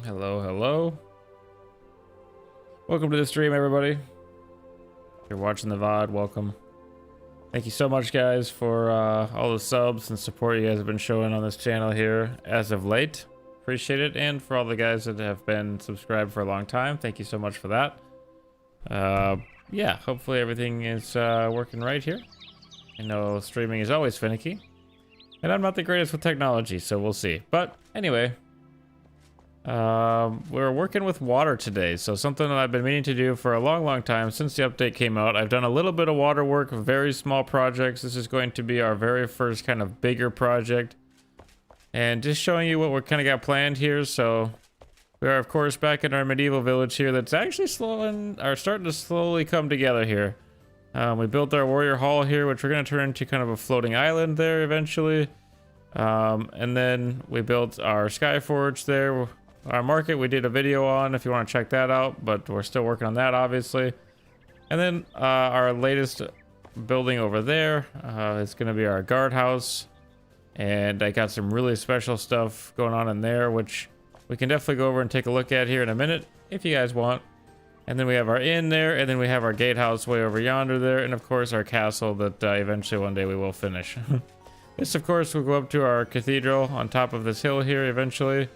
Hello, hello. Welcome to the stream, everybody. If you're watching the VOD, welcome. Thank you so much, guys, for all the subs and support you guys have been showing on this channel here as of late. Appreciate it. And for all the guys that have been subscribed for a long time, thank you so much for that. Yeah, hopefully everything is working right here. I know streaming is always finicky. And I'm not the greatest with technology, so we'll see. But anyway, we're working with water today. So something that I've been meaning to do for a long time since the update came out. I've done a little bit of water work, very small projects. This is going to be our very first kind of bigger project. And just showing you what we're kind of got planned here. So we are, of course, back in our medieval village here that's actually starting to slowly come together here. We built our warrior hall here, which we're going to turn into kind of a floating island there eventually. And then we built our Skyforge there. Our market we did a video on if you want to check that out, but we're still working on that, obviously. And then our latest building over there is going to be our guardhouse. And I got some really special stuff going on in there, which we can definitely go over and take a look at here in a minute if you guys want. And then we have our inn there, and then we have our gatehouse way over yonder there, and of course our castle that eventually one day we will finish. This, of course, will go up to our cathedral on top of this hill here eventually.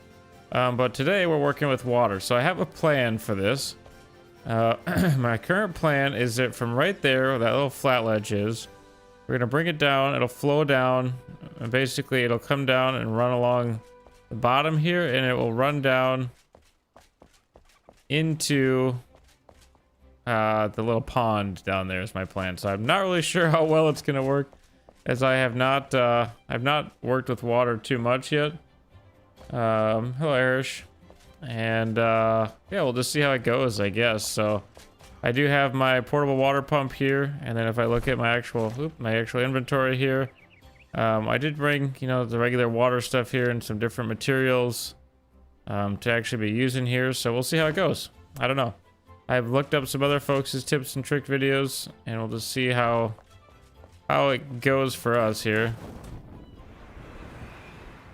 But today we're working with water, so I have a plan for this. My current plan is that from right there, where that little flat ledge is, we're gonna bring it down, it'll flow down, and basically it'll come down and run along the bottom here, and it will run down into the little pond down there is my plan. So I'm not really sure how well it's gonna work, as I have not I've not worked with water too much yet. Hello, Irish. And yeah, we'll just see how it goes, I guess. So I do have my portable water pump here, and then if I look at my actual inventory here, I did bring, you know, the regular water stuff here and some different materials to actually be using here. So we'll see how it goes. I don't know. I've looked up some other folks' tips and trick videos, and we'll just see how it goes for us here.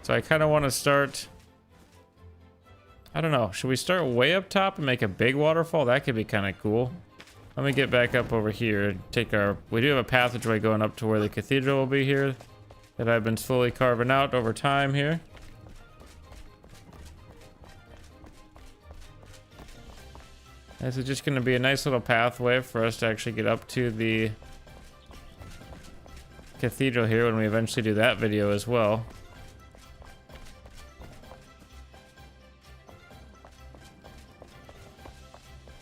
So I kind of want to start, I don't know, should we start way up top and make a big waterfall? That could be kind of cool. Let me get back up over here and take we do have a passageway going up to where the cathedral will be here that I've been slowly carving out over time here. This is just going to be a nice little pathway for us to actually get up to the cathedral here when we eventually do that video as well.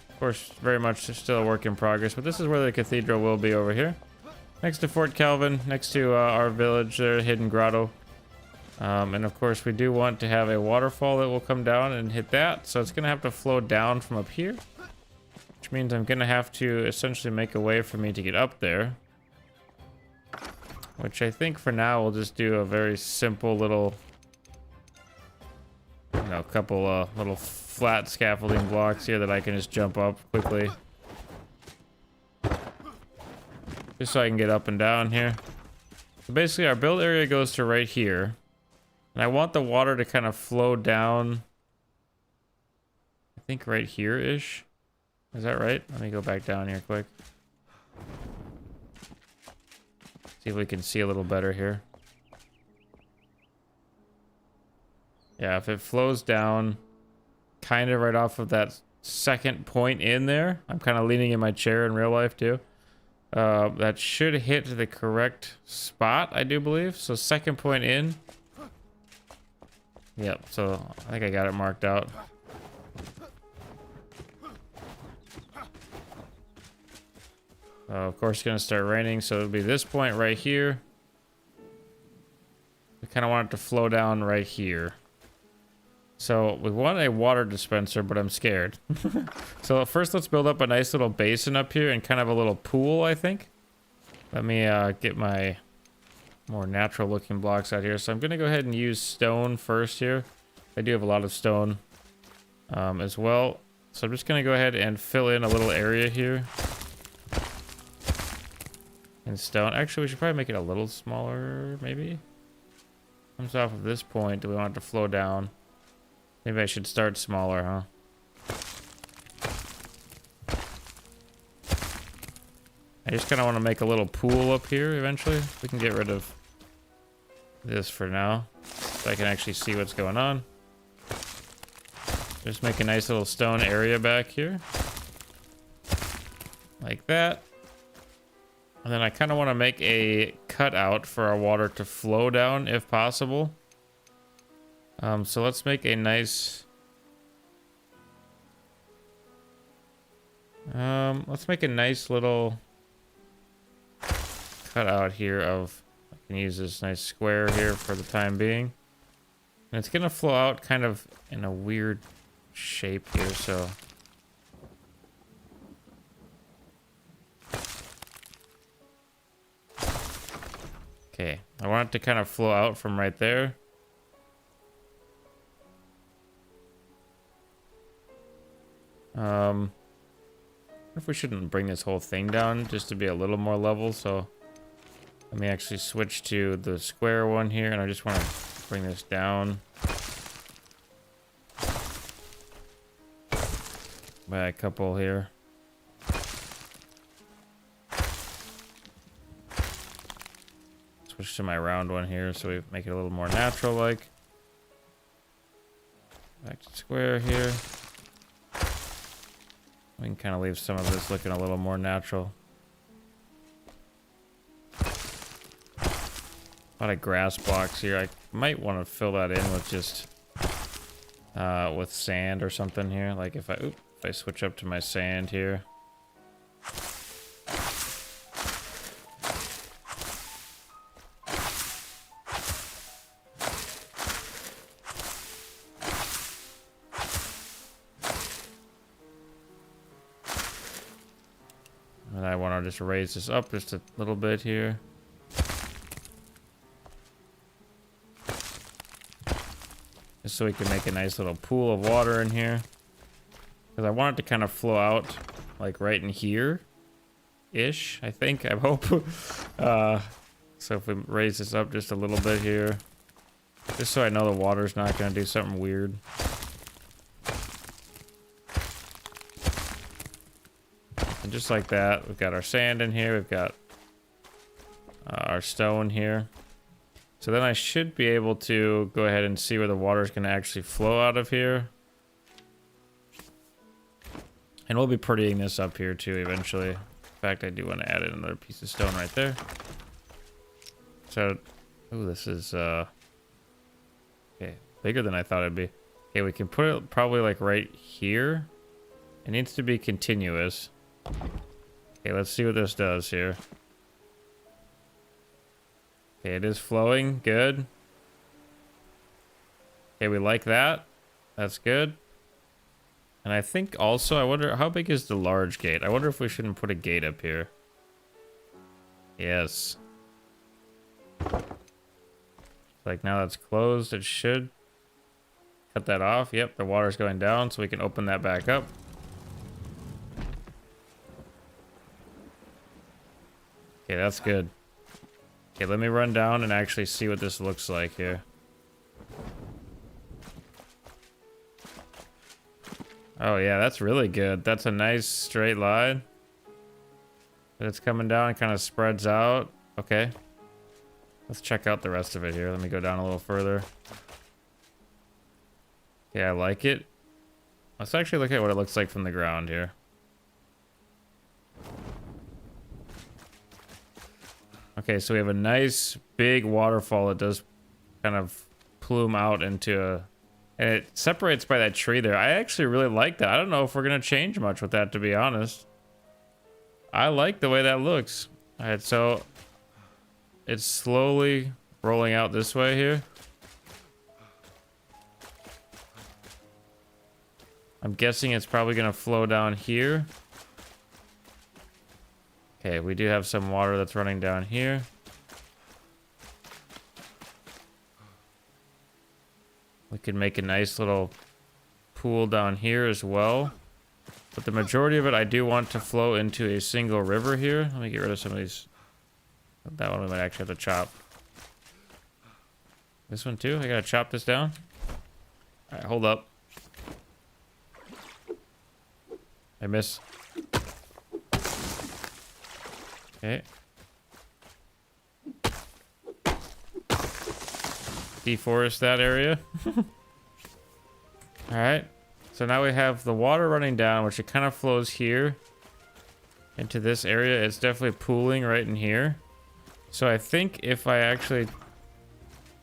Of course, very much still a work in progress, but this is where the cathedral will be over here. Next to Fort Calvin, next to our village there, Hidden Grotto. And of course, we do want to have a waterfall that will come down and hit that. So it's going to have to flow down from up here, which means I'm going to have to essentially make a way for me to get up there. Which I think for now we'll just do a very simple little, you know, couple little flat scaffolding blocks here that I can just jump up quickly. Just so I can get up and down here. So basically our build area goes to right here. And I want the water to kind of flow down, I think right here-ish. Is that right? Let me go back down here quick. See if we can see a little better here. Yeah, if it flows down kind of right off of that second point in there, I'm kind of leaning in my chair in real life too. That should hit the correct spot, I do believe. So second point in. Yep, so I think I got it marked out. Of course, it's going to start raining, so it'll be this point right here. We kind of want it to flow down right here. So we want a water dispenser, but I'm scared. So first, let's build up a nice little basin up here and kind of a little pool, I think. Let me get my more natural looking blocks out here. So I'm going to go ahead and use stone first here. I do have a lot of stone as well. So I'm just going to go ahead and fill in a little area here. In stone. Actually, we should probably make it a little smaller, maybe. Comes off of this point. Do we want it to flow down? Maybe I should start smaller, huh? I just kind of want to make a little pool up here eventually. We can get rid of this for now, so I can actually see what's going on. Just make a nice little stone area back here. Like that. And then I kind of want to make a cutout for our water to flow down if possible. So let's make a nice... let's make a nice little cutout here of... I can use this nice square here for the time being. And it's going to flow out kind of in a weird shape here, so... Okay, I want it to kind of flow out from right there. What if we shouldn't bring this whole thing down just to be a little more level? So let me actually switch to the square one here, and I just want to bring this down by a couple here. Switch to my round one here so we make it a little more natural like. Back to square here. We can kind of leave some of this looking a little more natural. A lot of grass blocks here. I might want to fill that in with just with sand or something here. Like if I switch up to my sand here. And I want to just raise this up just a little bit here. Just so we can make a nice little pool of water in here. Because I want it to kind of flow out like right in here-ish, I think, I hope. So if we raise this up just a little bit here. Just so I know the water's not going to do something weird. And just like that, we've got our sand in here, we've got our stone here. So then I should be able to go ahead and see where the water is going to actually flow out of here. And we'll be prettying this up here too eventually. In fact, I do want to add in another piece of stone right there. So, ooh, this is okay, bigger than I thought it'd be. Okay, we can put it probably like right here. It needs to be continuous. Okay, let's see what this does here. Okay, it is flowing. Good. Okay, we like that. That's good. And I think also, I wonder, how big is the large gate? I wonder if we shouldn't put a gate up here. Yes. Like now that's closed, it should cut that off. Yep, the water's going down, so we can open that back up. Okay, that's good. Okay, let me run down and actually see what this looks like here. Oh yeah, that's really good. That's a nice straight line. But it's coming down and kind of spreads out. Okay. Let's check out the rest of it here. Let me go down a little further. Okay, I like it. Let's actually look at what it looks like from the ground here. Okay, so we have a nice big waterfall that does kind of plume out into a... And it separates by that tree there. I actually really like that. I don't know if we're going to change much with that, to be honest. I like the way that looks. All right, so it's slowly rolling out this way here. I'm guessing it's probably going to flow down here. Okay, we do have some water that's running down here. We could make a nice little pool down here as well. But the majority of it I do want to flow into a single river here. Let me get rid of some of these. That one we might actually have to chop. This one too? I gotta chop this down? Alright, hold up. I miss. Okay. Deforest that area. Alright. So now we have the water running down, which it kind of flows here into this area. It's definitely pooling right in here. So I think if I actually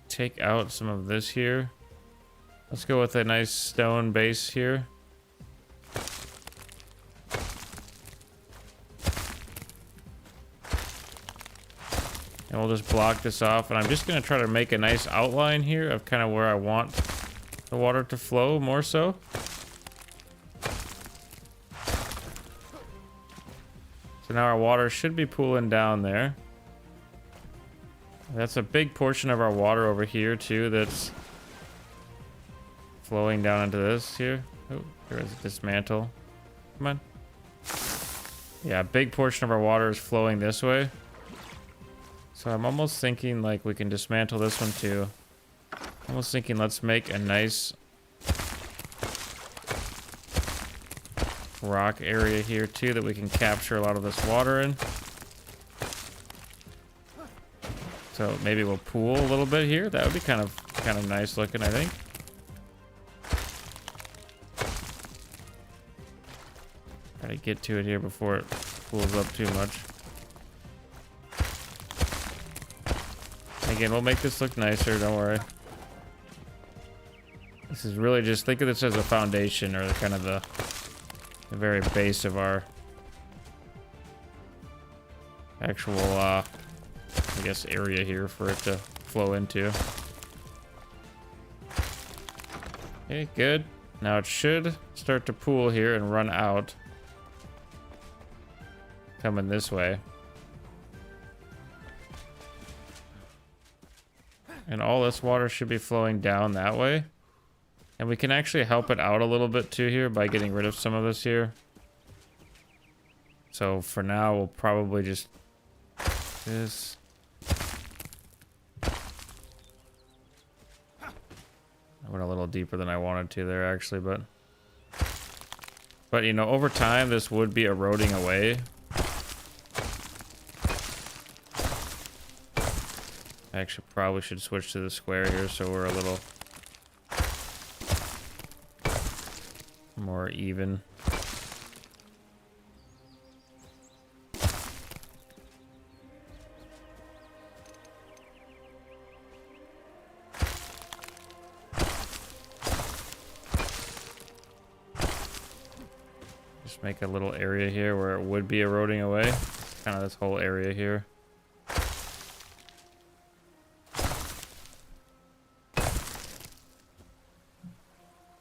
take out some of this here, let's go with a nice stone base here. And we'll just block this off. And I'm just going to try to make a nice outline here of kind of where I want the water to flow more so. So now our water should be pooling down there. That's a big portion of our water over here too that's flowing down into this here. Oh, there is a dismantle. Come on. Yeah, a big portion of our water is flowing this way. So I'm almost thinking like we can dismantle this one too. Almost thinking let's make a nice rock area here too that we can capture a lot of this water in. So maybe we'll pool a little bit here. That would be kind of nice looking, I think. Try to get to it here before it pools up too much. Again, we'll make this look nicer, don't worry. This is really just, think of this as a foundation or kind of the very base of our actual, I guess, area here for it to flow into. Okay, good. Now it should start to pool here and run out. Coming this way. And all this water should be flowing down that way. And we can actually help it out a little bit too here by getting rid of some of this here. So for now, we'll probably just this. I went a little deeper than I wanted to there actually, but you know, over time this would be eroding away. I actually probably should switch to the square here so we're a little more even. Just make a little area here where it would be eroding away. Kind of this whole area here.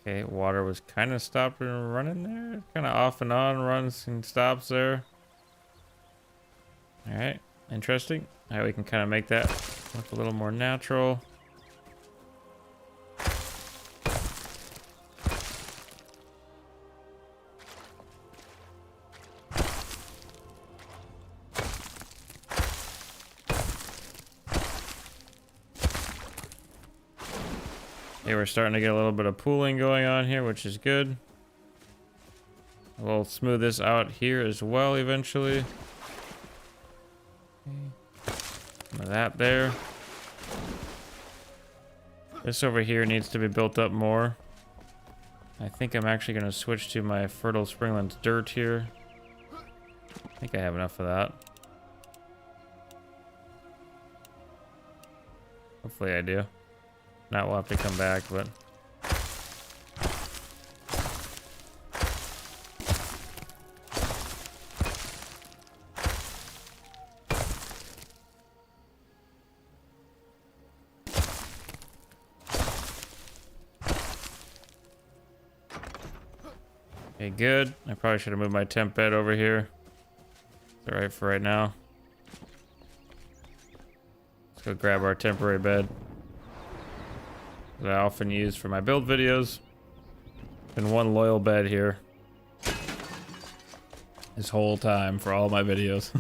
Okay, water was kind of stopped and running there. Kind of off and on, runs and stops there. Alright, interesting. Alright, we can kind of make that look a little more natural. Okay, we're starting to get a little bit of pooling going on here, which is good. We'll smooth this out here as well eventually. Some of that there. This over here needs to be built up more. I think I'm actually going to switch to my fertile springlands dirt here. I think I have enough of that. Hopefully I do. Not, we'll have to come back, but... Okay, good. I probably should have moved my temp bed over here. It's alright for right now. Let's go grab our temporary bed that I often use for my build videos. Been one loyal bed here this whole time for all my videos.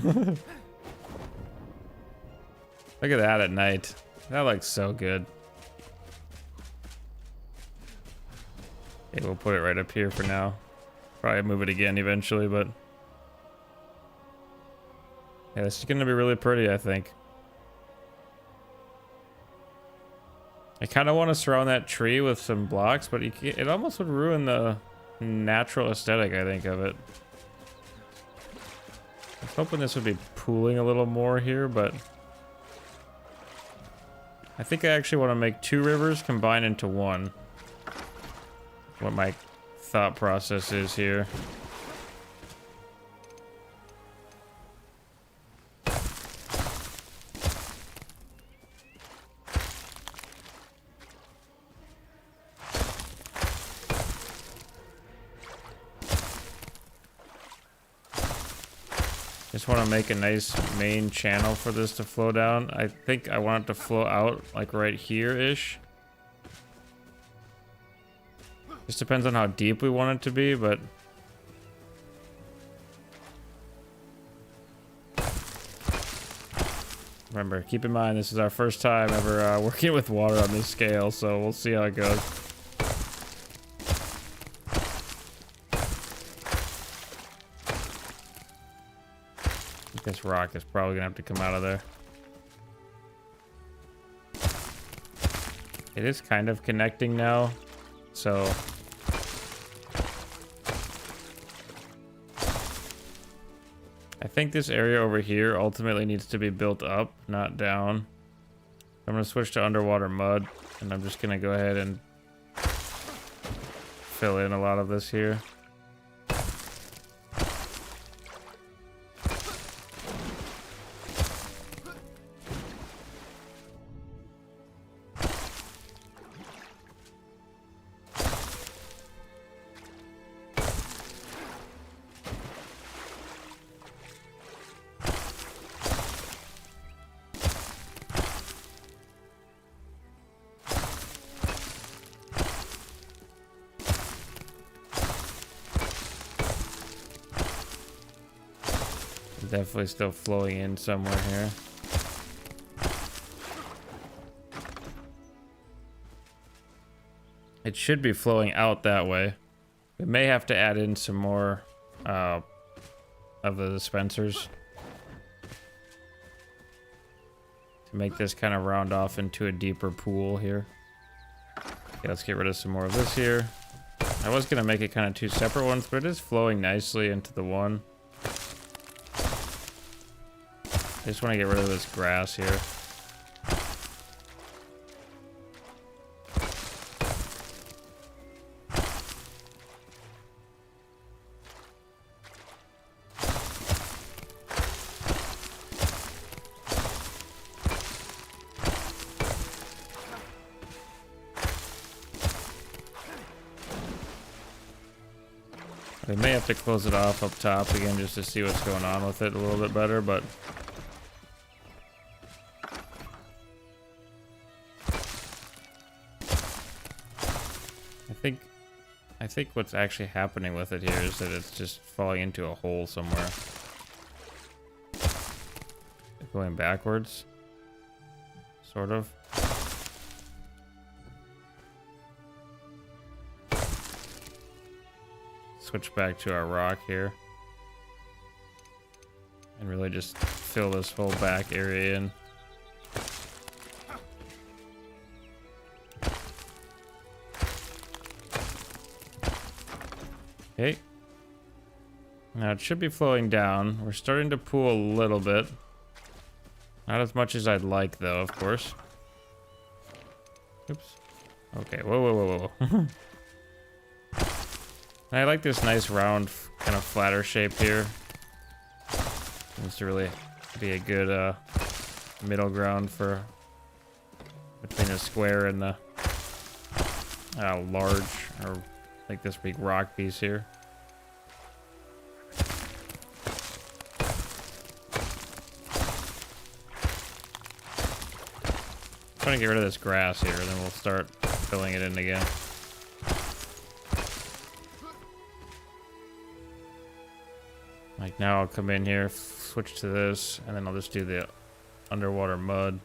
Look at that at night. That looks so good. Okay, we'll put it right up here for now. Probably move it again eventually, but yeah, this is gonna be really pretty, I think. I kind of want to surround that tree with some blocks, but it almost would ruin the natural aesthetic, I think, of it. I was hoping this would be pooling a little more here, but I think I actually want to make 2 rivers combine into one. What my thought process is here. Just want to make a nice main channel for this to flow down. I think I want it to flow out like right here-ish. Just depends on how deep we want it to be, but remember, keep in mind this is our first time ever working with water on this scale, so we'll see how it goes. This rock is probably gonna have to come out of there. It is kind of connecting now, so I think this area over here ultimately needs to be built up, not down. I'm gonna switch to underwater mud, and I'm just gonna go ahead and fill in a lot of this here. Definitely still flowing in somewhere here. It should be flowing out that way. We may have to add in some more of the dispensers to make this kind of round off into a deeper pool here. Okay, let's get rid of some more of this here. I was gonna make it kind of 2 separate ones, but it is flowing nicely into the one. I just want to get rid of this grass here. We may have to close it off up top again just to see what's going on with it a little bit better, but I think what's actually happening with it here is that it's just falling into a hole somewhere. Going backwards. Sort of. Switch back to our rock here. And really just fill this whole back area in. Okay. Now it should be flowing down. We're starting to pool a little bit. Not as much as I'd like, though, of course. Oops. Okay, whoa. I like this nice round, kind of flatter shape here. Seems to really be a good middle ground for between the square and the large, or like this big rock piece here. I'm trying to get rid of this grass here, and then we'll start filling it in again. Like now I'll come in here, switch to this, and then I'll just do the underwater mud.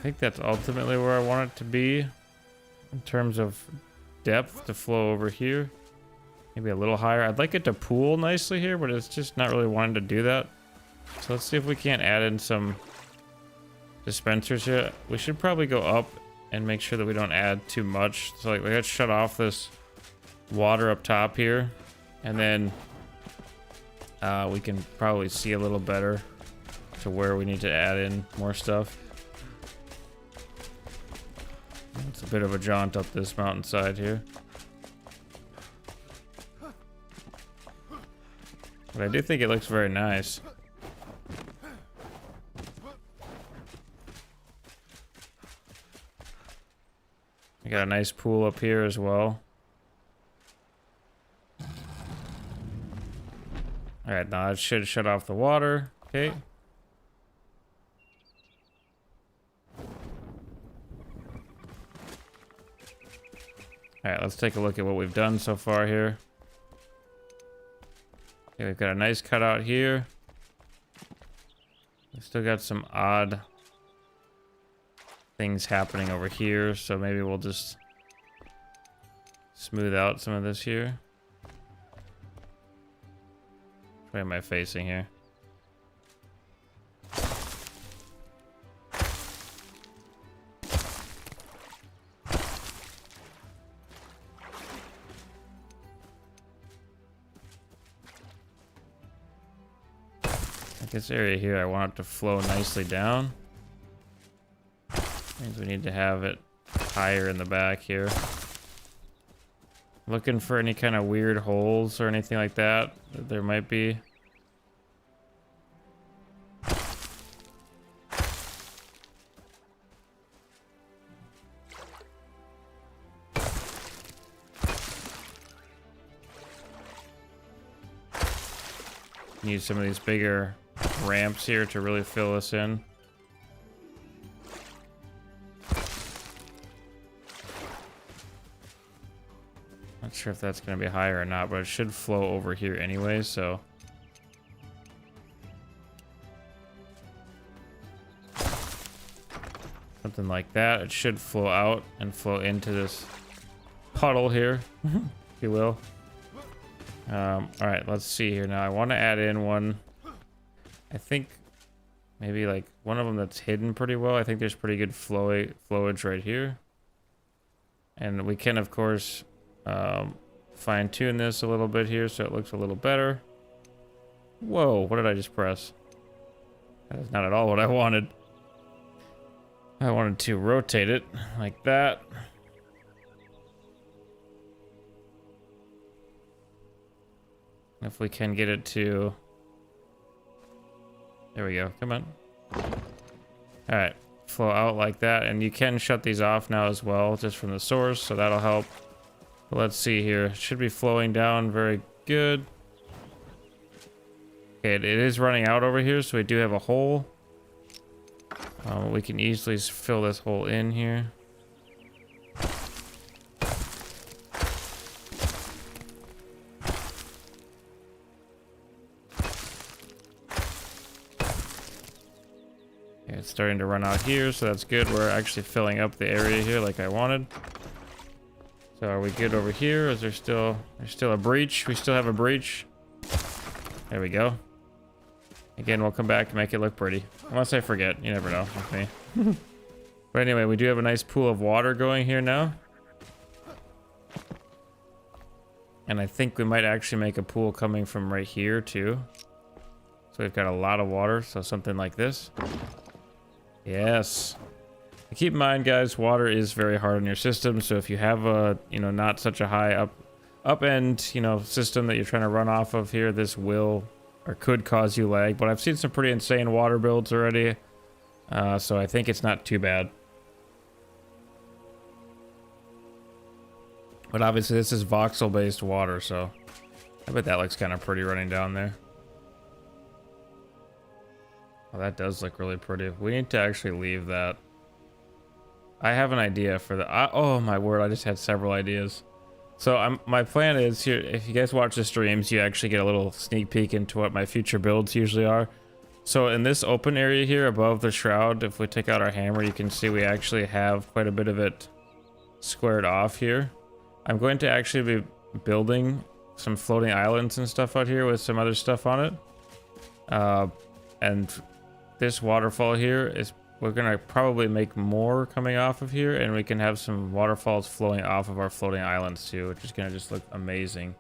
think that's ultimately where I want it to be in terms of depth to flow over here. Maybe a little higher. I'd like it to pool nicely here, but it's just not really wanting to do that. So let's see if we can't add in some dispensers here. We should probably go up and make sure that we don't add too much. So like, let's shut off this water up top here, and then we can probably see a little better to where we need to add in more stuff. It's a bit of a jaunt up this mountainside here. But I do think it looks very nice. We got a nice pool up here as well. Alright, now it should shut off the water. Okay. Alright, let's take a look at what we've done so far here. Okay, we've got a nice cutout here. We still got some odd things happening over here, so maybe we'll just smooth out some of this here. Where am I facing here? This area here, I want it to flow nicely down. Means we need to have it higher in the back here. Looking for any kind of weird holes or anything like that there might be. Need some of these bigger ramps here to really fill us in. Not sure if that's going to be higher or not, but it should flow over here anyway, so. Something like that. It should flow out and flow into this puddle here, if you will. All right, let's see here now. I want to add in one. I think maybe like one of them that's hidden pretty well. I think there's pretty good flowage right here. And we can, of course, fine tune this a little bit here so it looks a little better. Whoa, what did I just press? That is not at all what I wanted. I wanted to rotate it like that. If we can get it to... There we go. Come on. Alright. Flow out like that. And you can shut these off now as well, just from the source, so that'll help. But let's see here. It should be flowing down very good. Okay, it is running out over here, so we do have a hole. We can easily fill this hole in here. It's starting to run out here, so that's good. We're actually filling up the area here like I wanted. So are we good over here? Is there still... There's still a breach. We still have a breach. There we go. Again, we'll come back and make it look pretty. Unless I forget. You never know with me. But anyway, we do have a nice pool of water going here now. And I think we might actually make a pool coming from right here too. So we've got a lot of water, so something like this. Yes. Keep in mind, guys, water is very hard on your system. So if you have a, not such a high up end, system that you're trying to run off of here, this will or could cause you lag. But I've seen some pretty insane water builds already. So I think it's not too bad. But obviously this is voxel based water, so I bet that looks kind of pretty running down there. Oh, that does look really pretty. We need to actually leave that. I have an idea for the... oh my word, I just had several ideas. So my plan is here, if you guys watch the streams, you actually get a little sneak peek into what my future builds usually are. So in this open area here above the shroud, if we take out our hammer, you can see we actually have quite a bit of it squared off here. I'm going to actually be building some floating islands and stuff out here with some other stuff on it. And this waterfall here is, we're gonna probably make more coming off of here, and we can have some waterfalls flowing off of our floating islands too, which is gonna just look amazing.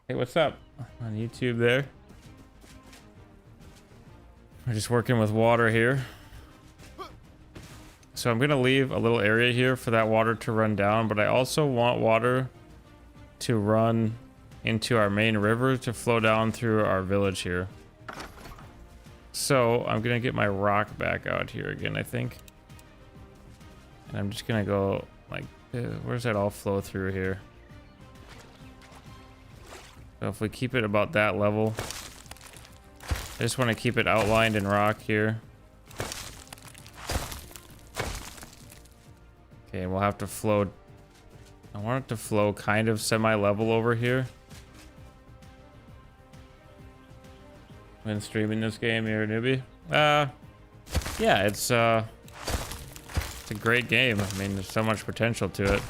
Hey, what's up on YouTube there? We're just working with water here. So I'm gonna leave a little area here for that water to run down, but I also want water to run into our main river to flow down through our village here. So I'm gonna get my rock back out here again, I think. And I'm just gonna go like, where's that all flow through here? So if we keep it about that level, I just want to keep it outlined in rock here. Okay, we'll have to flow. I want it to flow kind of semi-level over here. When streaming this game, you're a newbie. Yeah, it's a great game. I mean, there's so much potential to it.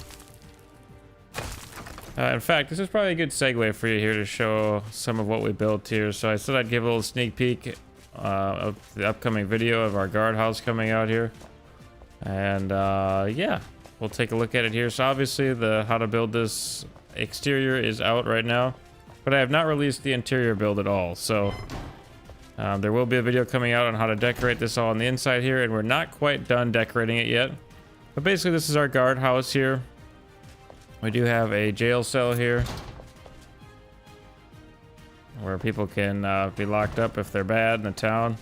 In fact, this is probably a good segue for you here to show some of what we built here. So I said I'd give a little sneak peek of the upcoming video of our guardhouse coming out here. And yeah, we'll take a look at it here. So obviously the how to build this exterior is out right now, but I have not released the interior build at all. So there will be a video coming out on how to decorate this all on the inside here, and we're not quite done decorating it yet. But basically this is our guardhouse here. We do have a jail cell here where people can be locked up if they're bad in the town.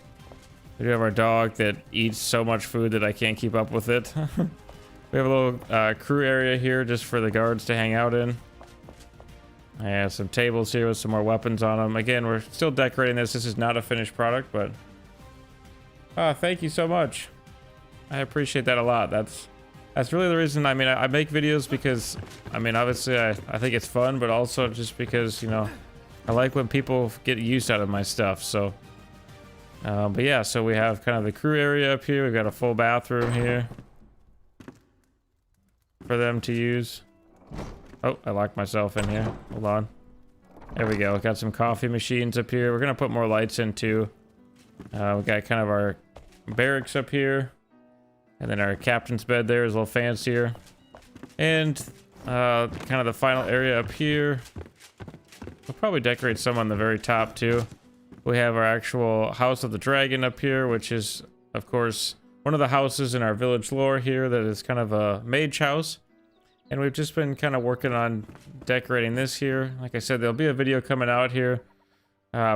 We do have our dog that eats so much food that I can't keep up with it. We have a little crew area here just for the guards to hang out in. And some tables here with some more weapons on them. Again, we're still decorating this. This is not a finished product, but thank you so much. I appreciate that a lot. That's really the reason. I mean, I make videos because, I mean, obviously I think it's fun, but also just because, you know, I like when people get use out of my stuff. So, but yeah, so we have kind of the crew area up here. We've got a full bathroom here for them to use. Oh, I locked myself in here. Hold on. There we go. Got some coffee machines up here. We're going to put more lights in too. We got kind of our barracks up here. And then our captain's bed there is a little fancier. And kind of the final area up here. We'll probably decorate some on the very top too. We have our actual House of the Dragon up here, which is, of course, one of the houses in our village lore here that is kind of a mage house. And we've just been kind of working on decorating this here. Like I said, there'll be a video coming out here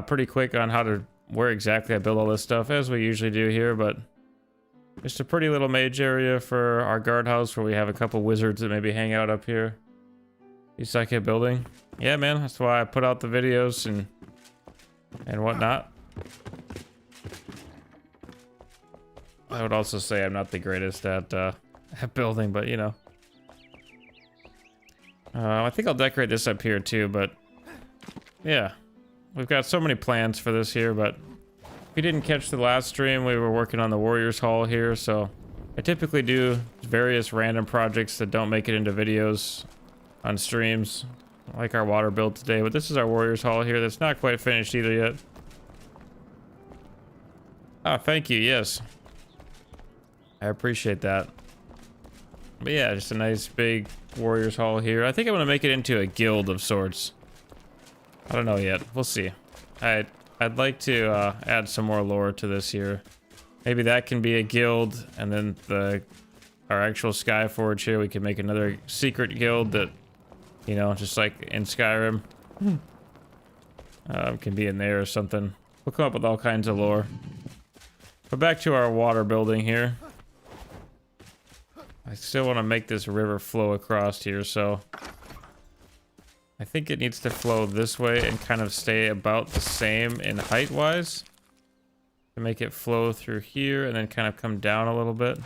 pretty quick on where exactly I build all this stuff, as we usually do here, but just a pretty little mage area for our guardhouse where we have a couple wizards that maybe hang out up here. You suck at building? Yeah, man, that's why I put out the videos and whatnot. I would also say I'm not the greatest at building, but you know. I think I'll decorate this up here too, but yeah, we've got so many plans for this here, but if you didn't catch the last stream, we were working on the Warriors Hall here, so I typically do various random projects that don't make it into videos on streams, like our water build today, but this is our Warriors Hall here that's not quite finished either yet. Oh, thank you, yes. I appreciate that. But yeah, just a nice big Warriors Hall here. I think I'm gonna make it into a guild of sorts. I don't know yet. We'll see. I'd like to add some more lore to this here. Maybe that can be a guild, and then our actual Skyforge here, we can make another secret guild that, you know, just like in Skyrim, can be in there or something. We'll come up with all kinds of lore. But back to our water building here. I still want to make this river flow across here, so I think it needs to flow this way and kind of stay about the same in height-wise. To make it flow through here and then kind of come down a little bit.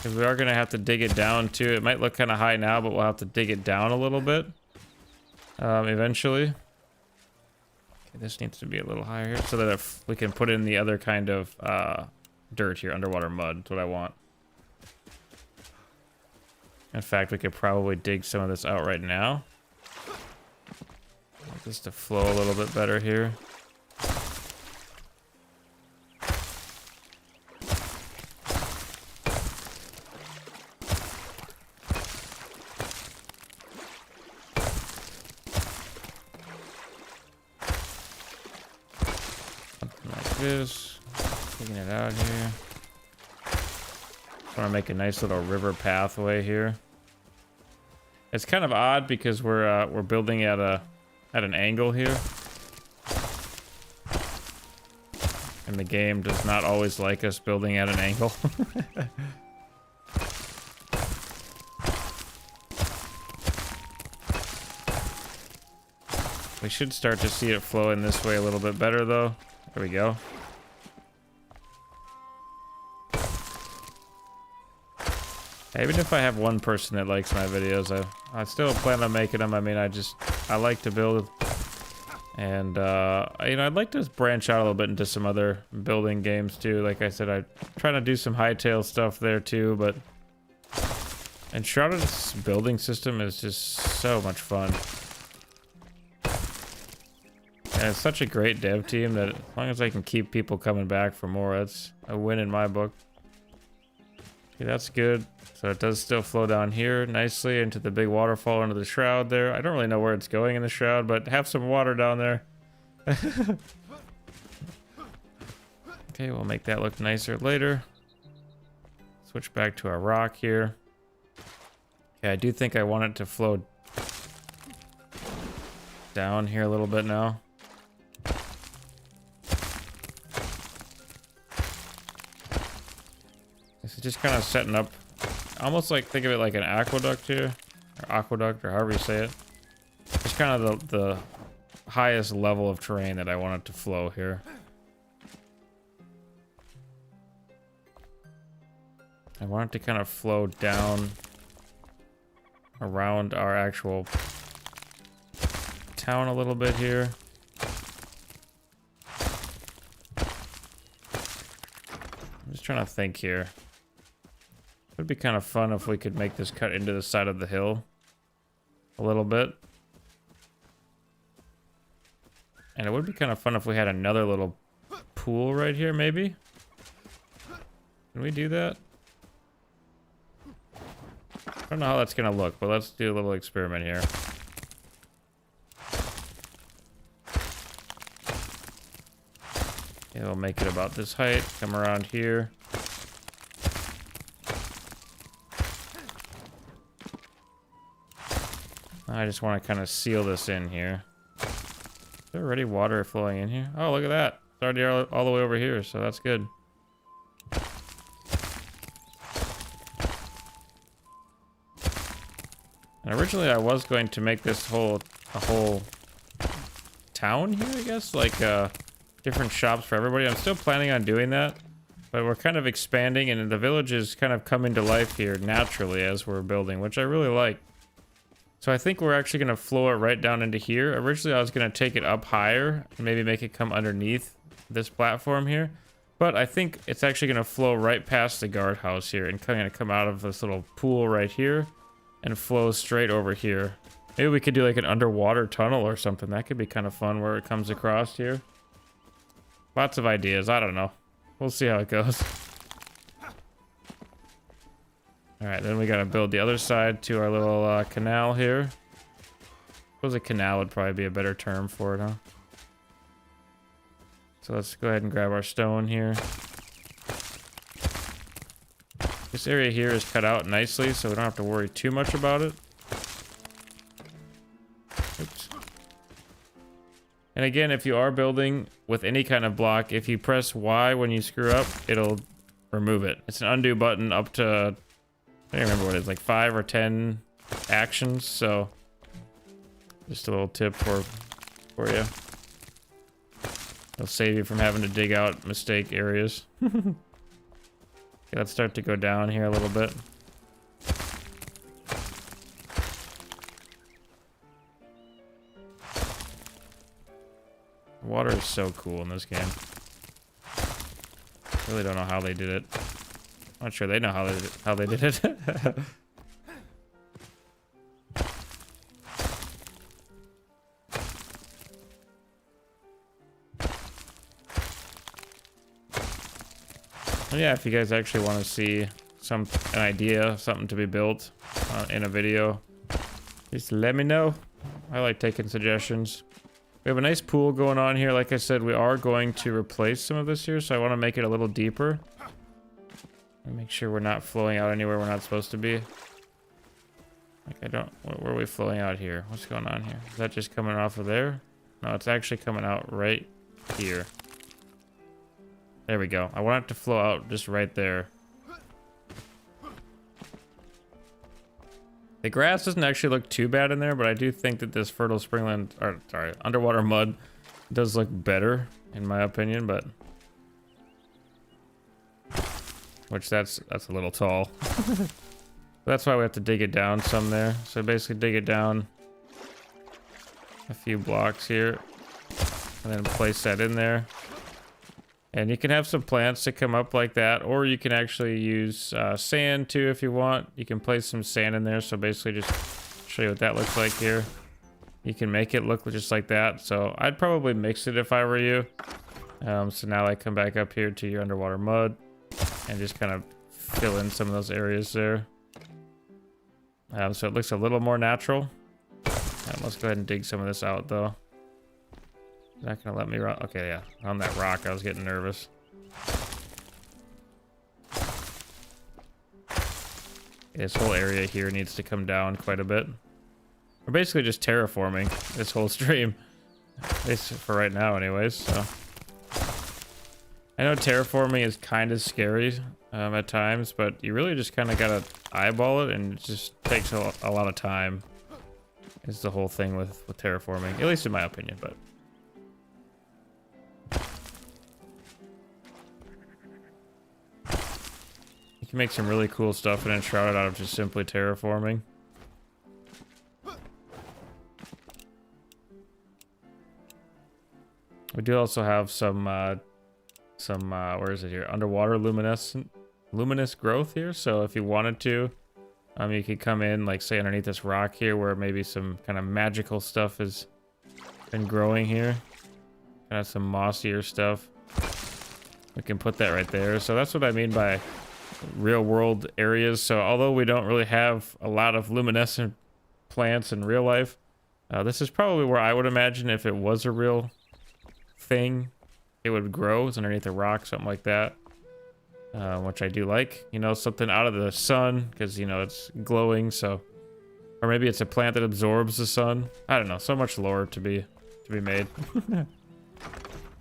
Because we are going to have to dig it down too. It might look kind of high now, but we'll have to dig it down a little bit eventually. Okay, this needs to be a little higher here so that if we can put in the other kind of dirt here, underwater mud. That's what I want. In fact, we could probably dig some of this out right now. Want this to flow a little bit better here. Something like this. Taking it out here. Want to make a nice little river pathway here. It's kind of odd because we're building at an angle here, and the game does not always like us building at an angle. We should start to see it flow in this way a little bit better though. There we go. Even if I have one person that likes my videos, I still plan on making them. I mean, I like to build, and you know, I'd like to branch out a little bit into some other building games too. Like I said, I'm trying to do some hightail stuff there too, but Enshrouded's building system is just so much fun. And it's such a great dev team that as long as I can keep people coming back for more, that's a win in my book. Okay, that's good. So it does still flow down here nicely into the big waterfall into the shroud there. I don't really know where it's going in the shroud, but have some water down there. Okay, we'll make that look nicer later. Switch back to our rock here. Okay, I do think I want it to flow down here a little bit now. This is just kind of setting up, almost like, think of it like an aqueduct here, or aqueduct, or however you say it. It's kind of the highest level of terrain that I want it to flow here. I want it to kind of flow down around our actual town a little bit here. I'm just trying to think here. It would be kind of fun if we could make this cut into the side of the hill a little bit. And it would be kind of fun if we had another little pool right here, maybe. Can we do that? I don't know how that's going to look, but let's do a little experiment here. Yeah, we'll make it about this height, come around here. I just want to kind of seal this in here. Is there already water flowing in here? Oh, look at that. It's already all the way over here, so that's good. And originally I was going to make this a whole town here, I guess, like different shops for everybody. I'm still planning on doing that, but we're kind of expanding, and the village is kind of coming to life here naturally as we're building, which I really like. So I think we're actually going to flow it right down into here. Originally I was going to take it up higher and maybe make it come underneath this platform here, but I think it's actually going to flow right past the guardhouse here and kind of come out of this little pool right here and flow straight over here. Maybe we could do like an underwater tunnel or something. That could be kind of fun where it comes across here. Lots of ideas. I don't know. We'll see how it goes. All right, then we got to build the other side to our little canal here. I suppose a canal would probably be a better term for it, huh? So let's go ahead and grab our stone here. This area here is cut out nicely, so we don't have to worry too much about it. Oops. And again, if you are building with any kind of block, if you press Y when you screw up, it'll remove it. It's an undo button up to, I don't remember what it is, like 5 or 10 actions, so just a little tip for you. It'll save you from having to dig out mistake areas. Okay, let's start to go down here a little bit. Water is so cool in this game. Really don't know how they did it. I'm not sure they know how they did it. Yeah, if you guys actually want to see an idea, something to be built in a video, just let me know. I like taking suggestions. We have a nice pool going on here. Like I said, we are going to replace some of this here, so I want to make it a little deeper. And make sure we're not flowing out anywhere we're not supposed to be. Like where are we flowing out here? What's going on here? Is that just coming off of there? No, it's actually coming out right here. There we go. I want it to flow out just right there. The grass doesn't actually look too bad in there, but I do think that this fertile springland, or sorry, underwater mud does look better in my opinion, but which that's a little tall. That's why we have to dig it down some there. So basically dig it down a few blocks here and then place that in there. And you can have some plants to come up like that, or you can actually use sand too if you want. You can place some sand in there. So basically just show you what that looks like here. You can make it look just like that. So I'd probably mix it if I were you. So now I come back up here to your underwater mud and just kind of fill in some of those areas there. So it looks a little more natural. Let's go ahead and dig some of this out though. Not gonna let me run. Okay, yeah. On that rock, I was getting nervous. This whole area here needs to come down quite a bit. We're basically just terraforming this whole stream. At least for right now, anyways. So I know terraforming is kind of scary at times, but you really just kind of gotta eyeball it, and it just takes a lot of time. Is the whole thing with terraforming, at least in my opinion, but. You can make some really cool stuff in Enshrouded out of just simply terraforming. We do also have some where is it here? Underwater luminous growth here. So if you wanted to, you could come in, like say underneath this rock here where maybe some kind of magical stuff has been growing here. Kind of some mossier stuff. We can put that right there. So that's what I mean by real world areas. So although we don't really have a lot of luminescent plants in real life, this is probably where I would imagine if it was a real thing, it would grow. It's underneath a rock, something like that, which I do like. You know, something out of the sun because, you know, it's glowing. So, or maybe it's a plant that absorbs the sun. I don't know. So much lore to be made. Yeah,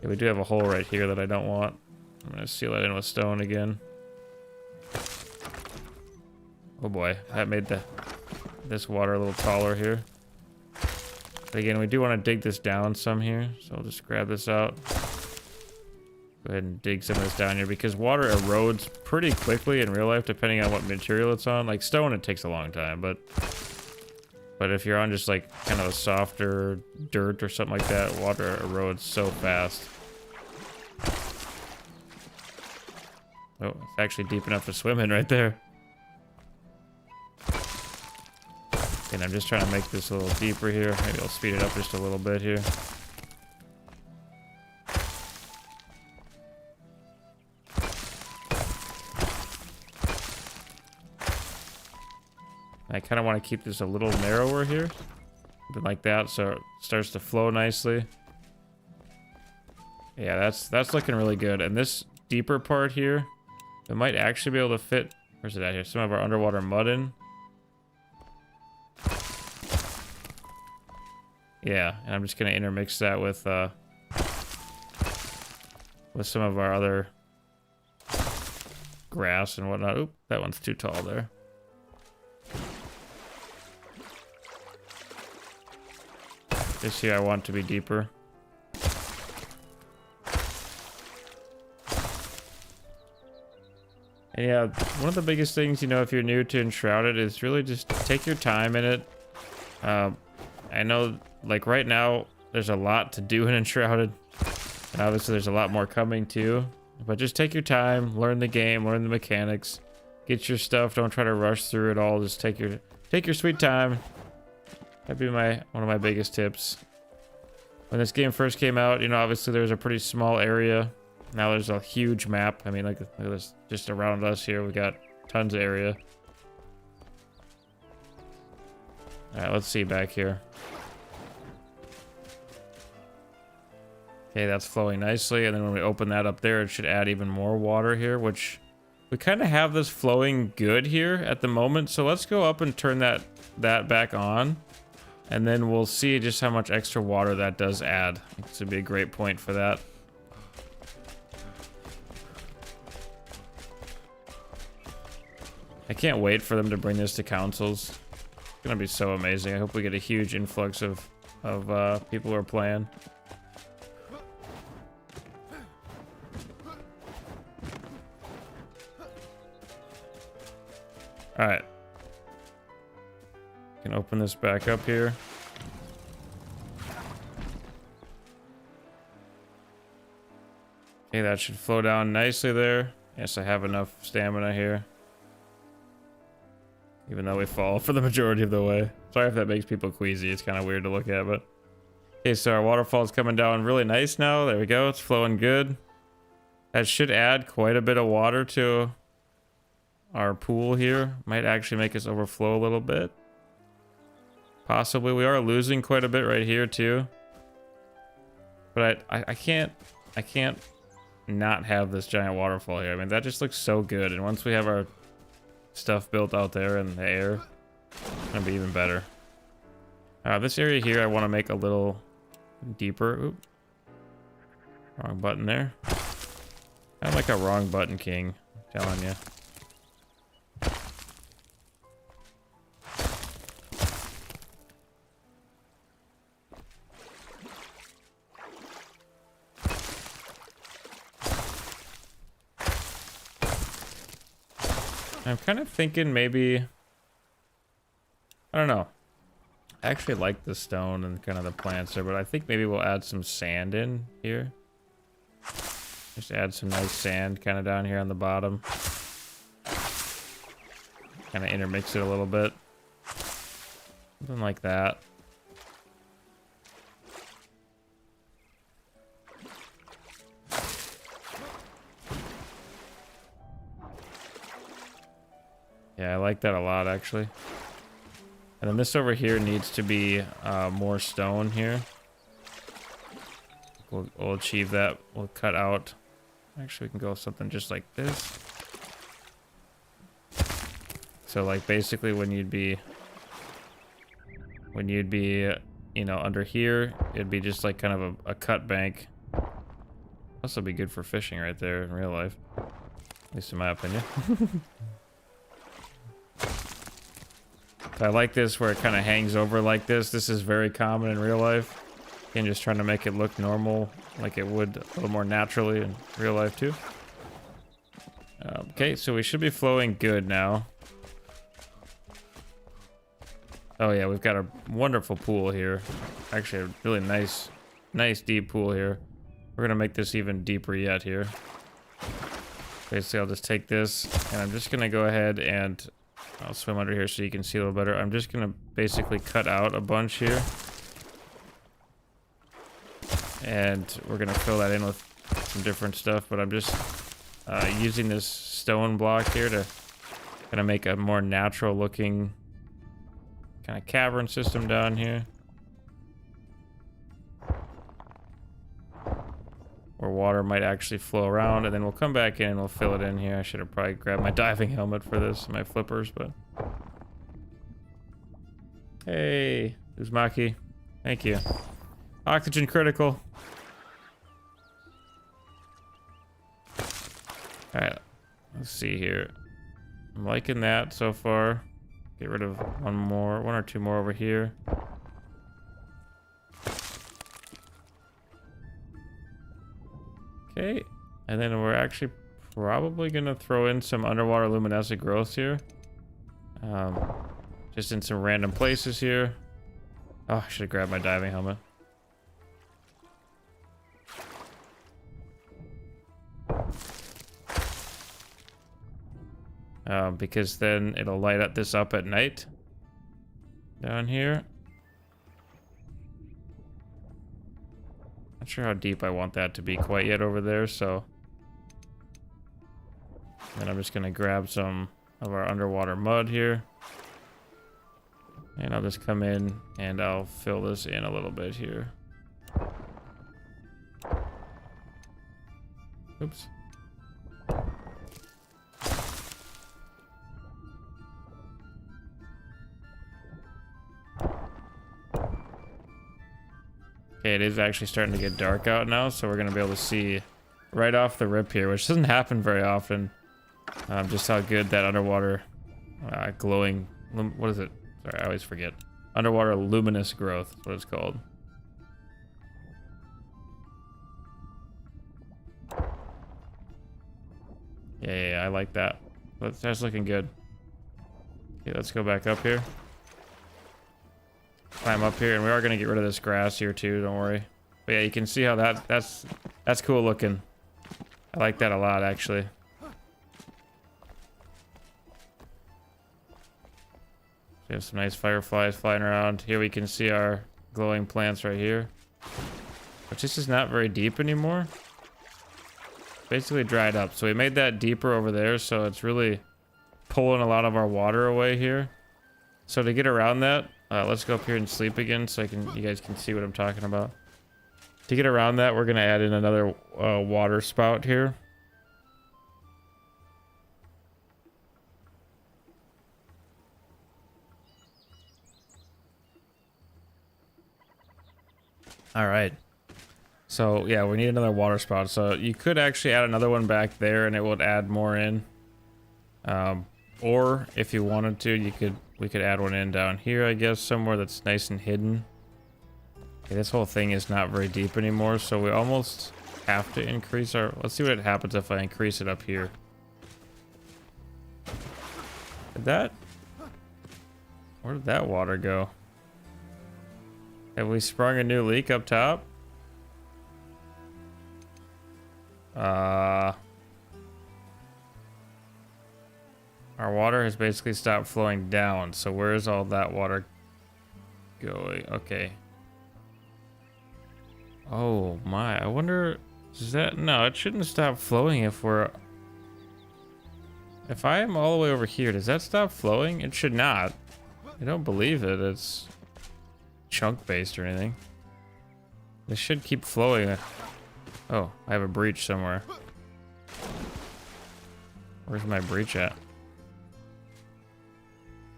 we do have a hole right here that I don't want. I'm gonna seal that in with stone again. Oh boy, that made this water a little taller here. But again, we do want to dig this down some here, so I'll just grab this out. Go ahead and dig some of this down here because water erodes pretty quickly in real life depending on what material it's on. Like stone, it takes a long time, but if you're on just like kind of a softer dirt or something like that, water erodes so fast. Oh, it's actually deep enough to swim in right there. And I'm just trying to make this a little deeper here. Maybe I'll speed it up just a little bit here. I kind of want to keep this a little narrower here. Something like that, so it starts to flow nicely. Yeah, that's looking really good. And this deeper part here, it might actually be able to fit, where's it at here? Some of our underwater mud in. Yeah, and I'm just gonna intermix that with some of our other grass and whatnot. Oop, that one's too tall there. This here I want to be deeper. And yeah, one of the biggest things, you know, if you're new to Enshrouded is really just take your time in it. I know, like right now, there's a lot to do in Enshrouded. And obviously there's a lot more coming too. But just take your time, learn the game, learn the mechanics, get your stuff. Don't try to rush through it all. Just take your sweet time. That'd be one of my biggest tips. When this game first came out, you know, obviously there was a pretty small area. Now there's a huge map. I mean, look at this, just around us here, we got tons of area. All right, let's see back here. Okay, that's flowing nicely. And then when we open that up there, it should add even more water here, which we kind of have this flowing good here at the moment. So let's go up and turn that back on. And then we'll see just how much extra water that does add. This would be a great point for that. I can't wait for them to bring this to consoles. It's gonna be so amazing. I hope we get a huge influx of people who are playing. All right. Can open this back up here. Okay, that should flow down nicely there. Yes, I have enough stamina here. Even though we fall for the majority of the way. Sorry if that makes people queasy. It's kind of weird to look at, but... Okay, so our waterfall is coming down really nice now. There we go. It's flowing good. That should add quite a bit of water to our pool here. Might actually make us overflow a little bit. Possibly. We are losing quite a bit right here, too. But I can't not have this giant waterfall here. I mean, that just looks so good. And once we have our stuff built out there in the air, it's gonna be even better. This area here I want to make a little deeper. Oop. Wrong button there. I'm like a wrong button king, I'm telling you. I'm kind of thinking maybe, I don't know. I actually like the stone and kind of the plants there, but I think maybe we'll add some sand in here. Just add some nice sand kind of down here on the bottom. Kind of intermix it a little bit. Something like that. Yeah, I like that a lot, actually. And then this over here needs to be more stone here. We'll achieve that. We'll cut out. Actually, we can go with something just like this. So, like, basically when you'd be, you know, under here, it'd be just like kind of a cut bank. This will be good for fishing right there in real life. At least in my opinion. I like this where it kind of hangs over like this. This is very common in real life. Again, just trying to make it look normal, like it would a little more naturally in real life too. Okay, so we should be flowing good now. Oh yeah, we've got a wonderful pool here. Actually, a really nice deep pool here. We're gonna make this even deeper yet here. Basically, I'll just take this and I'm just gonna go ahead and I'll swim under here so you can see a little better. I'm just gonna basically cut out a bunch here. And we're gonna fill that in with some different stuff, but I'm just using this stone block here to kind of make a more natural looking kind of cavern system down here. Where water might actually flow around, and then we'll come back in and we'll fill it in here. I should have probably grabbed my diving helmet for this, my flippers, but... Hey, Uzumaki. Thank you. Oxygen critical. Alright, let's see here. I'm liking that so far. Get rid of one or two more over here. Okay, and then we're actually probably gonna throw in some underwater luminescent growth here. Just in some random places here. Oh, I should have grabbed my diving helmet. Because then it'll light up this up at night. Down here. Not sure how deep I want that to be quite yet over there, so. Then I'm just gonna grab some of our underwater mud here. And I'll just come in and I'll fill this in a little bit here. Oops. Okay, it is actually starting to get dark out now, so we're gonna be able to see right off the rip here, which doesn't happen very often. Just how good that underwater glowing, what is it? Sorry, I always forget. Underwater luminous growth is what it's called. Yeah, I like that. That's looking good. Okay, let's go back up here. Climb up here, and we are gonna get rid of this grass here too, don't worry. But yeah, you can see how that's cool looking. I like that a lot, actually. We have some nice fireflies flying around. Here we can see our glowing plants right here. But this is not very deep anymore. Basically dried up. So we made that deeper over there, so it's really pulling a lot of our water away here. So to get around that, let's go up here and sleep again so you guys can see what I'm talking about. To get around that, we're gonna add in another water spout here. All right. So yeah, we need another water spout. So you could actually add another one back there, and it would add more in. Or if you wanted to, we could add one in down here, I guess, somewhere that's nice and hidden. Okay, this whole thing is not very deep anymore, so we almost have to increase our. Let's see what happens if I increase it up here. Where did that water go? Have we sprung a new leak up top? Our water has basically stopped flowing down, so where's all that water going? Okay. Oh my, I wonder, no, it shouldn't stop flowing if I am all the way over here, does that stop flowing? It should not. I don't believe it, it's chunk based or anything. This should keep flowing. Oh, I have a breach somewhere. Where's my breach at?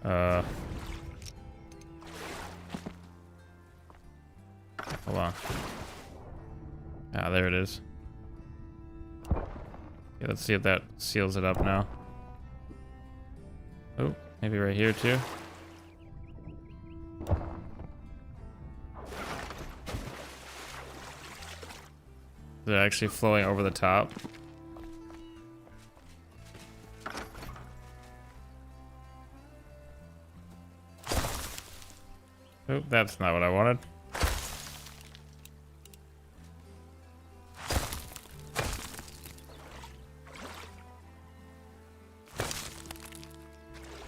Hold on. Ah, there it is. Okay, let's see if that seals it up now. Oh, maybe right here too. Is it actually flowing over the top? Oh, that's not what I wanted.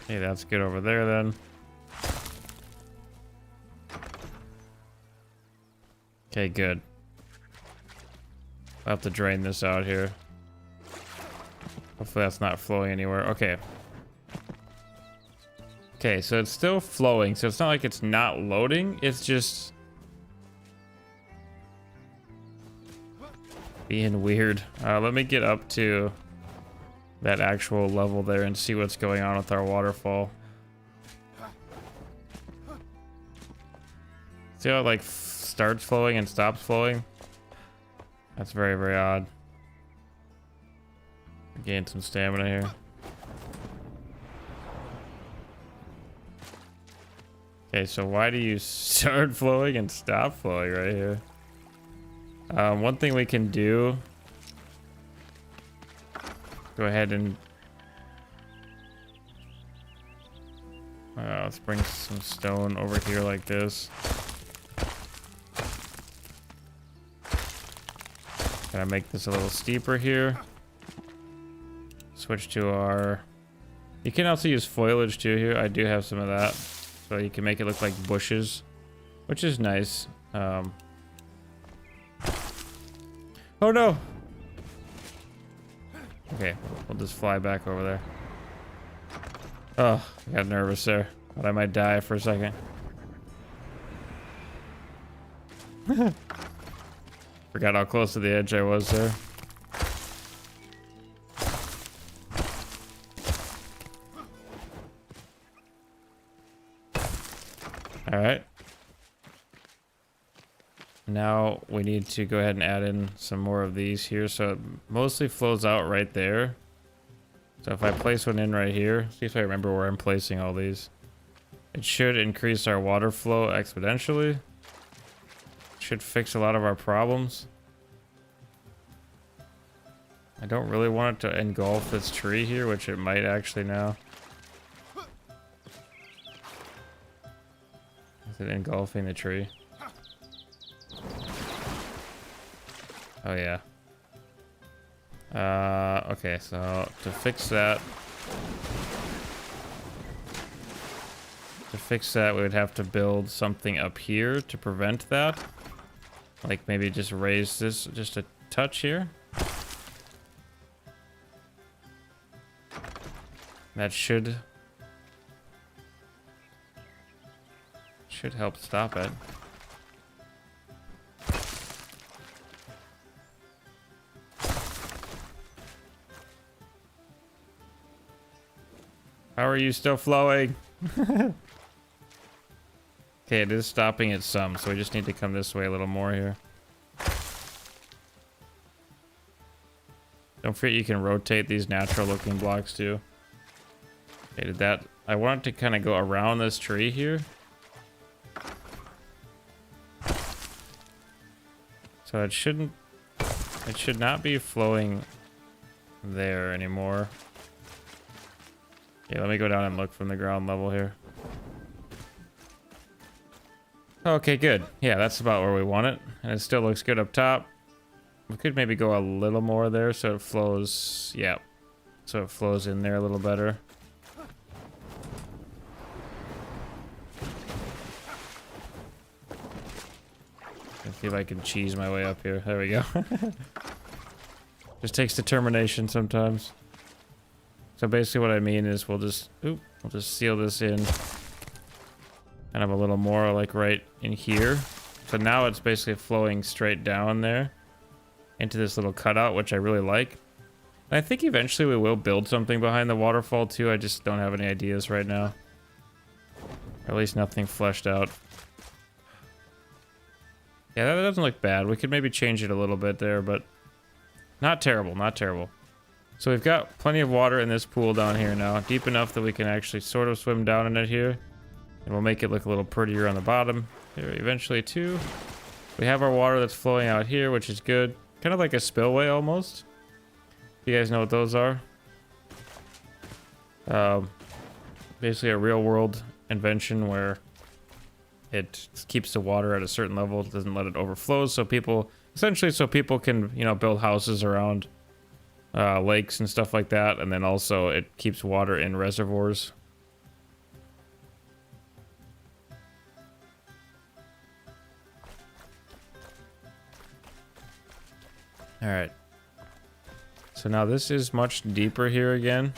Okay, that's good over there then. Okay, good. I'll have to drain this out here. Hopefully that's not flowing anywhere. Okay. Okay, so it's still flowing, so it's not like it's not loading, it's just being weird. Let me get up to that actual level there and see what's going on with our waterfall. See how it like starts flowing and stops flowing? That's very, very odd. Gain some stamina here. Okay, so why do you start flowing and stop flowing right here? One thing we can do go ahead and let's bring some stone over here like this. Gonna make this a little steeper here. Switch to our... You can also use foliage too here. I do have some of that. So you can make it look like bushes, which is nice. Oh no! Okay, we'll just fly back over there. Oh, I got nervous there. Thought I might die for a second. Forgot how close to the edge I was there. All right. Now we need to go ahead and add in some more of these here. So it mostly flows out right there. So if I place one in right here, see if I remember where I'm placing all these. It should increase our water flow exponentially. Should fix a lot of our problems. I don't really want it to engulf this tree here, which it might actually now. Is it engulfing the tree? Oh yeah. Okay, so to fix that, we would have to build something up here to prevent that. Like maybe just raise this just a touch here. That should help stop it. How are you still flowing? Okay, it is stopping it some, so we just need to come this way a little more here. Don't forget you can rotate these natural looking blocks too. Okay, did that... I want it to kind of go around this tree here. So it shouldn't... It should not be flowing there anymore. Okay, let me go down and look from the ground level here. Okay, good. Yeah, that's about where we want it. And it still looks good up top. We could maybe go a little more there so it flows... Yeah. So it flows in there a little better. Let's see if I can cheese my way up here. There we go. Just takes determination sometimes. So basically what I mean is we'll just seal this in kind of a little more like right in here. So now it's basically flowing straight down there into this little cutout, which I really like. And I think eventually we will build something behind the waterfall too. I just don't have any ideas right now. Or at least nothing fleshed out. Yeah, that doesn't look bad. We could maybe change it a little bit there, but not terrible, not terrible. So we've got plenty of water in this pool down here now, deep enough that we can actually sort of swim down in it here. And we'll make it look a little prettier on the bottom here eventually too. We have our water that's flowing out here, which is good. Kind of like a spillway almost. You guys know what those are? Basically a real world invention where it keeps the water at a certain level, it doesn't let it overflow, so people can, you know, build houses around lakes and stuff like that, and then also it keeps water in reservoirs. All right. So now this is much deeper here again.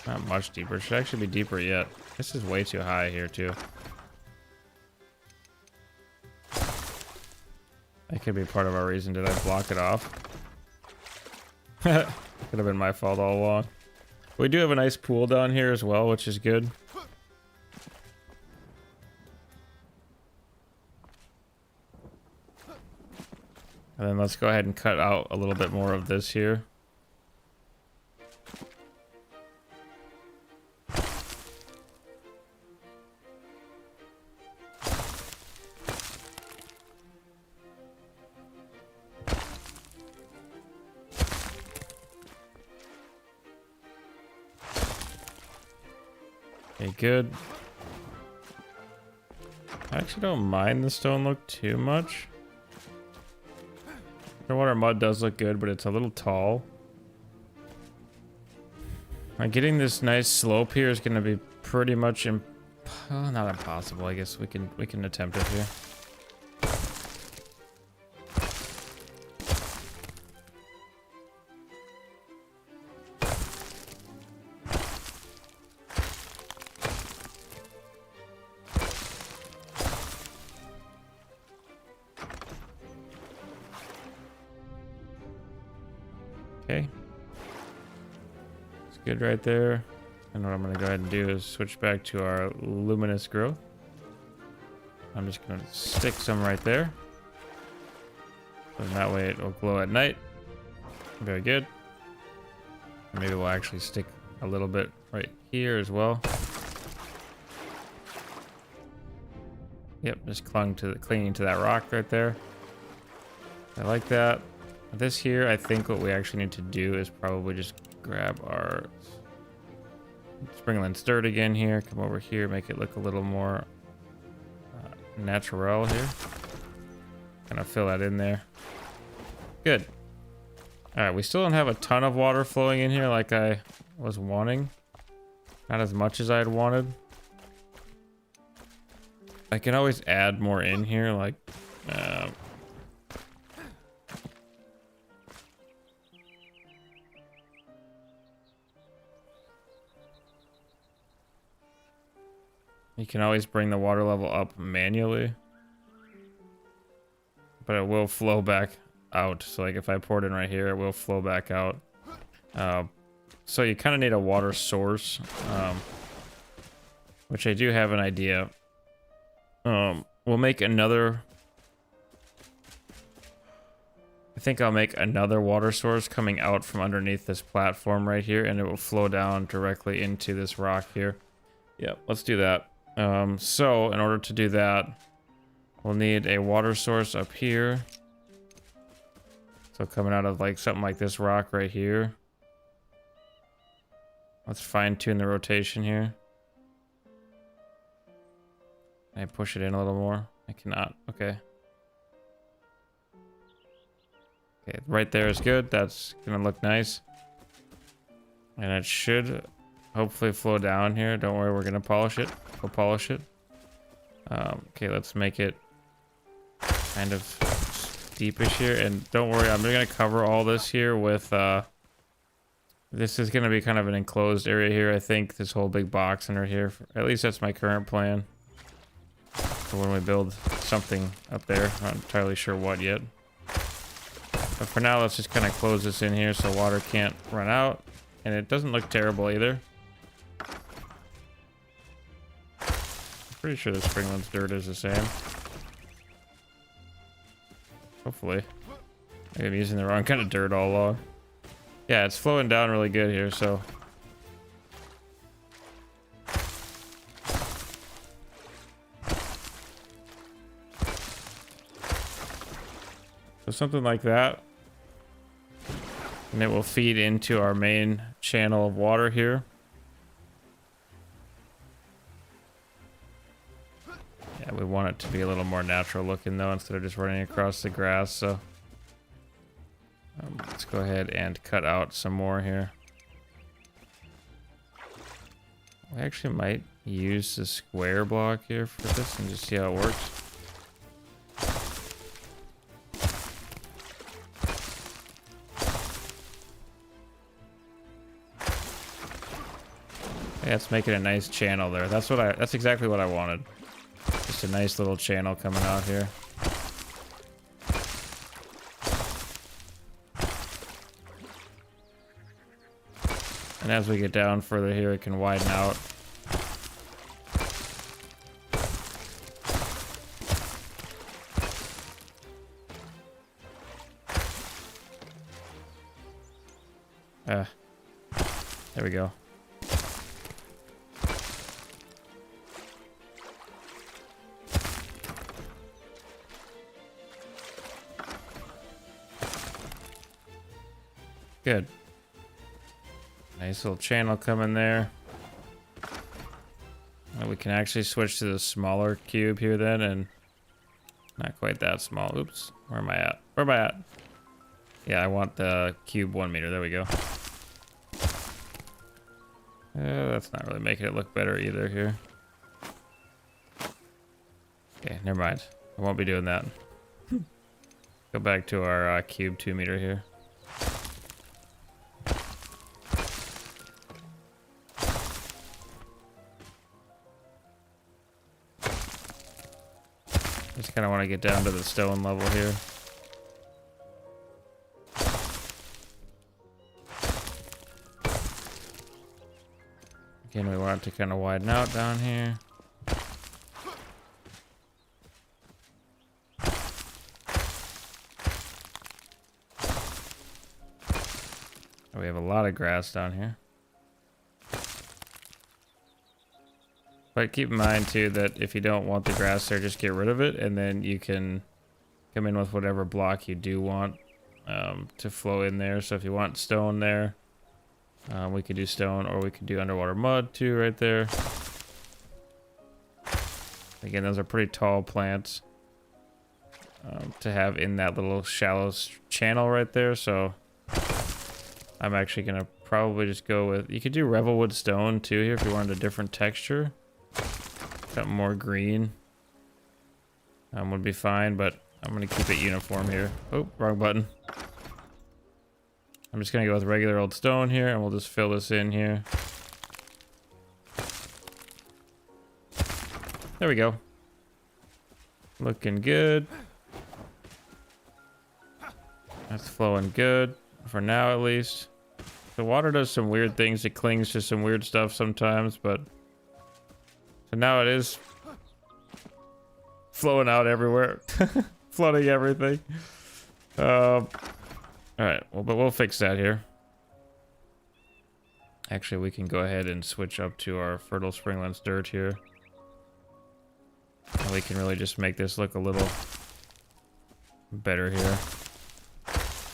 Not much deeper. It should actually be deeper yet. This is way too high here too. That could be part of our reason. Did I block it off? Could have been my fault all along. We do have a nice pool down here as well, which is good. And then let's go ahead and cut out a little bit more of this here. Okay, good. I actually don't mind the stone look too much. Underwater mud does look good, but it's a little tall. Getting this nice slope here is going to be pretty much not impossible. I guess we can attempt it here. Okay. It's good right there. And what I'm going to go ahead and do is switch back to our luminous growth. I'm just going to stick some right there. So that way it will glow at night. Very good. Maybe we'll actually stick a little bit right here as well. Yep, just clinging to that rock right there. I like that. This here, I think what we actually need to do is probably just grab our Springland Stirred again here. Come over here, make it look a little more natural here. Kind of fill that in there. Good. All right, we still don't have a ton of water flowing in here like I was wanting. Not as much as I had wanted. I can always add more in here, like you can always bring the water level up manually, but it will flow back out. So like if I pour it in right here, it will flow back out. So you kind of need a water source, which I do have an idea. We'll make another. I think I'll make another water source coming out from underneath this platform right here, and it will flow down directly into this rock here. Yep, let's do that. So in order to do that, we'll need a water source up here. So coming out of like something like this rock right here. Let's fine tune the rotation here. Can I push it in a little more? I cannot. Okay. Okay, right there is good. That's gonna look nice. And it should hopefully flow down here. Don't worry, we're gonna polish it. We'll polish it. Okay, let's make it kind of deepish here. And don't worry, I'm gonna cover all this here with this is gonna be kind of an enclosed area here. I think this whole big box under here. At least that's my current plan. For when we build something up there. Not entirely sure what yet. But for now, let's just kind of close this in here so water can't run out. And it doesn't look terrible either. Pretty sure the Springland's dirt is the same. Hopefully. Maybe I'm using the wrong kind of dirt all along. Yeah, it's flowing down really good here, so. So something like that. And it will feed into our main channel of water here. Yeah, we want it to be a little more natural looking though, instead of just running across the grass. So let's go ahead and cut out some more here. We actually might use the square block here for this and just see how it works. Yeah, it's making a nice channel there. That's exactly what I wanted. Just a nice little channel coming out here. And as we get down further here, it can widen out. There we go. Good. Nice little channel coming there. We can actually switch to the smaller cube here then, and not quite that small. Oops, where am I at? Where am I at? Yeah, I want the cube 1 meter. There we go. That's not really making it look better either here. Okay, never mind. I won't be doing that. Go back to our cube 2 meter here. Just kind of want to get down to the stone level here. Again, we want it to kind of widen out down here. We have a lot of grass down here. But keep in mind too that if you don't want the grass there, just get rid of it, and then you can come in with whatever block you do want to flow in there. So if you want stone there, we could do stone, or we could do underwater mud too right there. Again, those are pretty tall plants to have in that little shallow channel right there. So I'm actually gonna probably just go with, you could do Revelwood stone too here if you wanted a different texture. Something more green would be fine, but I'm gonna keep it uniform here. Oh, wrong button. I'm just gonna go with regular old stone here, and we'll just fill this in here. There we go. Looking good. That's flowing good, for now at least. The water does some weird things. It clings to some weird stuff sometimes, but... So now it is flowing out everywhere. Flooding everything. Alright, well, but we'll fix that here. Actually, we can go ahead and switch up to our fertile springlands dirt here. And we can really just make this look a little better here.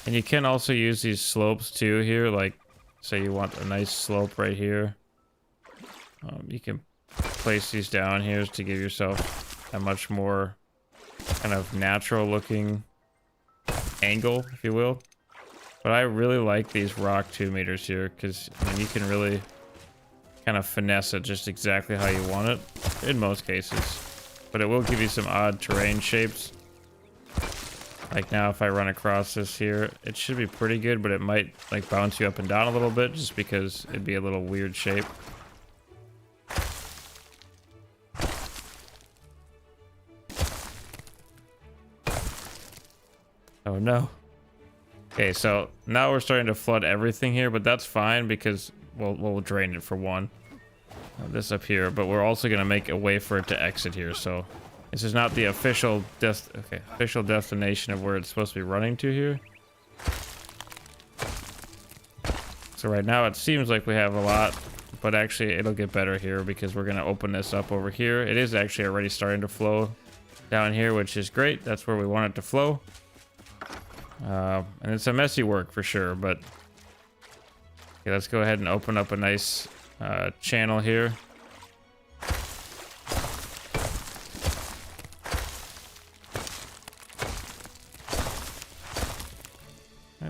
And you can also use these slopes too here, like say you want a nice slope right here. You can place these down here to give yourself a much more kind of natural looking angle, if you will. But I really like these rock 2 meters here, because I mean, you can really kind of finesse it just exactly how you want it in most cases. But it will give you some odd terrain shapes. Like now if I run across this here, it should be pretty good, but it might like bounce you up and down a little bit just because it'd be a little weird shape. Oh no. Okay, so now we're starting to flood everything here, but that's fine because we'll drain it for one. This up here, but we're also gonna make a way for it to exit here. So this is not the official destination of where it's supposed to be running to here. So right now it seems like we have a lot, but actually it'll get better here because we're gonna open this up over here. It is actually already starting to flow down here, which is great. That's where we want it to flow. And it's a messy work for sure, but okay, let's go ahead and open up a nice channel here.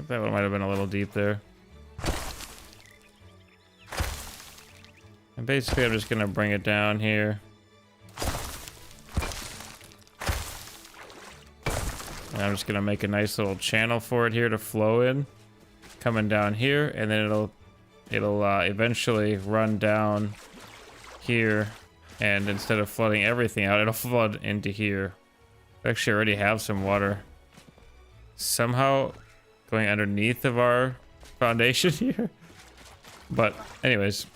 That one might have been a little deep there. And basically I'm just gonna bring it down here. And I'm just gonna make a nice little channel for it here to flow in, coming down here, and then it'll eventually run down here, and instead of flooding everything out, it'll flood into here. We actually already have some water somehow going underneath of our foundation here. But anyways,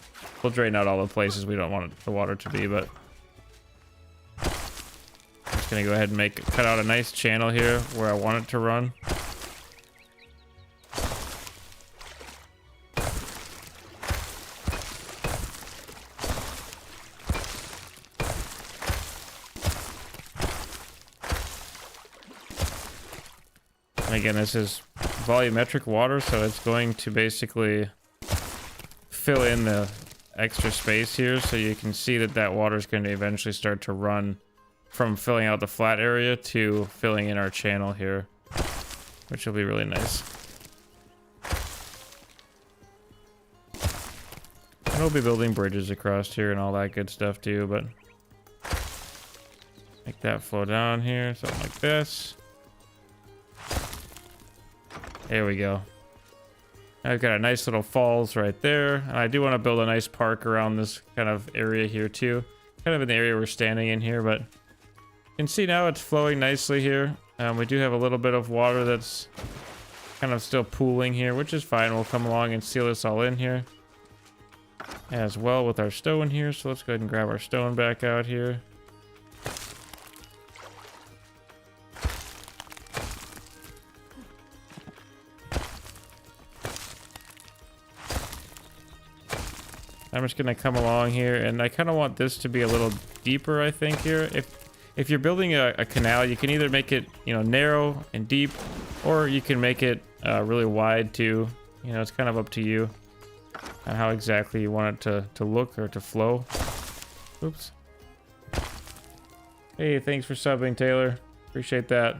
we'll drain out all the places we don't want the water to be, but I'm just gonna go ahead and cut out a nice channel here where I want it to run. And again, this is volumetric water, so it's going to basically fill in the extra space here, so you can see that that water is going to eventually start to run from filling out the flat area to filling in our channel here, which will be really nice. And we'll be building bridges across here and all that good stuff too, but make that flow down here, something like this. There we go. I've got a nice little falls right there, and I do want to build a nice park around this kind of area here too, kind of in the area we're standing in here, but you can see now it's flowing nicely here. We do have a little bit of water that's kind of still pooling here, which is fine. We'll come along and seal this all in here as well with our stone here. So let's go ahead and grab our stone back out here. I'm just gonna come along here, and I kind of want this to be a little deeper, I think, here. If you're building a canal, you can either make it, you know, narrow and deep, or you can make it really wide too. You know, it's kind of up to you on how exactly you want it to look or to flow. Oops. Hey, thanks for subbing, Taylor. Appreciate that.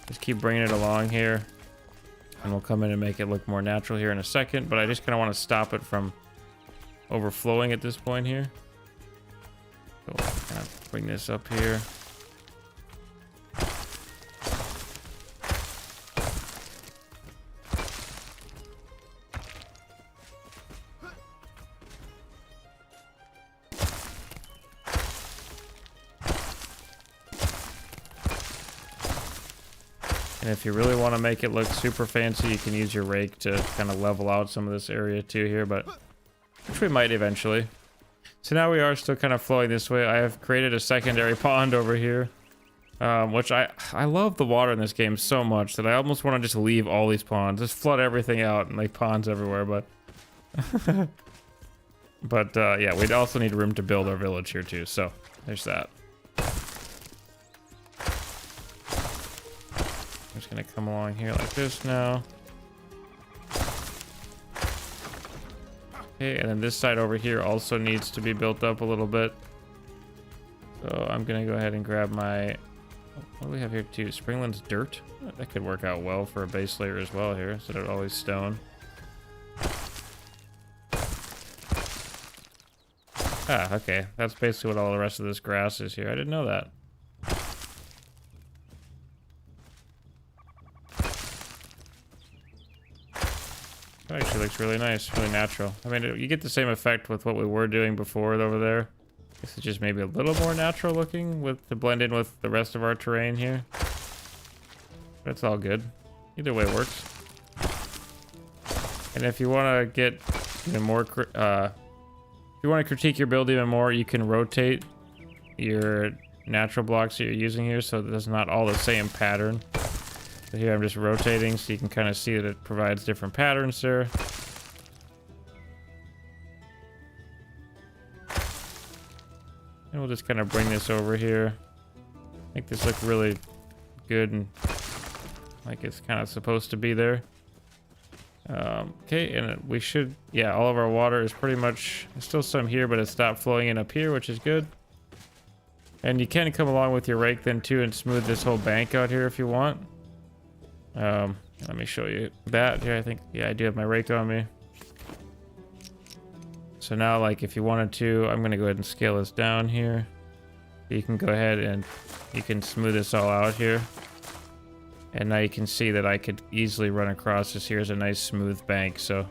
Just keep bringing it along here. And we'll come in and make it look more natural here in a second, but I just kind of want to stop it from overflowing at this point here. So we'll kind of bring this up here. And if you really want to make it look super fancy, you can use your rake to kind of level out some of this area too here, but which we might eventually. So now we are still kind of flowing this way. I have created a secondary pond over here, which I love the water in this game so much that I almost want to just leave all these ponds, just flood everything out and like ponds everywhere, but yeah, we'd also need room to build our village here too, so there's that. I'm just gonna come along here like this now. Okay, and then this side over here also needs to be built up a little bit. So I'm gonna go ahead and grab my, what do we have here too? Springland's dirt? That could work out well for a base layer as well here, instead of always stone. Ah, okay. That's basically what all the rest of this grass is here. I didn't know that. That actually looks really nice, really natural. I mean, you get the same effect with what we were doing before over there. This is just maybe a little more natural looking with to blend in with the rest of our terrain here. That's all good. Either way works. And if you want to get even more, if you want to critique your build even more, you can rotate your natural blocks that you're using here so that it's not all the same pattern. So here I'm just rotating so you can kind of see that it provides different patterns there. And we'll just kind of bring this over here. Make this look really good and like it's kind of supposed to be there. Okay, and we should, yeah, all of our water is pretty much, there's still some here, but it stopped flowing in up here, which is good. And you can come along with your rake then too and smooth this whole bank out here if you want. Let me show you that here. I think, yeah, I do have my rake on me. So now, like, if you wanted to, I'm gonna go ahead and scale this down here. You can go ahead and you can smooth this all out here. And now you can see that I could easily run across this. Here's a nice smooth bank. So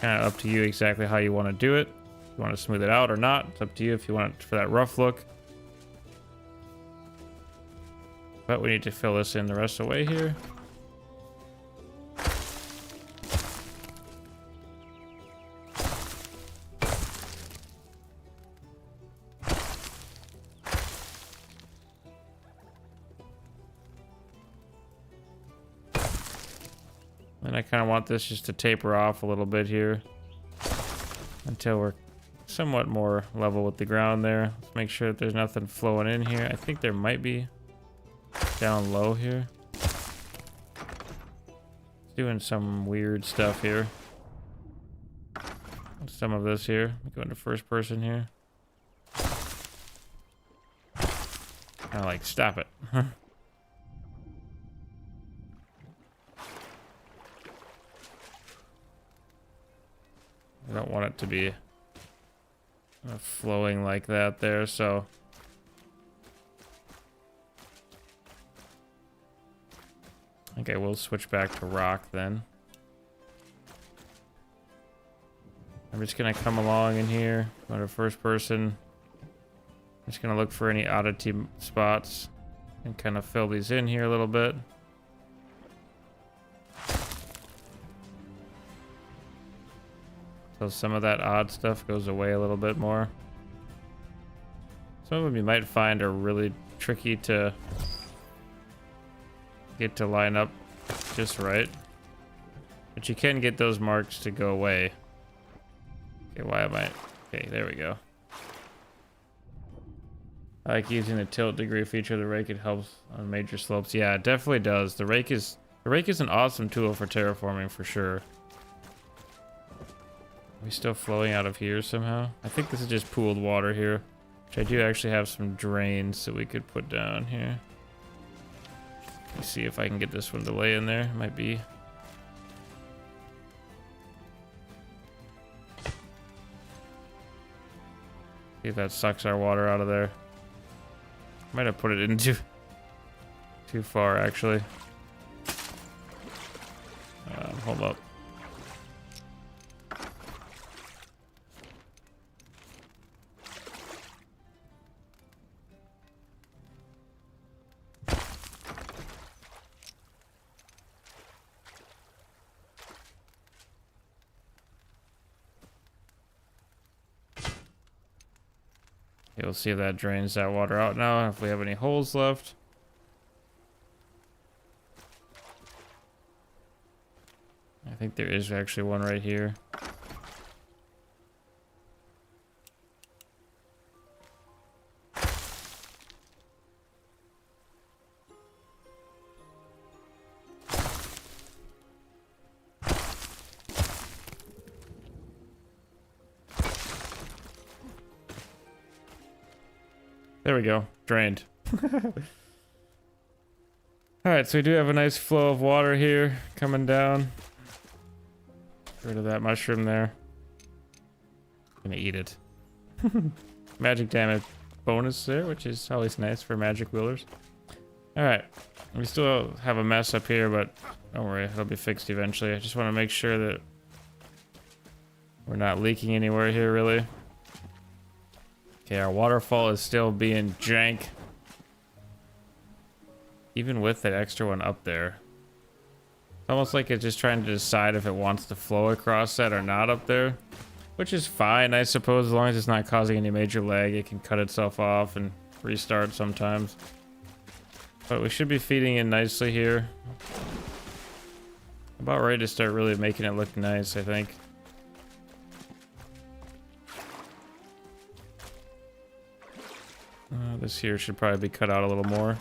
kind of up to you exactly how you want to do it. If you want to smooth it out or not, it's up to you if you want it for that rough look. But we need to fill this in the rest of the way here. And I kind of want this just to taper off a little bit here until we're somewhat more level with the ground there. Let's make sure that there's nothing flowing in here. I think there might be down low here. Let's Doing some weird stuff here. Some of this here. Go into first person here. Kind of like, stop it. I don't want it to be flowing like that there, so I think I will switch back to rock then. I'm just gonna come along in here, go to first person. I'm just gonna look for any oddity spots and kind of fill these in here a little bit. So some of that odd stuff goes away a little bit more. Some of them you might find are really tricky to get to line up just right. But you can get those marks to go away. Okay, why am I... Okay, there we go. I like using the tilt degree feature of the rake. It helps on major slopes. Yeah, it definitely does. The rake is an awesome tool for terraforming for sure. Are we still flowing out of here somehow? I think this is just pooled water here. Which I do actually have some drains that we could put down here. Let me see if I can get this one to lay in there. It might be. See if that sucks our water out of there. Might have put it in too far actually. Hold up. We'll see if that drains that water out now, if we have any holes left. I think there is actually one right here. There we go. Drained. Alright, so we do have a nice flow of water here coming down. Get rid of that mushroom there. Gonna eat it. Magic damage bonus there, which is always nice for magic wielders. Alright. We still have a mess up here, but don't worry, it'll be fixed eventually. I just want to make sure that we're not leaking anywhere here, really. Okay, our waterfall is still being jank. Even with that extra one up there. It's almost like it's just trying to decide if it wants to flow across that or not up there. Which is fine, I suppose, as long as it's not causing any major lag. It can cut itself off and restart sometimes. But we should be feeding in nicely here. About ready to start really making it look nice, I think. This here should probably be cut out a little more.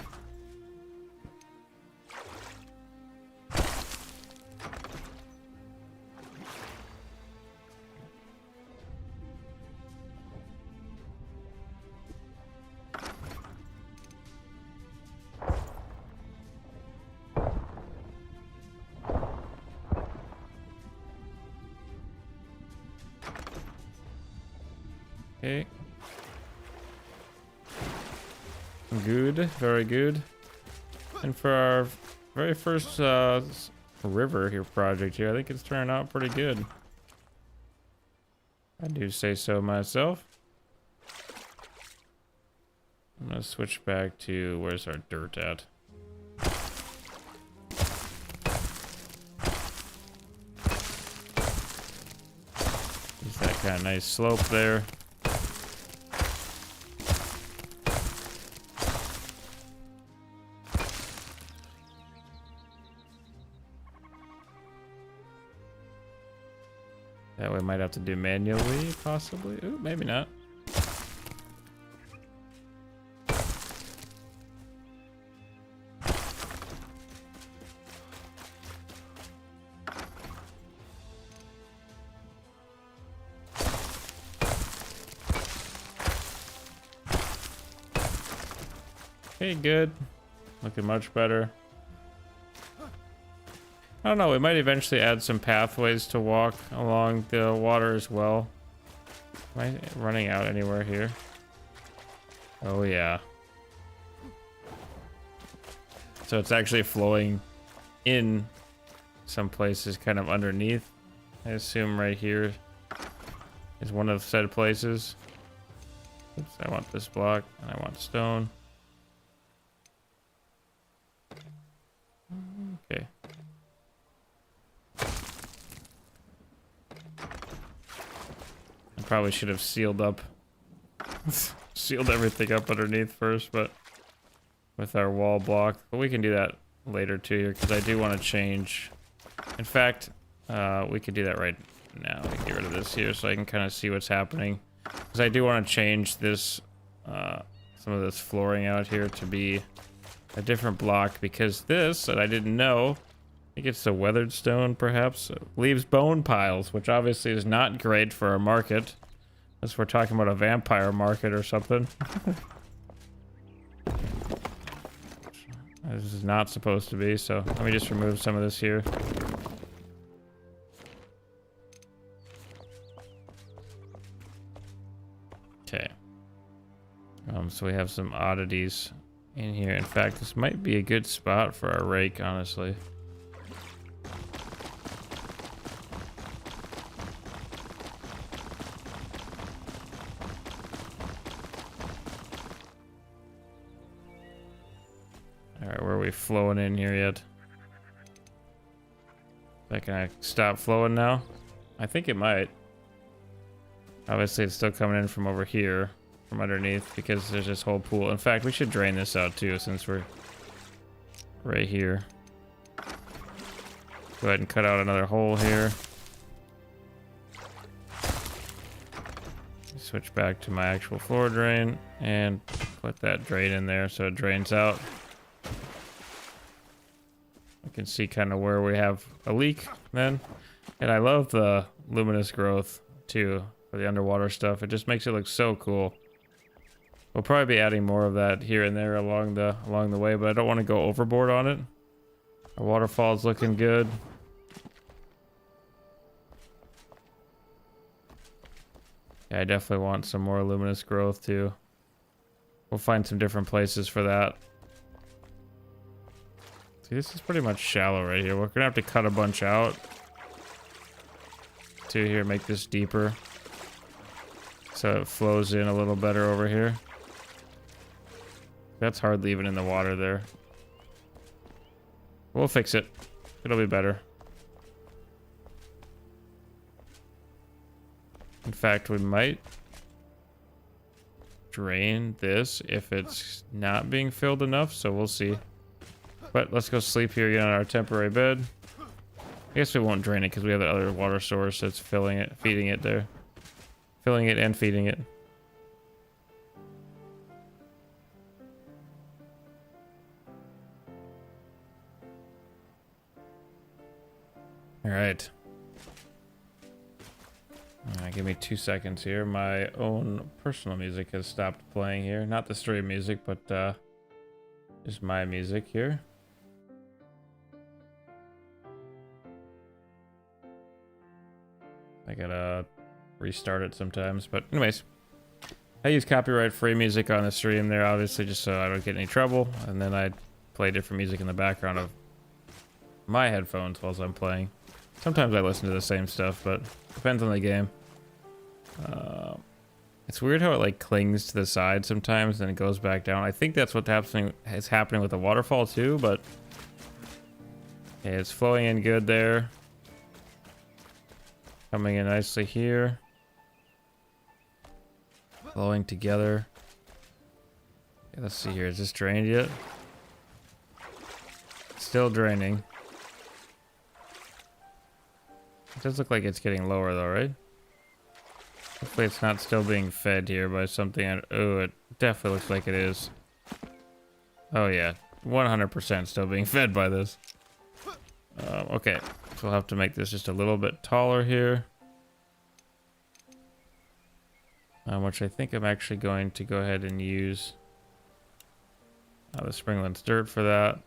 Okay. Good, very good. And for our very first river here project here, I think it's turning out pretty good. I do say so myself. I'm gonna switch back to where's our dirt at? Just that kind of nice slope there. That we might have to do manually, possibly. Ooh, maybe not. Okay, good. Looking much better. I don't know, we might eventually add some pathways to walk along the water as well. Am I running out anywhere here? Oh yeah. So it's actually flowing in some places kind of underneath. I assume right here is one of said places. Oops, I want this block and I want stone. Okay. I probably should have sealed up, sealed everything up underneath first, but with our wall block. But we can do that later too here because I do want to change. In fact, we could do that right now. We can get rid of this here so I can kind of see what's happening. Because I do want to change this, some of this flooring out here to be a different block because this, that I didn't know, I think it's the weathered stone perhaps, leaves bone piles, which obviously is not great for our market. Unless we're talking about a vampire market or something. This is not supposed to be, so let me just remove some of this here. Okay. So we have some oddities in here. In fact, this might be a good spot for our rake, honestly. Alright, where are we flowing in here yet? Can I stop flowing now? I think it might. Obviously, it's still coming in from over here, from underneath, because there's this whole pool. In fact, we should drain this out too, since we're right here. Go ahead and cut out another hole here. Switch back to my actual floor drain and put that drain in there so it drains out. I can see kind of where we have a leak then. And I love the luminous growth too for the underwater stuff. It just makes it look so cool. We'll probably be adding more of that here and there along the way, but I don't want to go overboard on it. Our waterfall's looking good. Yeah, I definitely want some more luminous growth too. We'll find some different places for that. See, this is pretty much shallow right here. We're gonna have to cut a bunch out to here, make this deeper so it flows in a little better over here. That's hardly even in the water there. We'll fix it. It'll be better. In fact, we might drain this if it's not being filled enough, so we'll see. But let's go sleep here again on our temporary bed. I guess we won't drain it because we have the other water source that's filling it, feeding it there. Filling it and feeding it. All right. Give me 2 seconds here. My own personal music has stopped playing here. Not the stream music, but just my music here. I gotta restart it sometimes, but anyways, I use copyright-free music on the stream there, obviously, just so I don't get any trouble, and then I play different music in the background of my headphones while I'm playing. Sometimes I listen to the same stuff, but depends on the game. It's weird how it like clings to the side sometimes, and it goes back down. I think that's what's happening with the waterfall too, but okay, it's flowing in good there. Coming in nicely here. Flowing together. Okay, let's see here. Is this drained yet? Still draining. It does look like it's getting lower though, right? Hopefully it's not still being fed here by something. Oh, it definitely looks like it is. Oh yeah, 100% still being fed by this. Okay, so we'll have to make this just a little bit taller here. Which I think I'm actually going to go ahead and use The Springland's dirt for that.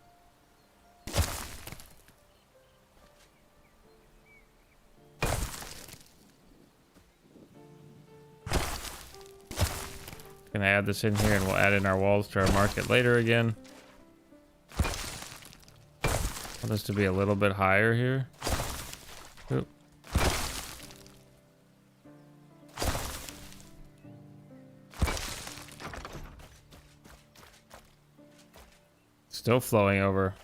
Gonna add this in here and we'll add in our walls to our market later again. Want this to be a little bit higher here. Oop. Still flowing over.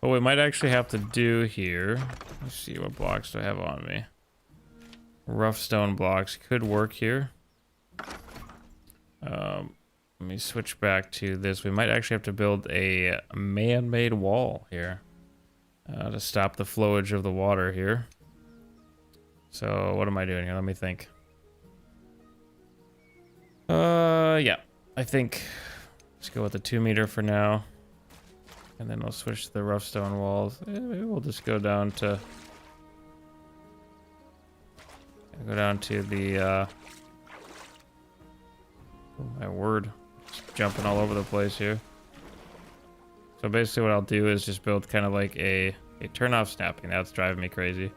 What we might actually have to do here, let's see, what blocks do I have on me? Rough stone blocks could work here. Let me switch back to this. We might actually have to build a man-made wall here to stop the flowage of the water here. So what am I doing here? Let me think. Yeah, I think let's go with the 2 meter for now, and then we'll switch to the rough stone walls. Maybe we'll just go down to the oh my word, just jumping all over the place here. So basically what I'll do is just build kind of like a turn off snapping. That's driving me crazy.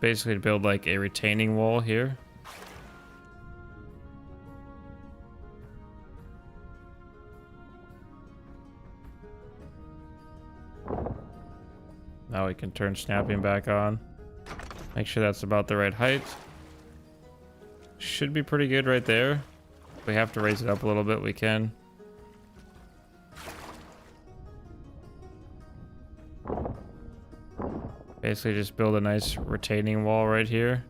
Basically to build like a retaining wall here. Now we can turn snapping back on. Make sure that's about the right height. Should be pretty good right there. If we have to raise it up a little bit, we can. Basically just build a nice retaining wall right here.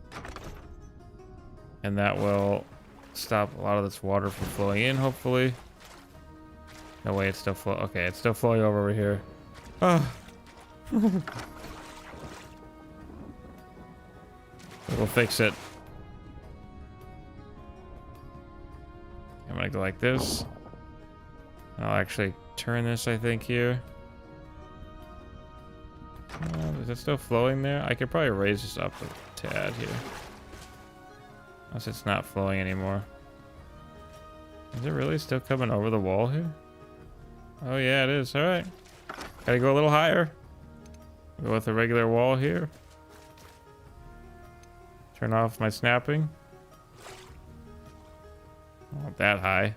And that will stop a lot of this water from flowing in, hopefully. No way, it's still flowing. Okay, it's still flowing over here. Oh. We'll fix it. I'm gonna go like this. I'll actually turn this, I think, here. Is it still flowing there? I could probably raise this up a tad here. Unless it's not flowing anymore. Is it really still coming over the wall here? Oh yeah, it is. Alright. Gotta go a little higher. Go with a regular wall here. Turn off my snapping. Not that high.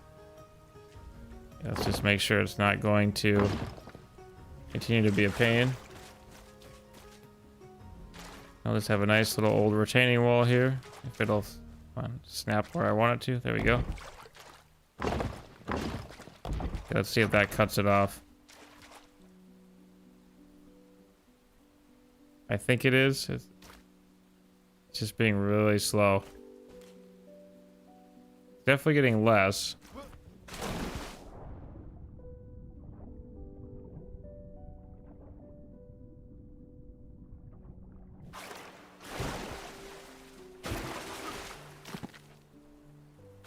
Let's just make sure it's not going to continue to be a pain. I'll just have a nice little old retaining wall here. If it'll snap where I want it to. There we go. Okay, let's see if that cuts it off. I think it is. It's just being really slow. Definitely getting less.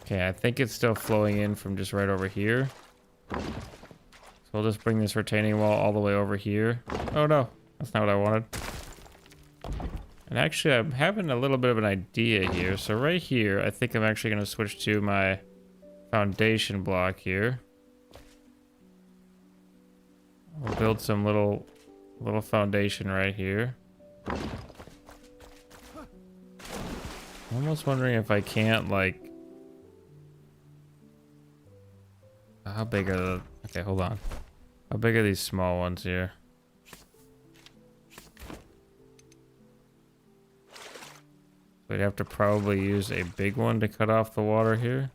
Okay, I think it's still flowing in from just right over here. So we'll just bring this retaining wall all the way over here. Oh no, that's not what I wanted. And actually, I'm having a little bit of an idea here. So right here, I think I'm actually going to switch to my foundation block here. We'll build some little foundation right here. I'm almost wondering if I can't, like... How big are the... Okay, hold on. How big are these small ones here? We'd have to probably use a big one to cut off the water here.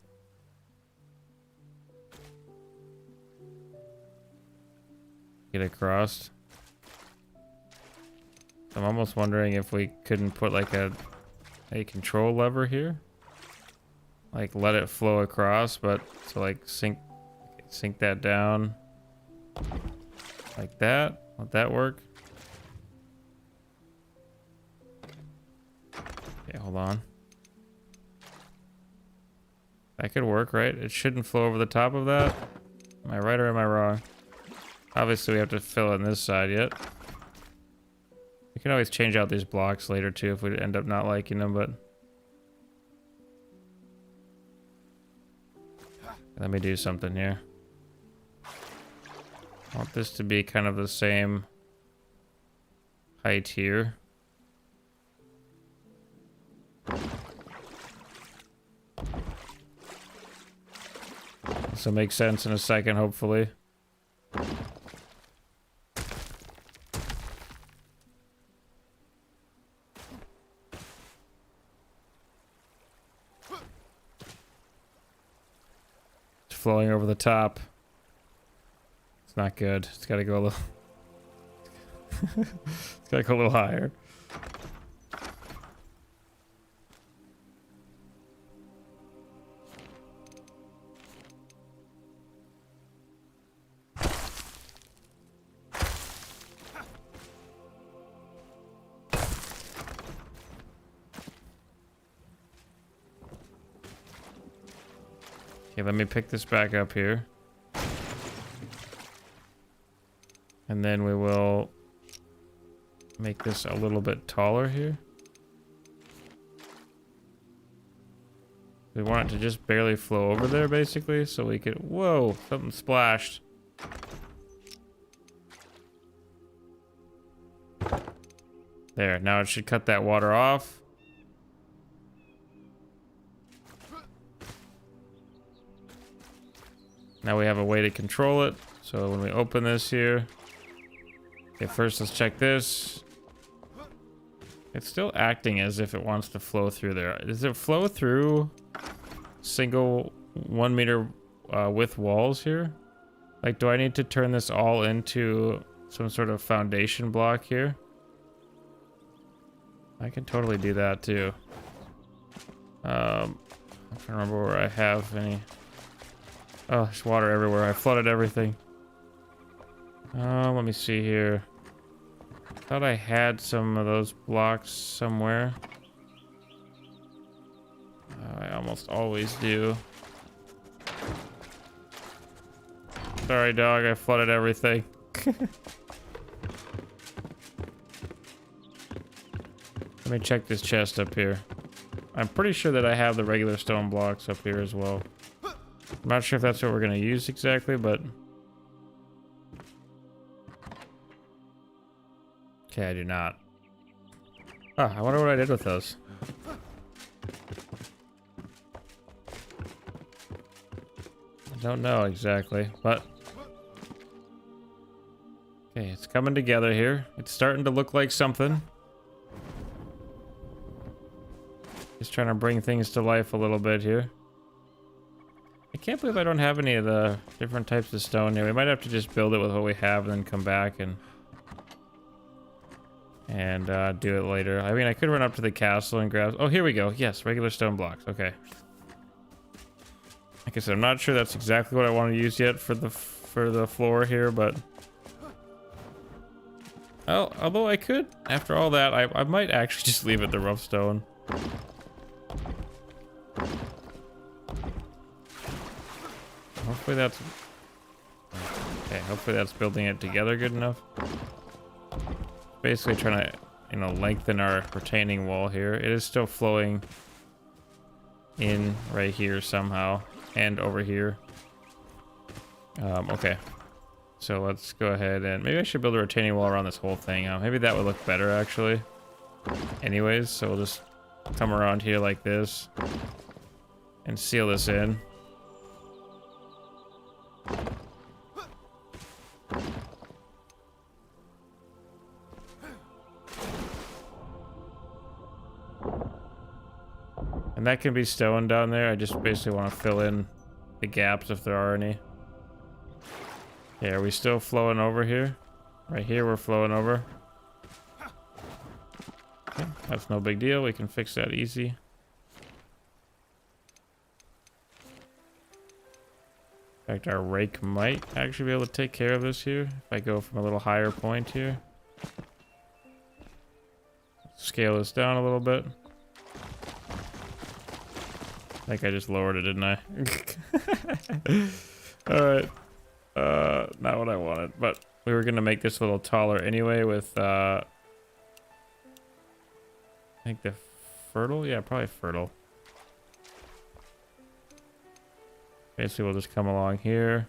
Get across. I'm almost wondering if we couldn't put like a control lever here. Like let it flow across, but to like sink that down. Like that. Let that work. Okay, hold on. That could work, right? It shouldn't flow over the top of that. Am I right or am I wrong? Obviously, we have to fill in this side yet. We can always change out these blocks later too if we end up not liking them, but... Let me do something here. I want this to be kind of the same height here. This will make sense in a second, hopefully. It's flowing over the top. It's not good. It's got to go a little... it's got to go a little higher. Okay, let me pick this back up here. And then we will make this a little bit taller here. We want it to just barely flow over there, basically, so we could... Whoa, something splashed. There, now it should cut that water off. Now we have a way to control it. So when we open this here... Okay, first let's check this. It's still acting as if it wants to flow through there. Does it flow through single 1 meter width walls here? Like, do I need to turn this all into some sort of foundation block here? I can totally do that too. I'm trying to remember where I have any... Oh, there's water everywhere. I flooded everything. Let me see here. Thought I had some of those blocks somewhere. I almost always do. Sorry, dog. I flooded everything. Let me check this chest up here. I'm pretty sure that I have the regular stone blocks up here as well. I'm not sure if that's what we're going to use exactly, but... Okay, I do not. Oh, I wonder what I did with those. I don't know exactly, but... Okay, it's coming together here. It's starting to look like something. Just trying to bring things to life a little bit here. I can't believe I don't have any of the different types of stone here. We might have to just build it with what we have and then come back and do it later. I mean, I could run up to the castle and grab... Oh, here we go. Yes, regular stone blocks. Okay. Like I said, I'm not sure that's exactly what I want to use yet for the floor here, but... Oh, although I could, after all that, I might actually just leave it the rough stone. Hopefully that's... Okay, hopefully that's building it together good enough. Basically trying to, you know, lengthen our retaining wall here. It is still flowing in right here somehow, and over here. Okay. So let's go ahead and... Maybe I should build a retaining wall around this whole thing. Maybe that would look better, actually. Anyways, so we'll just come around here like this and seal this in. And that can be stone down there. I just basically want to fill in the gaps if there are any. Okay, are we still flowing over here? Right here we're flowing over. Okay, that's no big deal. We can fix that easy. In fact, our rake might actually be able to take care of this here. If I go from a little higher point here. Scale this down a little bit. I think I just lowered it, didn't I? Alright. Not what I wanted, but we were gonna make this a little taller anyway with I think the fertile? Yeah, probably fertile. Basically we'll just come along here.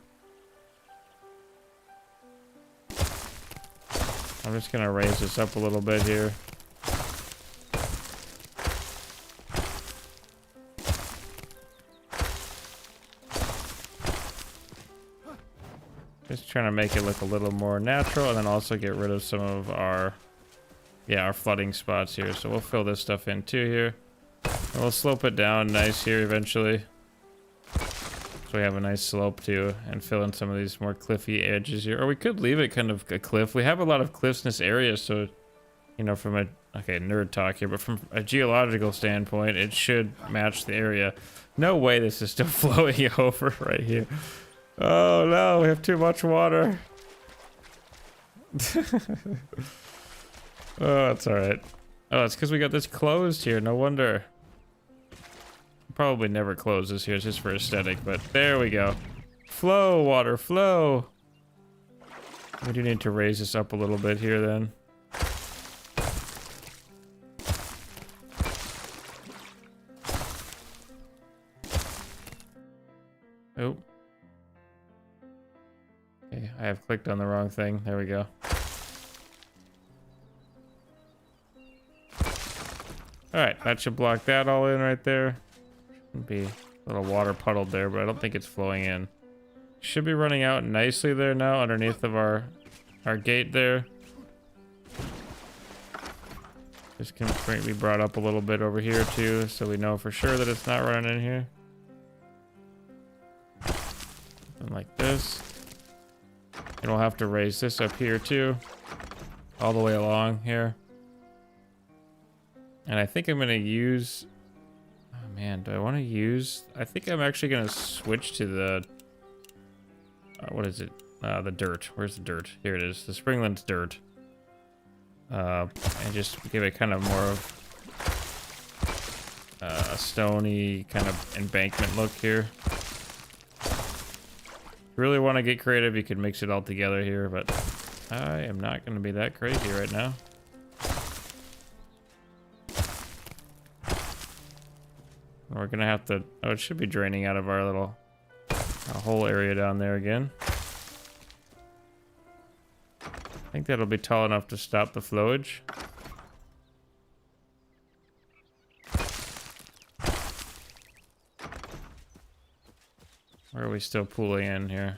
I'm just gonna raise this up a little bit here. Just trying to make it look a little more natural, and then also get rid of some of our, our flooding spots here. So we'll fill this stuff in too here. And we'll slope it down nice here eventually. So we have a nice slope too, and fill in some of these more cliffy edges here. Or we could leave it kind of a cliff. We have a lot of cliffs in this area, so, you know, from a, okay, nerd talk here, but from a geological standpoint, it should match the area. No way this is still flowing over right here. Oh no, we have too much water. Oh, that's alright. Oh, it's because we got this closed here, no wonder. Probably never close this here, it's just for aesthetic, but there we go. Flow, water, flow. We do need to raise this up a little bit here then. Oh. Okay, I have clicked on the wrong thing. There we go. Alright, that should block that all in right there. Shouldn't be a little water puddled there, but I don't think it's flowing in. Should be running out nicely there now underneath of our gate there. This can be brought up a little bit over here too, so we know for sure that it's not running in here. And like this. And we'll have to raise this up here too, all the way along here. And I think I'm gonna use, oh man, do I want to use, I think I'm actually gonna switch to the, what is it? The dirt. Where's the dirt? Here it is, the Springland's dirt. And just give it kind of more of a stony kind of embankment look here. Really want to get creative, you could mix it all together here, but I am not going to be that crazy right now. We're going to have to, oh, it should be draining out of our little whole area down there again. I think that'll be tall enough to stop the flowage. Or are we still pooling in here?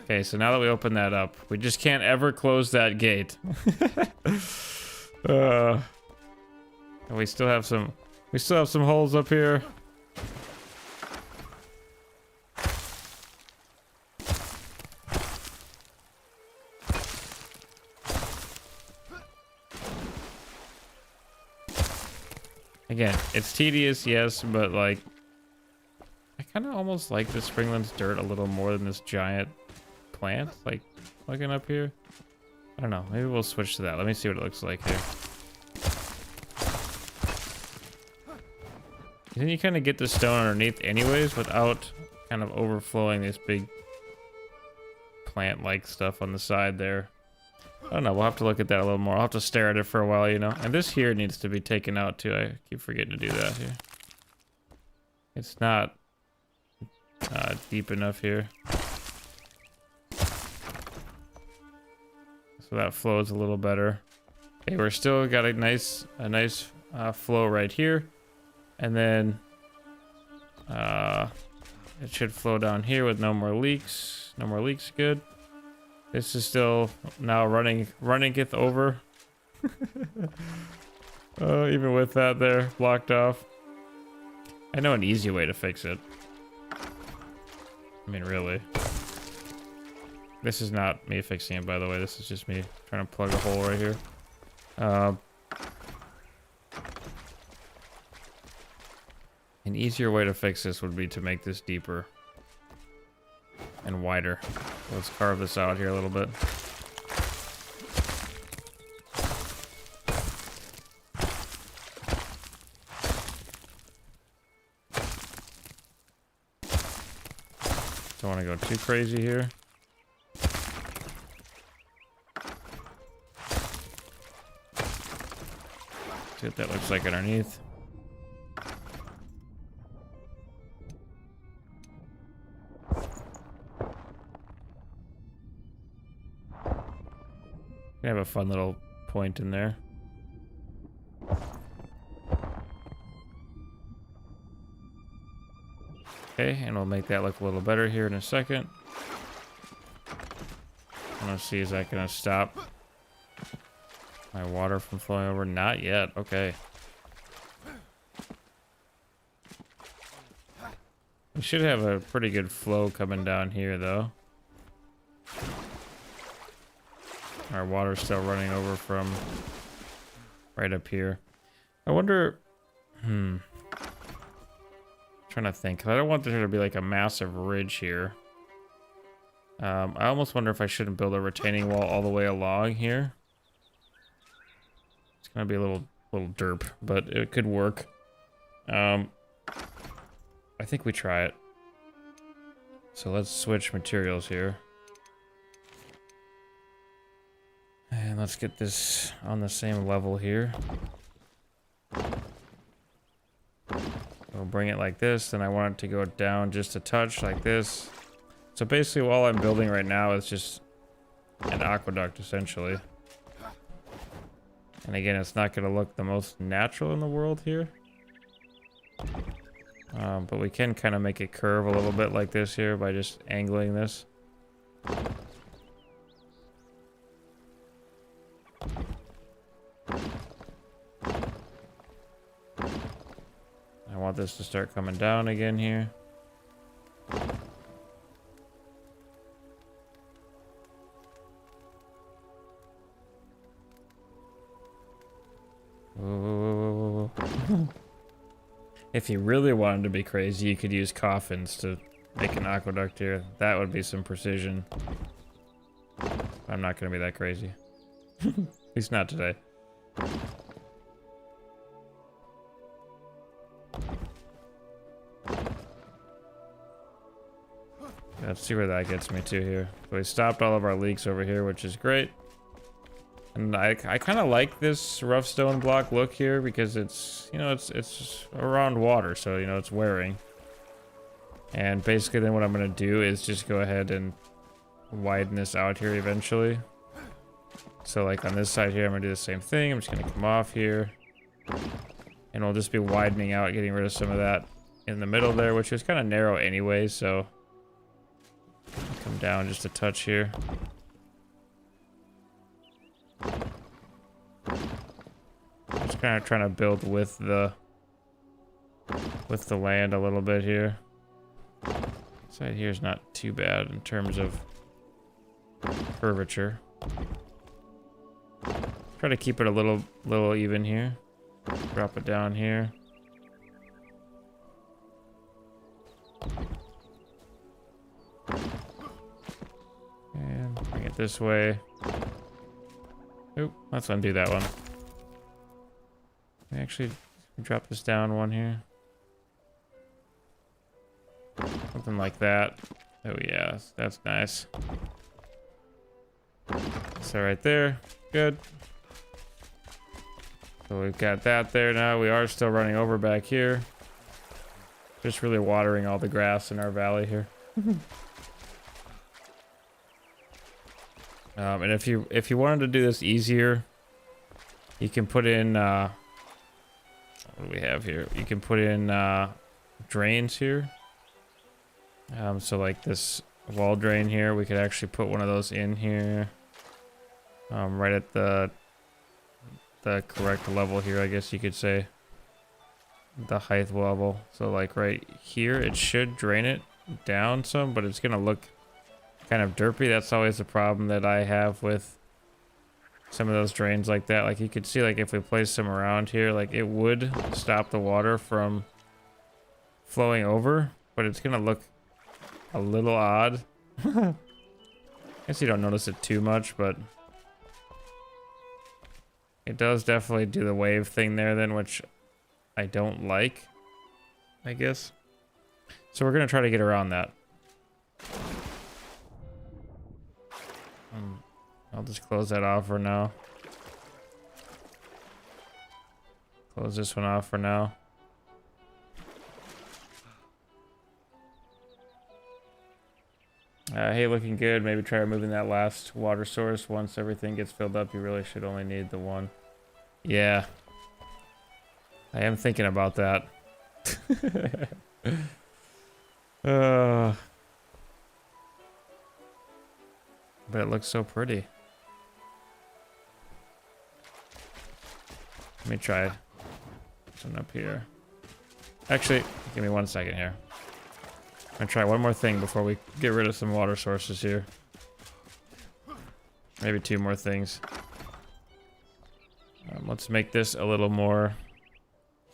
Okay, so now that we open that up, we just can't ever close that gate. And we still have some holes up here. Again, it's tedious, yes, but like, I kind of almost like the Springland's dirt a little more than this giant plant, like looking up here. I don't know, maybe we'll switch to that. Let me see what it looks like here. Then you kind of get the stone underneath anyways without kind of overflowing this big plant-like stuff on the side there. I don't know, we'll have to look at that a little more. I'll have to stare at it for a while, you know. And this here needs to be taken out too. I keep forgetting to do that here. It's not deep enough here. So that flows a little better. Okay, we're still got a nice flow right here. And then it should flow down here with no more leaks. No more leaks, good. This is still now runningeth over. Even with that there blocked off. I know an easy way to fix it. I mean, really. This is not me fixing it, by the way. This is just me trying to plug a hole right here. An easier way to fix this would be to make this deeper and wider. Let's carve this out here a little bit. Don't want to go too crazy here. See what that looks like underneath. We have a fun little point in there. Okay, and we'll make that look a little better here in a second. I want to see, is that going to stop my water from flowing over? Not yet. Okay. We should have a pretty good flow coming down here, though. Our water's still running over from right up here. I wonder... Trying to think. I don't want there to be like a massive ridge here. I almost wonder if I shouldn't build a retaining wall all the way along here. It's gonna be a little derp, but it could work. I think we try it. So let's switch materials here. And let's get this on the same level here. We'll bring it like this, then I want it to go down just a touch like this. So basically all I'm building right now is just an aqueduct essentially. And again, it's not going to look the most natural in the world here. But we can kind of make it curve a little bit like this here by just angling this. I want this to start coming down again here. Whoa. If you really wanted to be crazy, you could use coffins to make an aqueduct here. That would be some precision. I'm not going to be that crazy. At least not today. Let's see where that gets me to here. So we stopped all of our leaks over here, which is great. And I kind of like this rough stone block look here because it's, you know, it's around water, so, you know, it's wearing. And basically then what I'm going to do is just go ahead and widen this out here eventually. So like on this side here, I'm going to do the same thing. I'm just going to come off here. And we'll just be widening out, getting rid of some of that in the middle there, which was kind of narrow anyway, so... Come down just a touch here. Just kind of trying to build with the land a little bit here. Side here is not too bad in terms of curvature. Try to keep it a little even here. Drop it down here. And bring it this way. Oop, let's undo that one. Actually, drop this down one here. Something like that. Oh yeah, that's nice. So right there, good. So we've got that there now. We are still running over back here. Just really watering all the grass in our valley here. And if you wanted to do this easier, you can put in what do we have here? You can put in drains here. So like this wall drain here, we could actually put one of those in here, right at the correct level here, I guess you could say, the height level. So like right here, it should drain it down some, but it's gonna look kind of derpy. That's always the problem that I have with some of those drains like that. Like you could see, like if we place some around here, like it would stop the water from flowing over, but it's gonna look a little odd. I guess you don't notice it too much, but it does definitely do the wave thing there then, which I don't like, I guess. So we're gonna try to get around that. I'll just close that off for now. Close this one off for now. Hey, looking good. Maybe try removing that last water source. Once everything gets filled up, you really should only need the one. Yeah. I am thinking about that. But it looks so pretty. Let me try something up here. Actually, give me 1 second here. I'm gonna try one more thing before we get rid of some water sources here. Maybe 2 more things. Let's make this a little more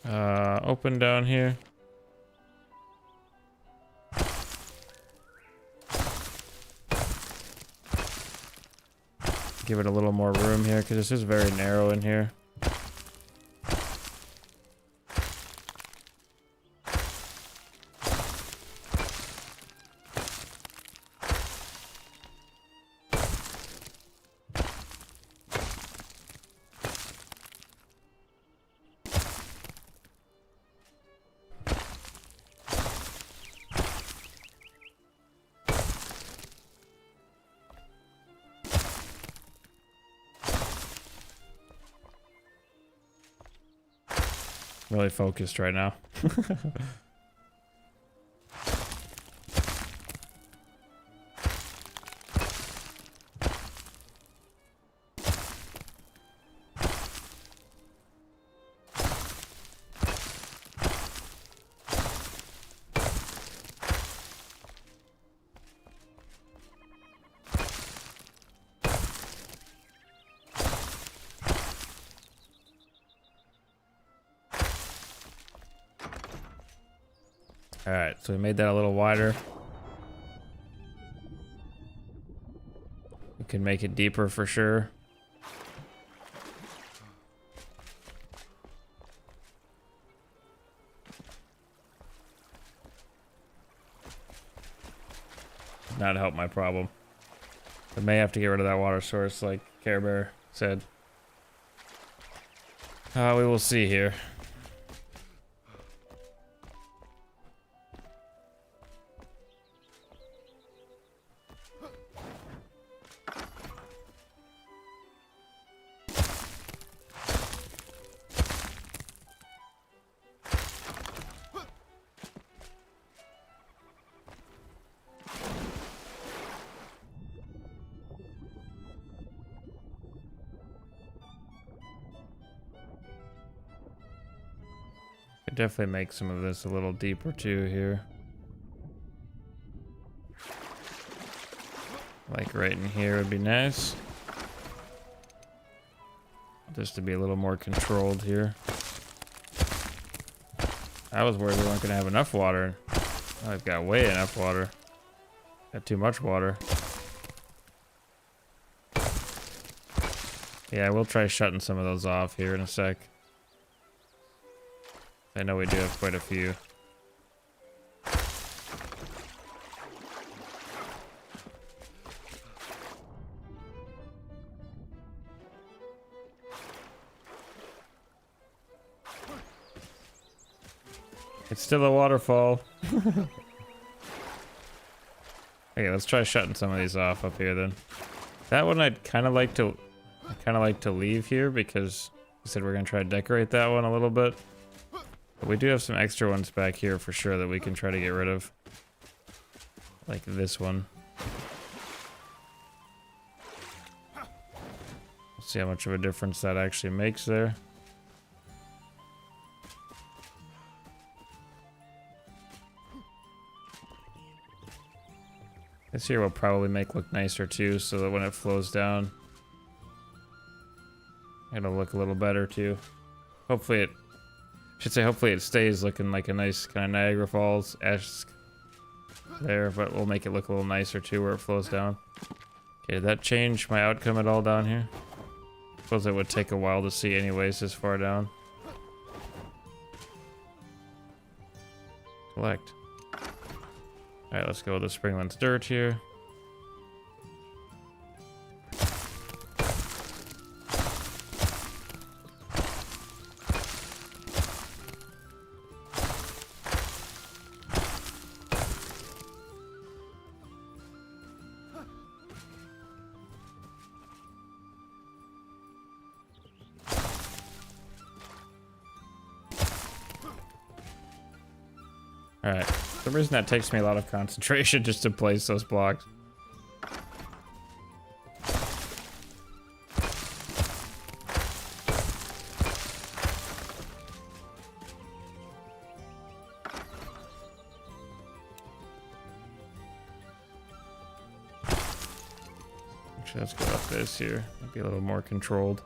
open down here. Give it a little more room here because this is very narrow in here. Really focused right now. All right, so we made that a little wider. We can make it deeper for sure. Not help my problem. I may have to get rid of that water source like Care Bear said. We will see here. Could definitely make some of this a little deeper too here. Like right in here would be nice. Just to be a little more controlled here. I was worried we weren't gonna have enough water. I've got way enough water. Got too much water. Yeah, we'll try shutting some of those off here in a sec. I know we do have quite a few. It's still a waterfall. Okay, let's try shutting some of these off up here then. That one I'd kind of like to leave here because we said we're gonna try to decorate that one a little bit. But we do have some extra ones back here for sure that we can try to get rid of. Like this one. Let's see how much of a difference that actually makes there. This here will probably make look nicer too, so that when it flows down, it'll look a little better too. Hopefully hopefully it stays looking like a nice kind of Niagara Falls-esque there, but we'll make it look a little nicer too where it flows down. Okay, did that change my outcome at all down here? Suppose it would take a while to see anyways this far down. Collect. Alright, let's go with the Springlands dirt here. Alright. For some reason that takes me a lot of concentration just to place those blocks. Actually, let's go up this here. Might be a little more controlled.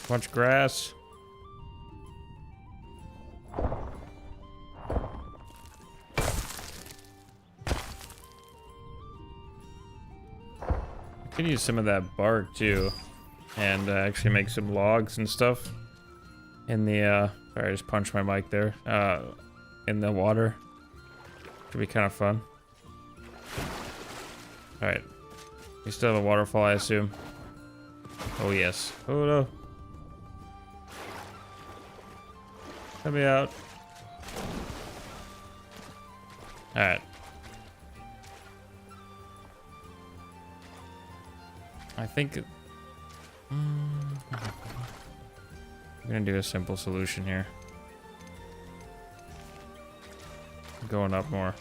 Much grass. I could use some of that bark too, and actually make some logs and stuff in the sorry, I just punched my mic there. In the water. Could be kind of fun. Alright. We still have a waterfall, I assume. Oh yes. Oh no. Let me out. Alright. I think I'm gonna do a simple solution here. Going up more.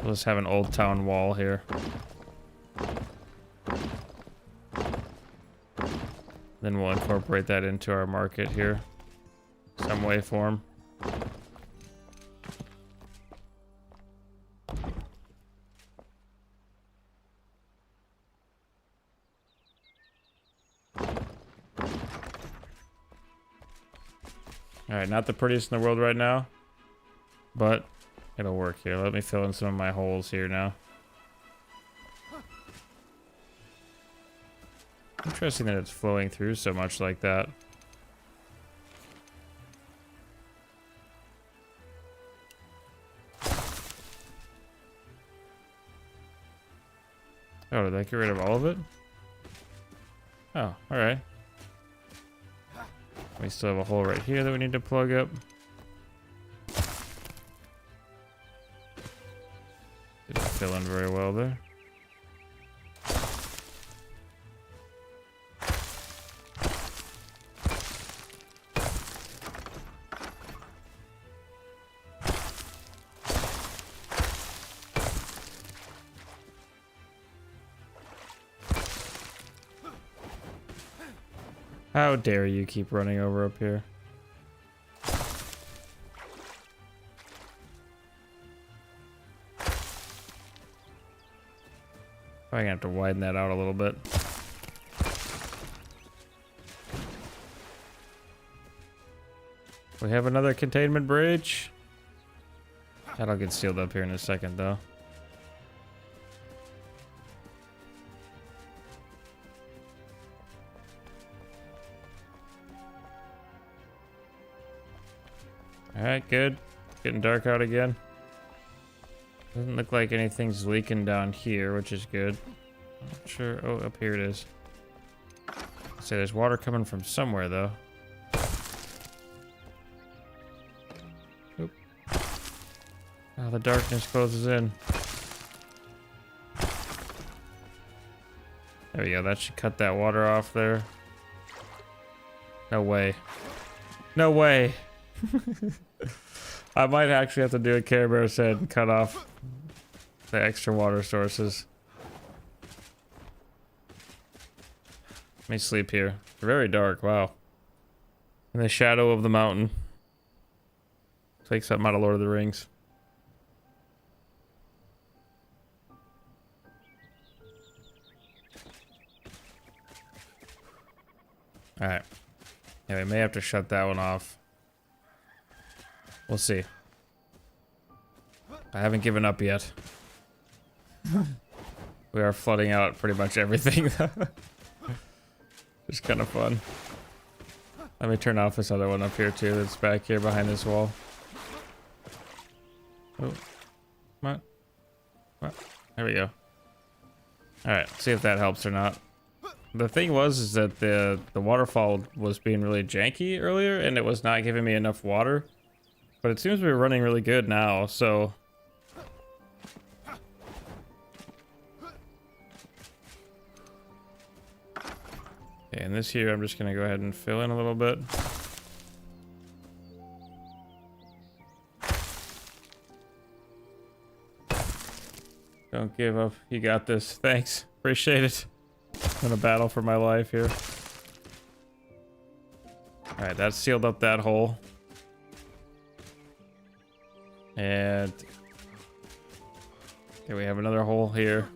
We'll just have an old town wall here. Then we'll incorporate that into our market here. Some way, form. Alright, not the prettiest in the world right now, but it'll work here. Let me fill in some of my holes here now. Interesting that it's flowing through so much like that. Oh, did I get rid of all of it? Oh, alright. We still have a hole right here that we need to plug up. Didn't fill in very well there. How dare you keep running over up here? Probably gonna have to widen that out a little bit. We have another containment bridge. That'll get sealed up here in a second though. Alright, good. Getting dark out again. Doesn't look like anything's leaking down here, which is good. Not sure. Oh, up here it is. So there's water coming from somewhere, though. Oop. Oh, the darkness closes in. There we go. That should cut that water off there. No way. No way. I might actually have to do a Care Bear set and cut off the extra water sources. Let me sleep here. Very dark, wow. In the shadow of the mountain. It's like something out of Lord of the Rings. Alright. Yeah, we may have to shut that one off. We'll see. I haven't given up yet. We are flooding out pretty much everything. It's kind of fun. Let me turn off this other one up here too that's back here behind this wall. Oh. What? What? There we go. All right, see if that helps or not. The thing was is that the waterfall was being really janky earlier, and it was not giving me enough water. But it seems we're running really good now, so... Okay, and this here, I'm just gonna go ahead and fill in a little bit. Don't give up. You got this. Thanks. Appreciate it. I'm gonna battle for my life here. Alright, that sealed up that hole. And... okay, we have another hole here.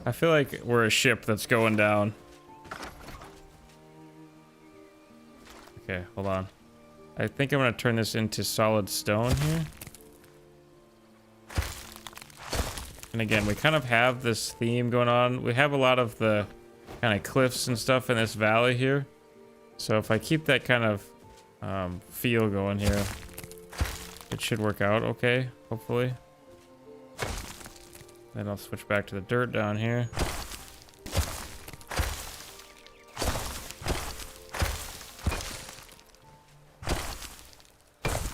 I feel like we're a ship that's going down. Okay, hold on. I think I'm gonna turn this into solid stone here. And again, we kind of have this theme going on. We have a lot of the kind of cliffs and stuff in this valley here. So if I keep that kind of feel going here, it should work out okay, hopefully. Then I'll switch back to the dirt down here.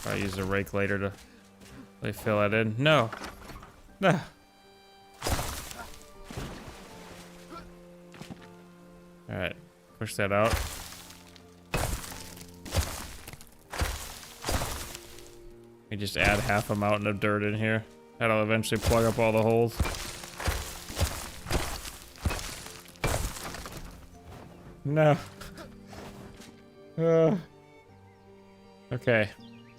I'll use a rake later to really fill that in. No! No! Alright, push that out. We just add half a mountain of dirt in here. That'll eventually plug up all the holes. No. Okay.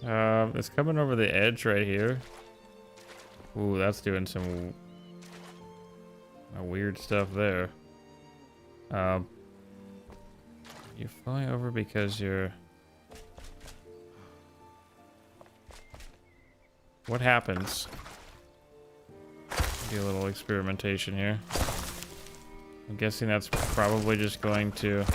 It's coming over the edge right here. Ooh, that's doing some weird stuff there. You're flying over because you're... what happens? Do a little experimentation here. I'm guessing that's probably just going to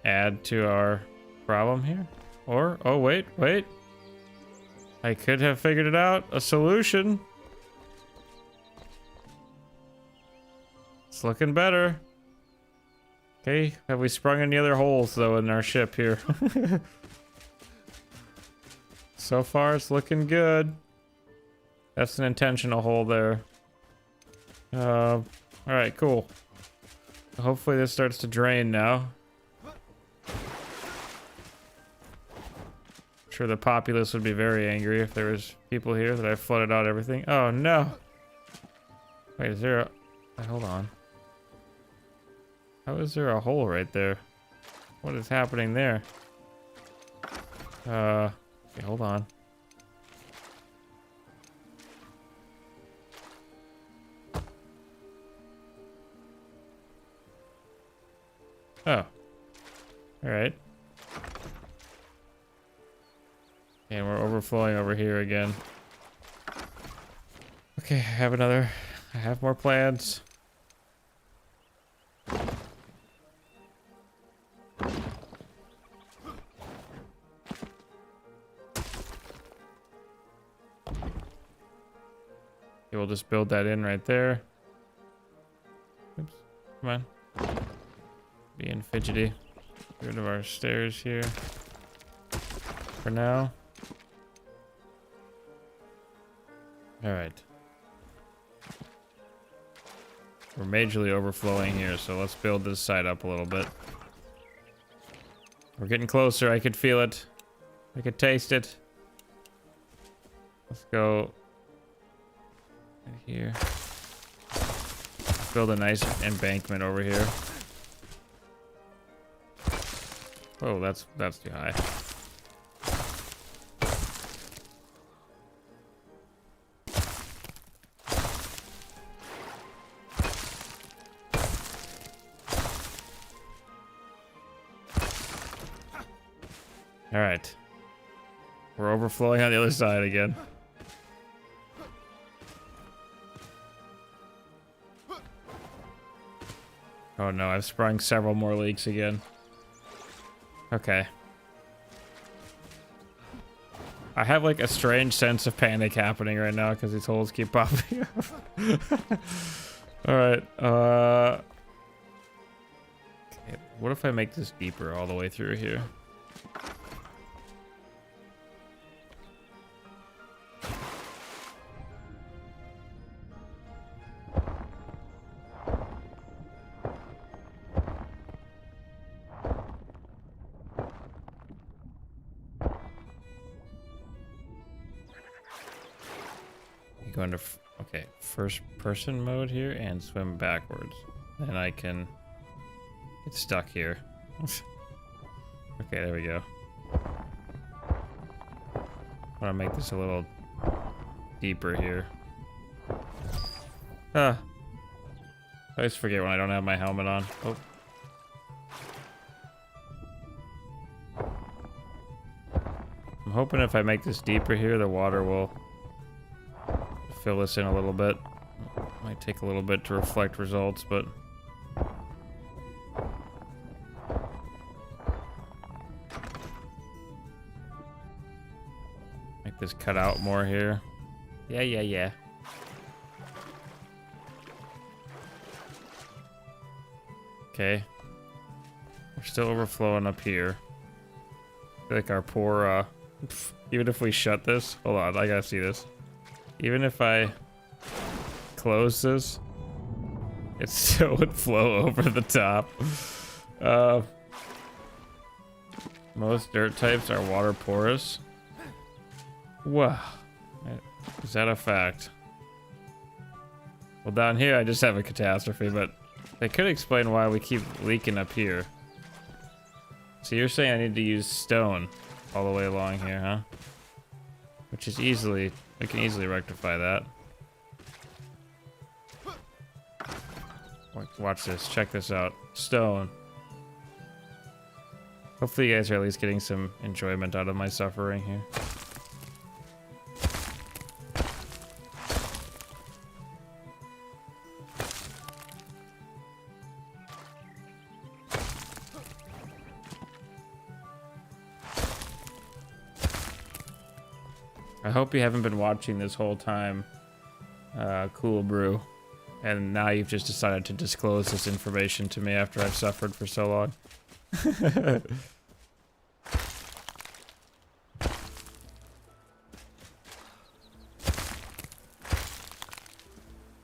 add to our problem here. Or, oh wait, wait. I could have figured it out. A solution. It's looking better. Okay, have we sprung any other holes though in our ship here? So far it's looking good. That's an intentional hole there. Alright, cool. Hopefully this starts to drain now. I'm sure the populace would be very angry if there was people here that I flooded out everything. Oh no! Wait, is there a... hold on. How is there a hole right there? What is happening there? Okay, hold on. Oh. Alright. And we're overflowing over here again. Okay, I have more plans. We'll just build that in right there. Oops. Come on. Being fidgety. Get rid of our stairs here. For now. Alright. We're majorly overflowing here, so let's build this side up a little bit. We're getting closer. I could feel it. I could taste it. Let's go right here. Let's build a nice embankment over here. Oh, that's too high. All right. We're overflowing on the other side again. Oh no, I've sprung several more leaks again. Okay. I have like a strange sense of panic happening right now because these holes keep popping up. All right. Okay, what if I make this deeper all the way through here? Go into okay, first person mode here and swim backwards. And I can get stuck here. Okay, there we go. I want to make this a little deeper here. Ah. I always forget when I don't have my helmet on. Oh. I'm hoping if I make this deeper here, the water will fill this in a little bit. Might take a little bit to reflect results, but make this cut out more here. Yeah. Okay. We're still overflowing up here. I feel like our poor, even if we shut this, hold on, I gotta see this. Even if I close this, it still would flow over the top. Most dirt types are water porous. Wow. Is that a fact? Well, down here I just have a catastrophe, but they could explain why we keep leaking up here. So you're saying I need to use stone all the way along here, huh? Which is easily... I can easily rectify that. Watch this. Check this out. Stone. Hopefully you guys are at least getting some enjoyment out of my suffering here. I hope you haven't been watching this whole time, Cool Brew, and now you've just decided to disclose this information to me after I've suffered for so long.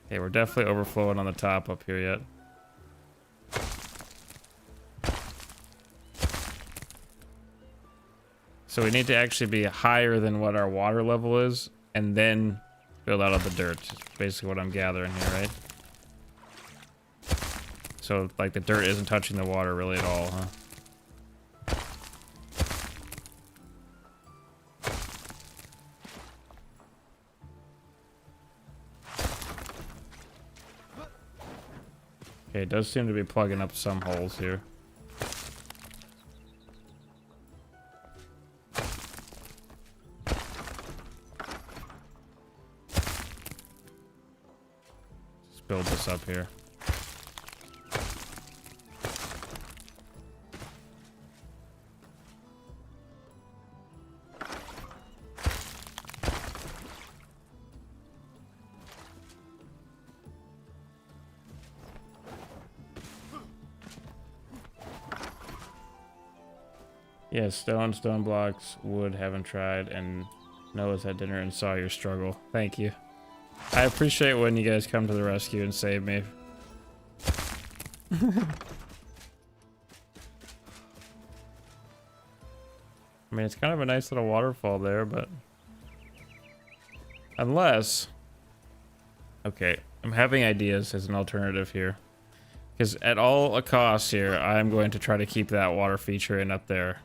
Okay, we're definitely overflowing on the top up here yet. So we need to actually be higher than what our water level is, and then build out of the dirt. Is basically what I'm gathering here, right? So, like, the dirt isn't touching the water really at all, huh? Okay, it does seem to be plugging up some holes here. Build this up here. Yeah, stone blocks, wood, haven't tried, and Noah's had dinner and saw your struggle. Thank you. I appreciate when you guys come to the rescue and save me. I mean, it's kind of a nice little waterfall there, but... Unless... Okay, I'm having ideas as an alternative here. Because at all costs here, I'm going to try to keep that water feature in up there.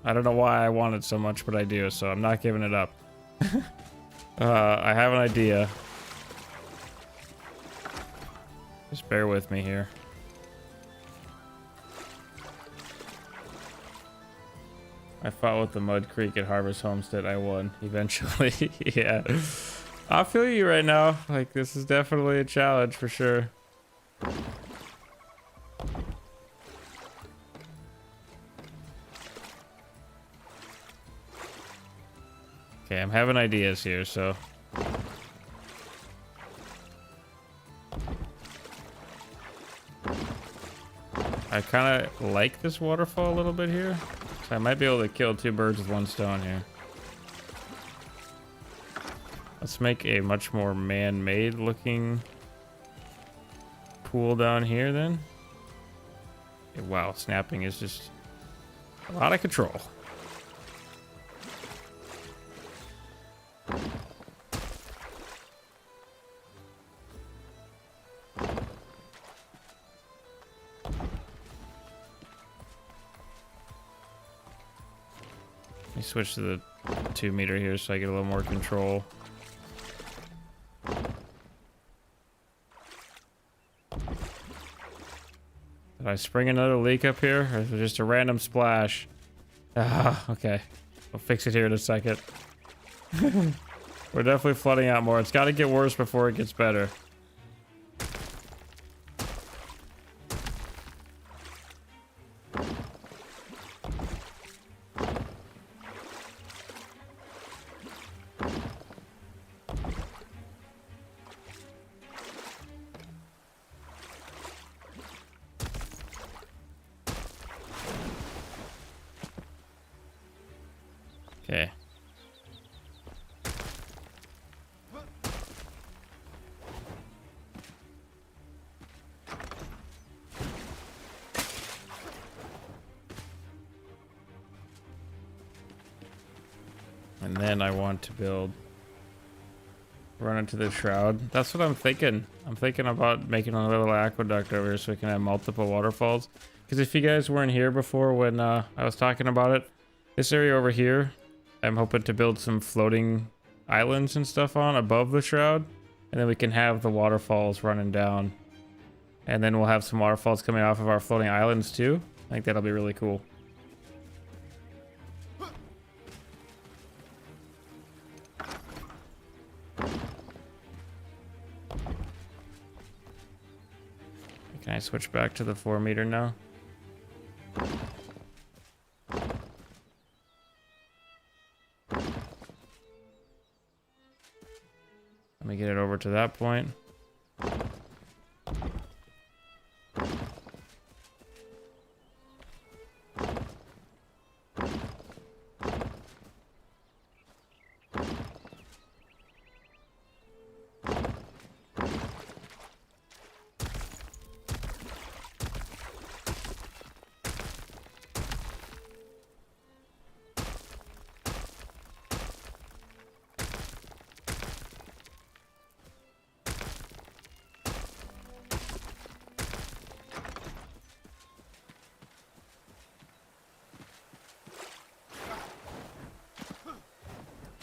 I don't know why I want it so much, but I do, so I'm not giving it up. I have an idea. Just bear with me here. I fought with the Mud Creek at Harvest Homestead. I won eventually. Yeah. I feel you right now. Like, this is definitely a challenge for sure. Okay, I'm having ideas here, so. I kind of like this waterfall a little bit here. So I might be able to kill two birds with one stone here. Let's make a much more man-made looking pool down here then. Okay, wow, snapping is just out of control. Let me switch to the 2 meter here so I get a little more control. Did I spring another leak up here? Or is it just a random splash? Ah, okay. I'll fix it here in a second. We're definitely flooding out more. It's got to get worse before it gets better. Okay. And then I want to run into the shroud. That's what I'm thinking. I'm thinking about making another little aqueduct over here so we can have multiple waterfalls. Because if you guys weren't here before when I was talking about it, this area over here, I'm hoping to build some floating islands and stuff on above the shroud. And then we can have the waterfalls running down. And then we'll have some waterfalls coming off of our floating islands too. I think that'll be really cool. Can I switch back to the 4 meter now? Let me get it over to that point.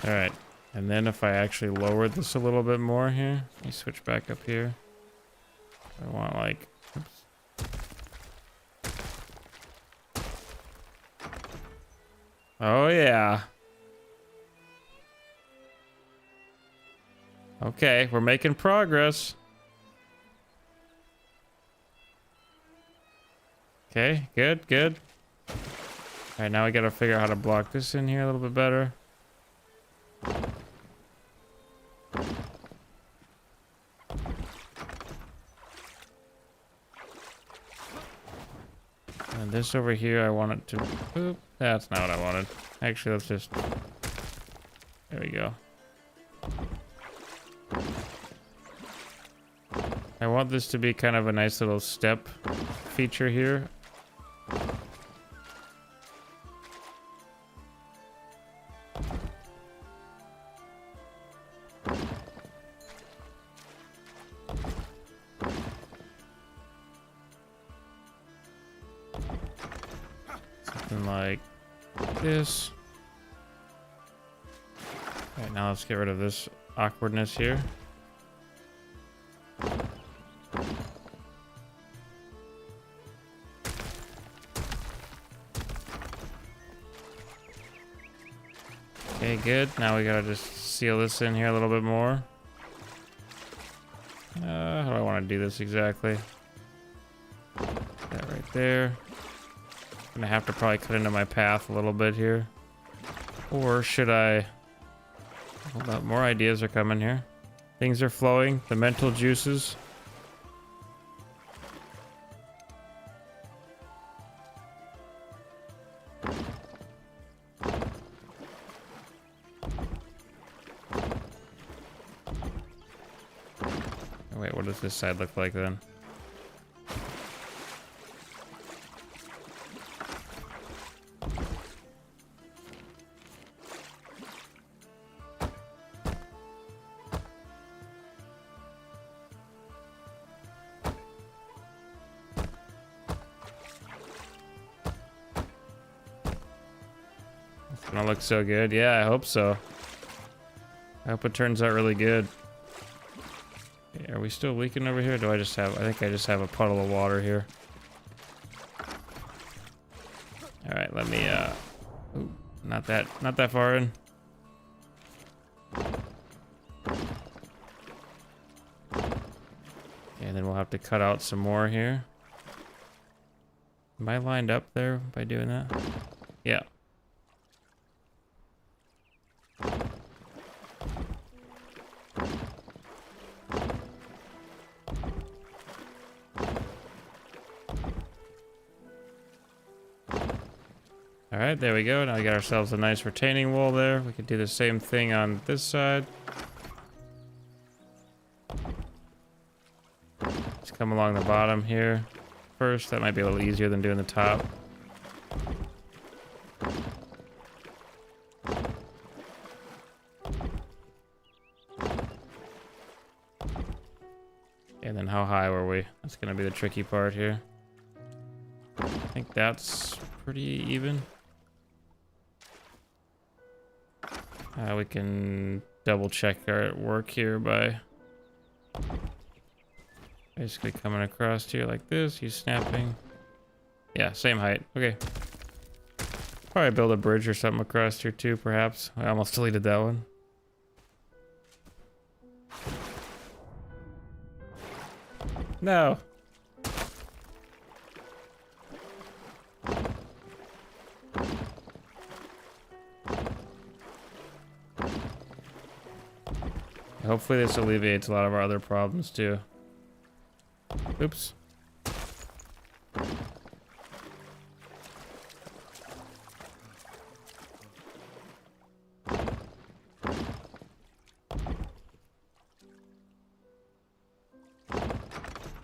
All right, and then if I actually lowered this a little bit more here, let me switch back up here. I want like, oops. Oh yeah. Okay, we're making progress. Okay, good, good. All right, now we gotta figure out how to block this in here a little bit better. And this over here, I want it to... Oop, that's not what I wanted. Actually, let's just... There we go. I want this to be kind of a nice little step feature here. Something like this. All right, now let's get rid of this awkwardness here. Okay, good. Now we gotta just seal this in here a little bit more. How do I want to do this exactly? That right there. I'm gonna have to probably cut into my path a little bit here. Or should I Hold up, more ideas are coming here. Things are flowing. The mental juices. Oh, wait, what does this side look like then? It's gonna look so good. Yeah, I hope so. I hope it turns out really good. Okay, are we still leaking over here? Do I just have, I think I just have a puddle of water here. All right, let me, ooh, not that far in. And then we'll have to cut out some more here. Am I lined up there by doing that? Yeah. All right, there we go. Now we got ourselves a nice retaining wall there. We could do the same thing on this side. Let's come along the bottom here first. That might be a little easier than doing the top. And then how high were we? That's gonna be the tricky part here. I think that's pretty even. We can double check our work here by basically coming across here like this. You snapping. Yeah, same height. Okay. Probably build a bridge or something across here too, perhaps. I almost deleted that one. No. Hopefully this alleviates a lot of our other problems too. Oops.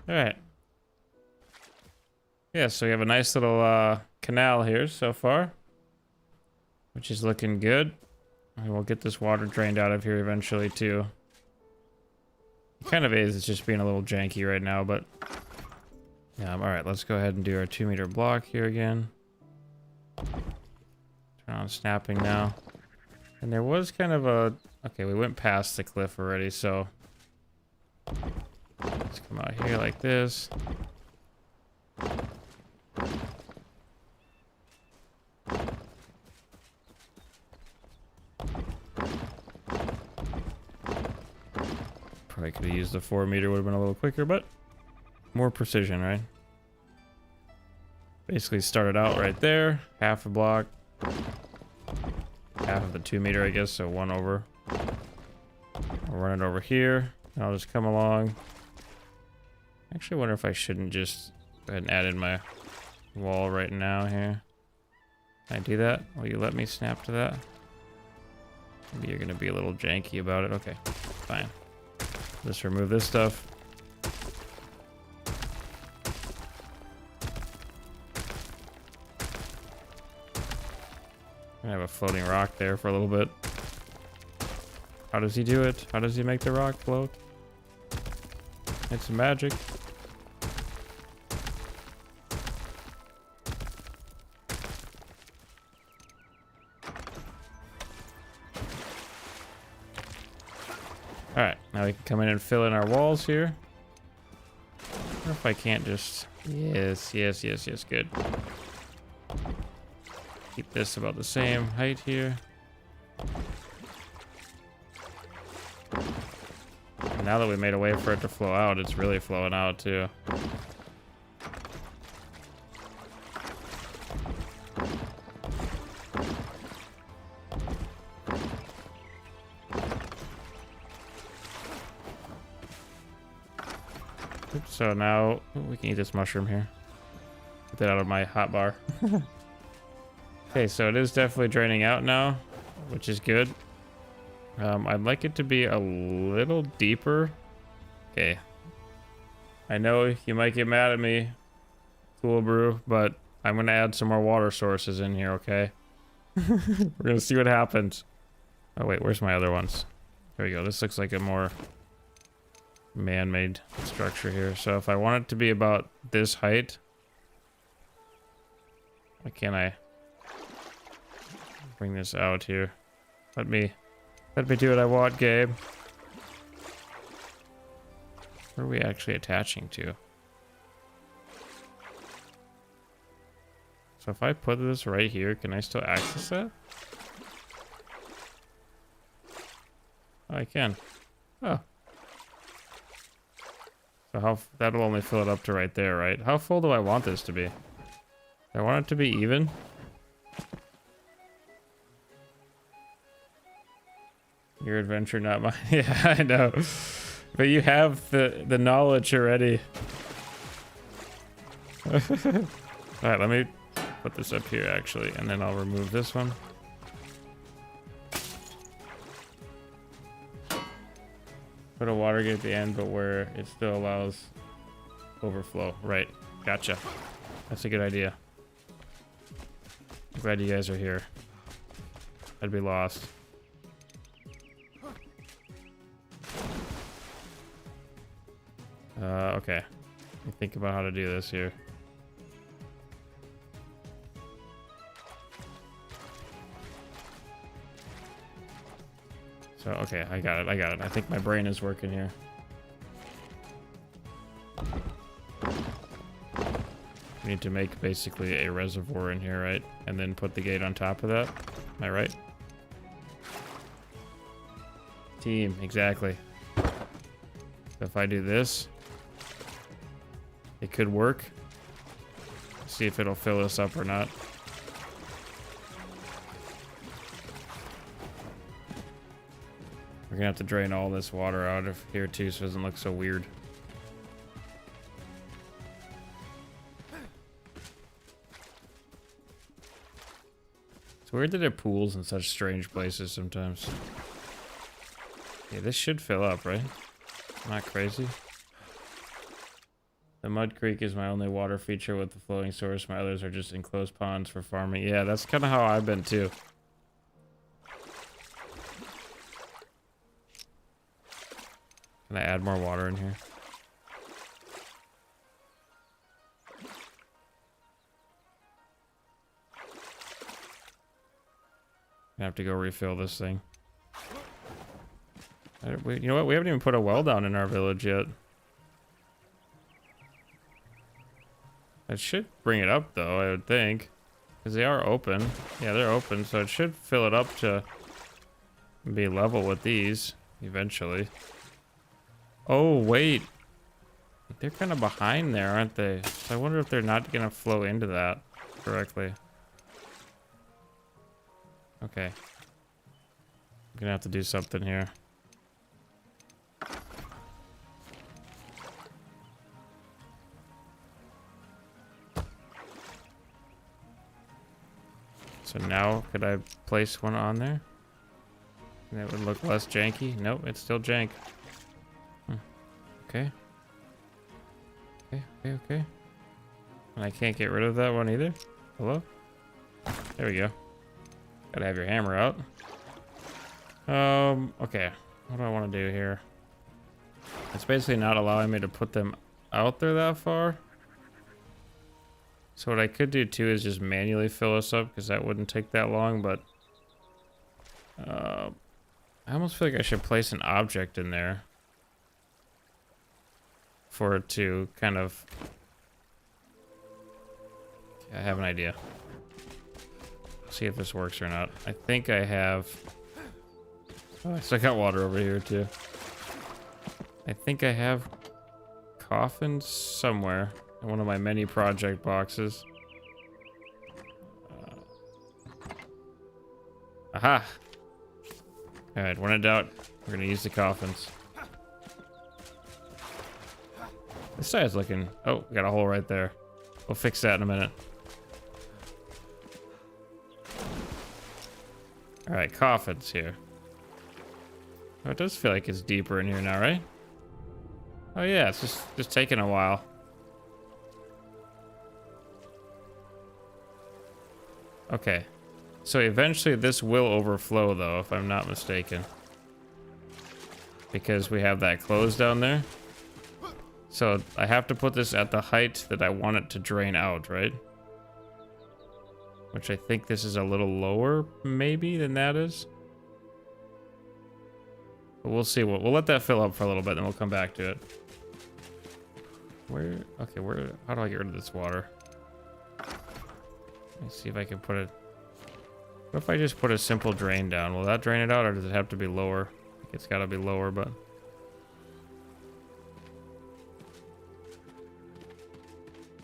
Alright. Yeah, so we have a nice little canal here so far, which is looking good. And we'll get this water drained out of here eventually too. It kind of is, it's just being a little janky right now, but yeah, alright, let's go ahead and do our 2-meter block here again. Turn on snapping now. And there was kind of a, okay, we went past the cliff already, so let's come out here like this. Probably could have used the 4-meter, would have been a little quicker, but more precision, right? Basically started out right there, half a block, half of the 2-meter, I guess, so 1 over. I'll run it over here, and I'll just come along. Actually, I wonder if I shouldn't just go ahead and add in my wall right now here. Can I do that? Will you let me snap to that? Maybe you're gonna be a little janky about it. Okay, fine. Just remove this stuff. I have a floating rock there for a little bit. How does he do it? How does he make the rock float? It's magic. Alright, now we can come in and fill in our walls here. I wonder if I can't just... Yes, yes, yes, yes, good. Keep this about the same height here. And now that we made a way for it to flow out, it's really flowing out too. Oops, so now we can eat this mushroom here. Get that out of my hot bar. Okay, so it is definitely draining out now, which is good. I'd like it to be a little deeper. Okay. I know you might get mad at me, Cool Brew, but I'm going to add some more water sources in here, okay? We're going to see what happens. Oh, wait, where's my other ones? There we go. This looks like a more man-made structure here. So if I want it to be about this height, why can't I bring this out here? Let me do what I want, Gabe. Where are we actually attaching to? So if I put this right here, can I still access that? Oh, I can. Oh. So that'll only fill it up to right there, right? How full do I want this to be? Do I want it to be even? Your adventure, not mine. Yeah, I know. But you have the knowledge already. Alright, let me put this up here actually, and then I'll remove this one. Put a water gate at the end, but where it still allows overflow. Right, gotcha. That's a good idea. I'm glad you guys are here. I'd be lost. Okay. Let me think about how to do this here. So, okay, I got it. I think my brain is working here. We need to make basically a reservoir in here, right? And then put the gate on top of that. Am I right? Team, exactly. So if I do this, it could work. See if it'll fill us up or not. We're gonna have to drain all this water out of here too, so it doesn't look so weird. It's weird that there are pools in such strange places sometimes. Yeah, this should fill up, right? Not crazy. The Mud Creek is my only water feature with the flowing source. My others are just enclosed ponds for farming. Yeah, that's kind of how I've been too. Can I add more water in here? I have to go refill this thing. You know what? We haven't even put a well down in our village yet. It should bring it up though, I would think. Because they are open. Yeah, they're open, so it should fill it up to be level with these eventually. Oh, wait. They're kind of behind there, aren't they? So I wonder if they're not going to flow into that correctly. Okay. I'm going to have to do something here. So now, could I place one on there? And it would look less janky? Nope, it's still jank. Okay. Okay. And I can't get rid of that one either? Hello? There we go. Gotta have your hammer out. Okay. What do I want to do here? It's basically not allowing me to put them out there that far. So what I could do too is just manually fill this up, because that wouldn't take that long, but I almost feel like I should place an object in there for it to kind of... I have an idea. See if this works or not. I think I have... Oh, I still got water over here too. I think I have coffins somewhere in one of my many project boxes. Aha! Alright, when in doubt, we're gonna use the coffins. This side's looking... Oh, got a hole right there. We'll fix that in a minute. Alright, coffins here. Oh, it does feel like it's deeper in here now, right? Oh yeah, it's just taking a while. Okay. So eventually this will overflow though, if I'm not mistaken. Because we have that closed down there. So I have to put this at the height that I want it to drain out, right? Which I think this is a little lower, maybe, than that is. But we'll see. We'll let that fill up for a little bit, then we'll come back to it. Where? Okay, where? How do I get rid of this water? Let me see if I can put it... What if I just put a simple drain down? Will that drain it out, or does it have to be lower? I think it's got to be lower, but...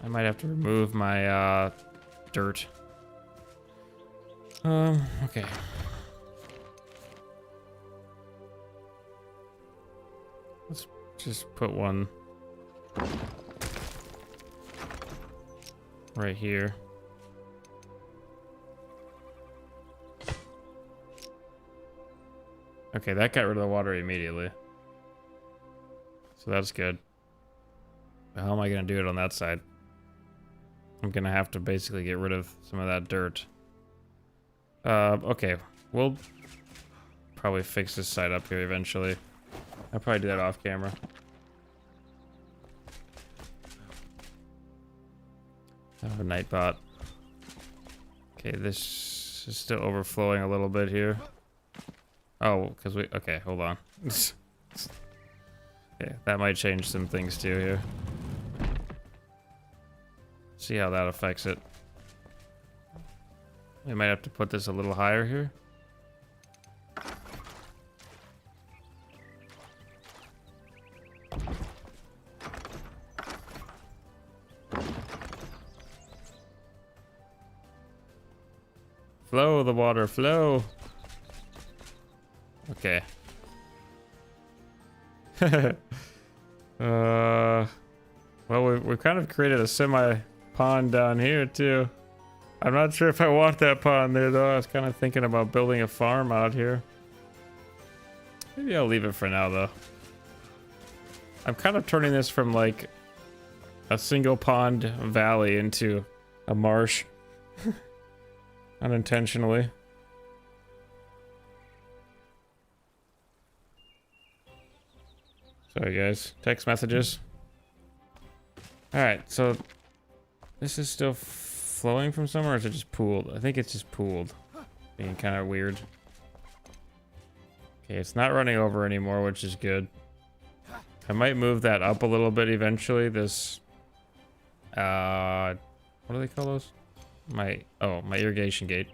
I might have to remove my dirt. Okay. Let's just put one right here. Okay, that got rid of the water immediately. So that's good. How am I gonna do it on that side? I'm gonna have to basically get rid of some of that dirt. Okay, we'll probably fix this side up here eventually. I'll probably do that off camera. Oh, Nightbot. Okay, this is still overflowing a little bit here. Oh, because we... Okay, hold on. Yeah, that might change some things too here. See how that affects it. We might have to put this a little higher here. Flow the water, flow. Okay. Well, we've kind of created a semi pond down here too. I'm not sure if I want that pond there though. I was kind of thinking about building a farm out here. Maybe I'll leave it for now though. I'm kind of turning this from like a single pond valley into a marsh. Unintentionally. Sorry guys, text messages. Alright, so this is still flowing from somewhere, or is it just pooled? I think it's just pooled. Being kind of weird. Okay, it's not running over anymore, which is good. I might move that up a little bit eventually. This, what do they call those? My irrigation gate.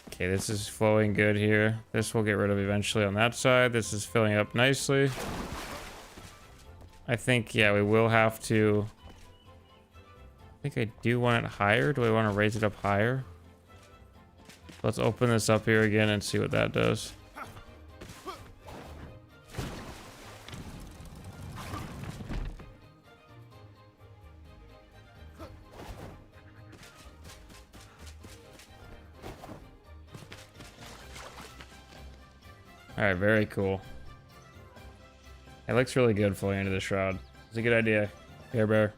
Okay, this is flowing good here. This we'll get rid of eventually on that side. This is filling up nicely. I think, yeah, we will have to... I think I do want it higher. Do I want to raise it up higher? Let's open this up here again and see what that does. Alright, very cool. It looks really good flowing into the shroud. It's a good idea, Bear Bear.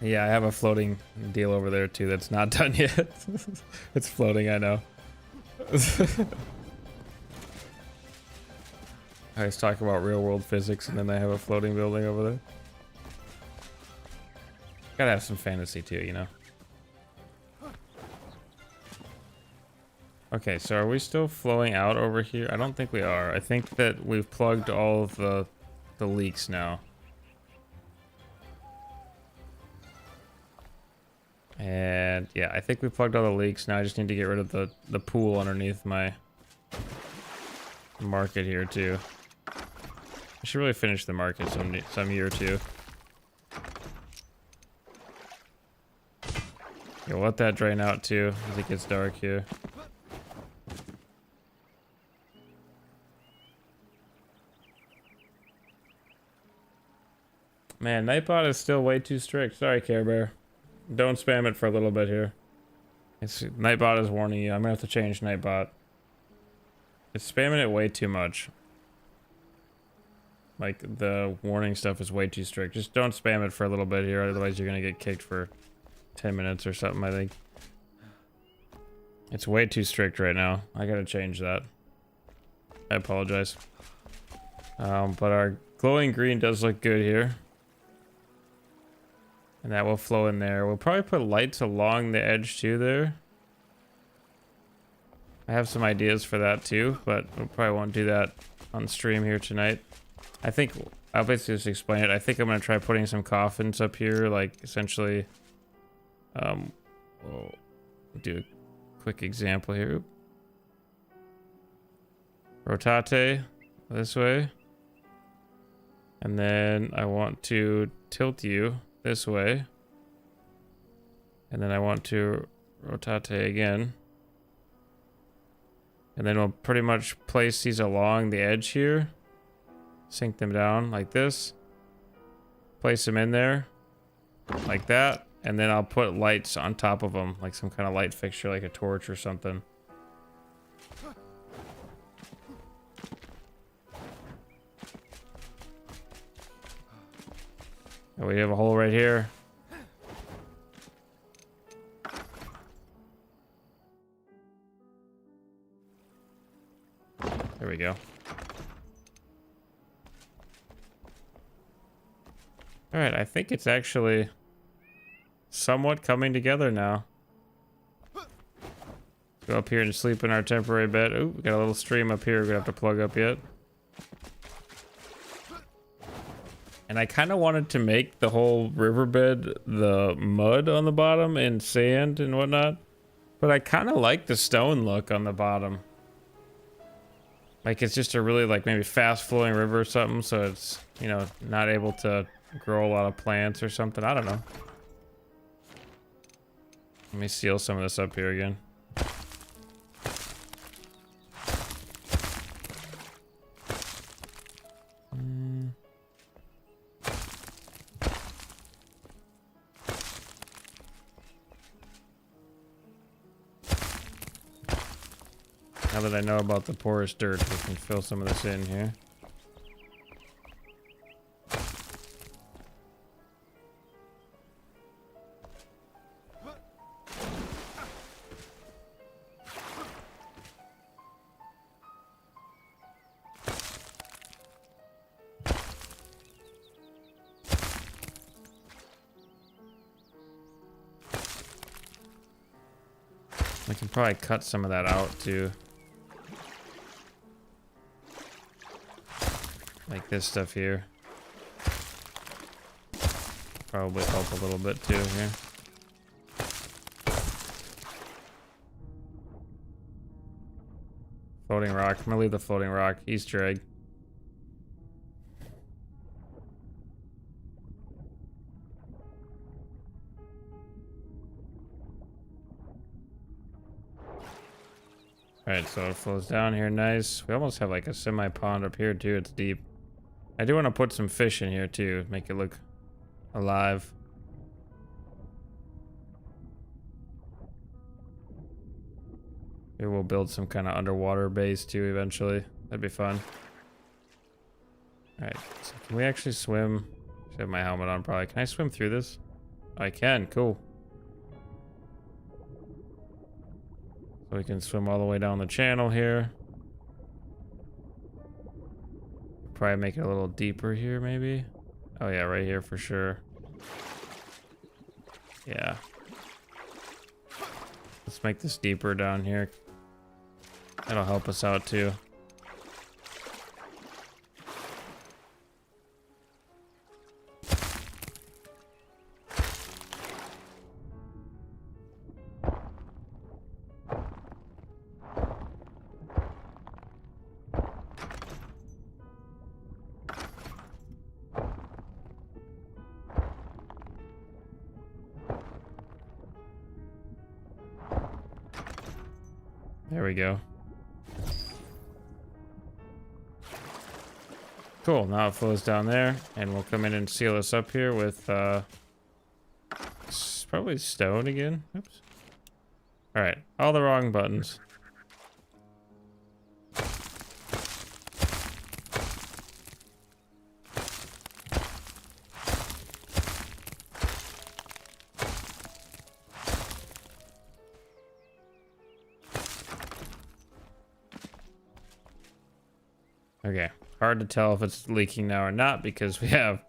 Yeah, I have a floating deal over there too that's not done yet. It's floating, I know. I was talking about real world physics and then I have a floating building over there. Gotta have some fantasy too, you know. Okay, so are we still flowing out over here? I don't think we are. I think that we've plugged all of the leaks now. And yeah, I think we plugged all the leaks. Now I just need to get rid of the pool underneath my market here too. I should really finish the market some year or two. Yeah, let that drain out too as it gets dark here. Man, Nightbot is still way too strict. Sorry, Care Bear. Don't spam it for a little bit here. Nightbot is warning you. I'm gonna have to change Nightbot. It's spamming it way too much. Like, the warning stuff is way too strict. Just don't spam it for a little bit here, otherwise you're gonna get kicked for 10 minutes or something, I think. It's way too strict right now. I gotta change that. I apologize. But our glowing green does look good here. And that will flow in there. We'll probably put lights along the edge too there. I have some ideas for that too, but we probably won't do that on stream here tonight. I think I'll basically just explain it. I think I'm gonna try putting some coffins up here, like essentially. We'll do a quick example here. Rotate this way, and then I want to tilt you this way, and then I want to rotate again, and then we'll pretty much place these along the edge here, sink them down like this, place them in there like that, and then I'll put lights on top of them, like some kind of light fixture, like a torch or something. Oh, we have a hole right here. There we go. All right, I think it's actually somewhat coming together now. Let's go up here and sleep in our temporary bed. Ooh, we got a little stream up here we're gonna have to plug up yet. And I kind of wanted to make the whole riverbed the mud on the bottom and sand and whatnot. But I kind of like the stone look on the bottom. Like it's just a really like maybe fast flowing river or something. So it's, you know, not able to grow a lot of plants or something. I don't know. Let me seal some of this up here again. Now that I know about the porous dirt, we can fill some of this in here. I can probably cut some of that out too. Like this stuff here. Probably help a little bit too here. Floating rock. I'm gonna leave the floating rock. Easter egg. Alright, so it flows down here nice. We almost have like a semi-pond up here too. It's deep. I do want to put some fish in here too, make it look alive. Maybe we'll build some kind of underwater base too eventually. That'd be fun. Alright, so can we actually swim? I should have my helmet on probably. Can I swim through this? I can, cool. So we can swim all the way down the channel here. Probably make it a little deeper here, maybe. Oh yeah, right here for sure. Yeah. Let's make this deeper down here. That'll help us out too. There we go. Cool, now it flows down there, and we'll come in and seal this up here with probably stone again. Oops. All right, all the wrong buttons. Okay, hard to tell if it's leaking now or not because we have